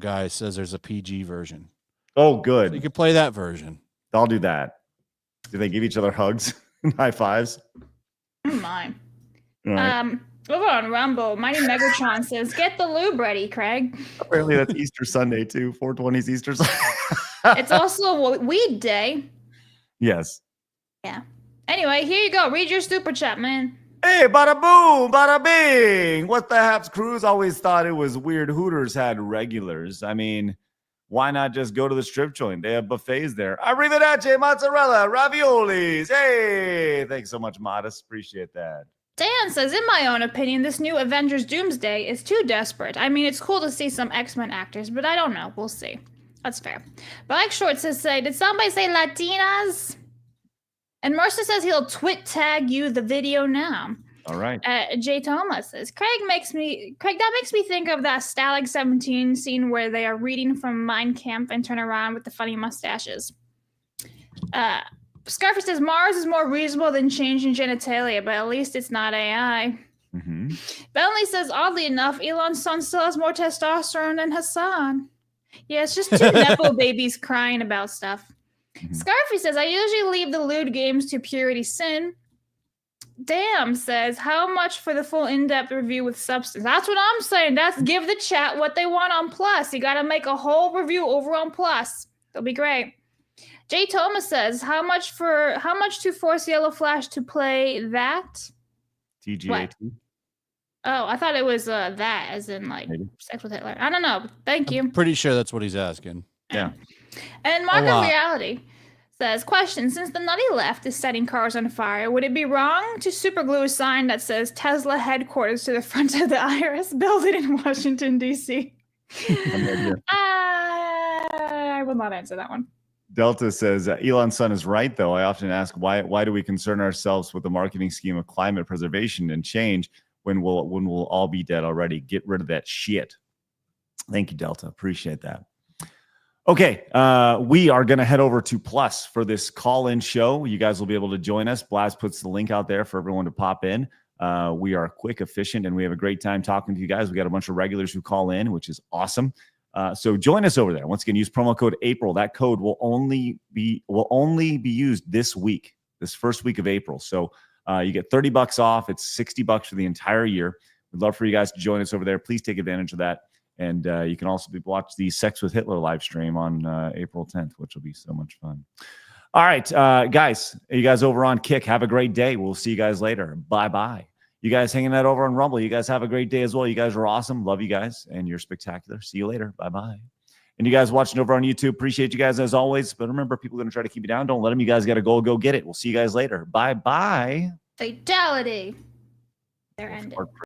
Speaker 8: guy says there's a PG version.
Speaker 4: Oh, good.
Speaker 8: So you could play that version.
Speaker 4: I'll do that. Do they give each other hugs and high fives?
Speaker 7: Oh my.
Speaker 4: All right.
Speaker 7: Over on Rumble, Mighty Megatron says, get the lube ready, Craig.
Speaker 4: Apparently, that's Easter Sunday too. 4/20's Easter Sunday.
Speaker 7: It's also weed day.
Speaker 4: Yes.
Speaker 7: Yeah. Anyway, here you go. Read your super chat, man.
Speaker 4: Hey, bada boom, bada bing. What the haps, Cruz? Always thought it was weird Hooters had regulars. I mean, why not just go to the strip joint? They have buffets there. Arrivederci, mozzarella, raviolis. Hey, thanks so much, Modest. Appreciate that.
Speaker 7: Dan says, in my own opinion, this new Avengers Doomsday is too desperate. I mean, it's cool to see some X-Men actors, but I don't know. We'll see. That's fair. Bike Short says, did somebody say Latinas? And Mercer says he'll twit tag you the video now.
Speaker 4: All right.
Speaker 7: Jay Thomas says, Craig, that makes me think of that Stalag 17 scene where they are reading from Mein Kampf and turn around with the funny mustaches. Scarface says, Mars is more reasonable than changing genitalia, but at least it's not AI.
Speaker 4: Mm-hmm.
Speaker 7: Bentley says, oddly enough, Elon's son still has more testosterone than Hassan. Yeah, it's just two Nepo babies crying about stuff.
Speaker 4: Mm-hmm.
Speaker 7: Scarface says, I usually leave the lewd games to Purity Sin. Damn says, how much for the full in-depth review with substance? That's what I'm saying. That's give the chat what they want on Plus. You got to make a whole review over on Plus. It'll be great. Jay Thomas says, how much to force Yellow Flash to play that?
Speaker 4: TGAT.
Speaker 7: Oh, I thought it was that, as in like
Speaker 4: Maybe.
Speaker 7: Sex with Hitler. I don't know. Thank you.
Speaker 8: Pretty sure that's what he's asking.
Speaker 4: Yeah.
Speaker 7: And Mark of Reality says, question, since the nutty left is setting cars on fire, would it be wrong to superglue a sign that says Tesla headquarters to the front of the IRS building in Washington, D.C.? I will not answer that one.
Speaker 4: Delta says, Elon's son is right, though. I often ask, why do we concern ourselves with the marketing scheme of climate preservation and change when we'll all be dead already? Get rid of that shit. Thank you, Delta. Appreciate that. Okay, we are going to head over to Plus for this call-in show. You guys will be able to join us. Blabs puts the link out there for everyone to pop in. We are quick, efficient, and we have a great time talking to you guys. We got a bunch of regulars who call in, which is awesome. So join us over there. Once again, use promo code April. That code will only be used this week, this first week of April. So you get $30 off. It's $60 for the entire year. We'd love for you guys to join us over there. Please take advantage of that. And you can also watch the Sex with Hitler live stream on April 10th, which will be so much fun. All right, guys, you guys over on Kick, have a great day. We'll see you guys later. Bye-bye. You guys hanging out over on Rumble, you guys have a great day as well. You guys are awesome. Love you guys, and you're spectacular. See you later. Bye-bye. And you guys watching over on YouTube, appreciate you guys as always. But remember, people are going to try to keep you down. Don't let them. You guys got to go get it. We'll see you guys later. Bye-bye.
Speaker 7: Fatality. They're ended.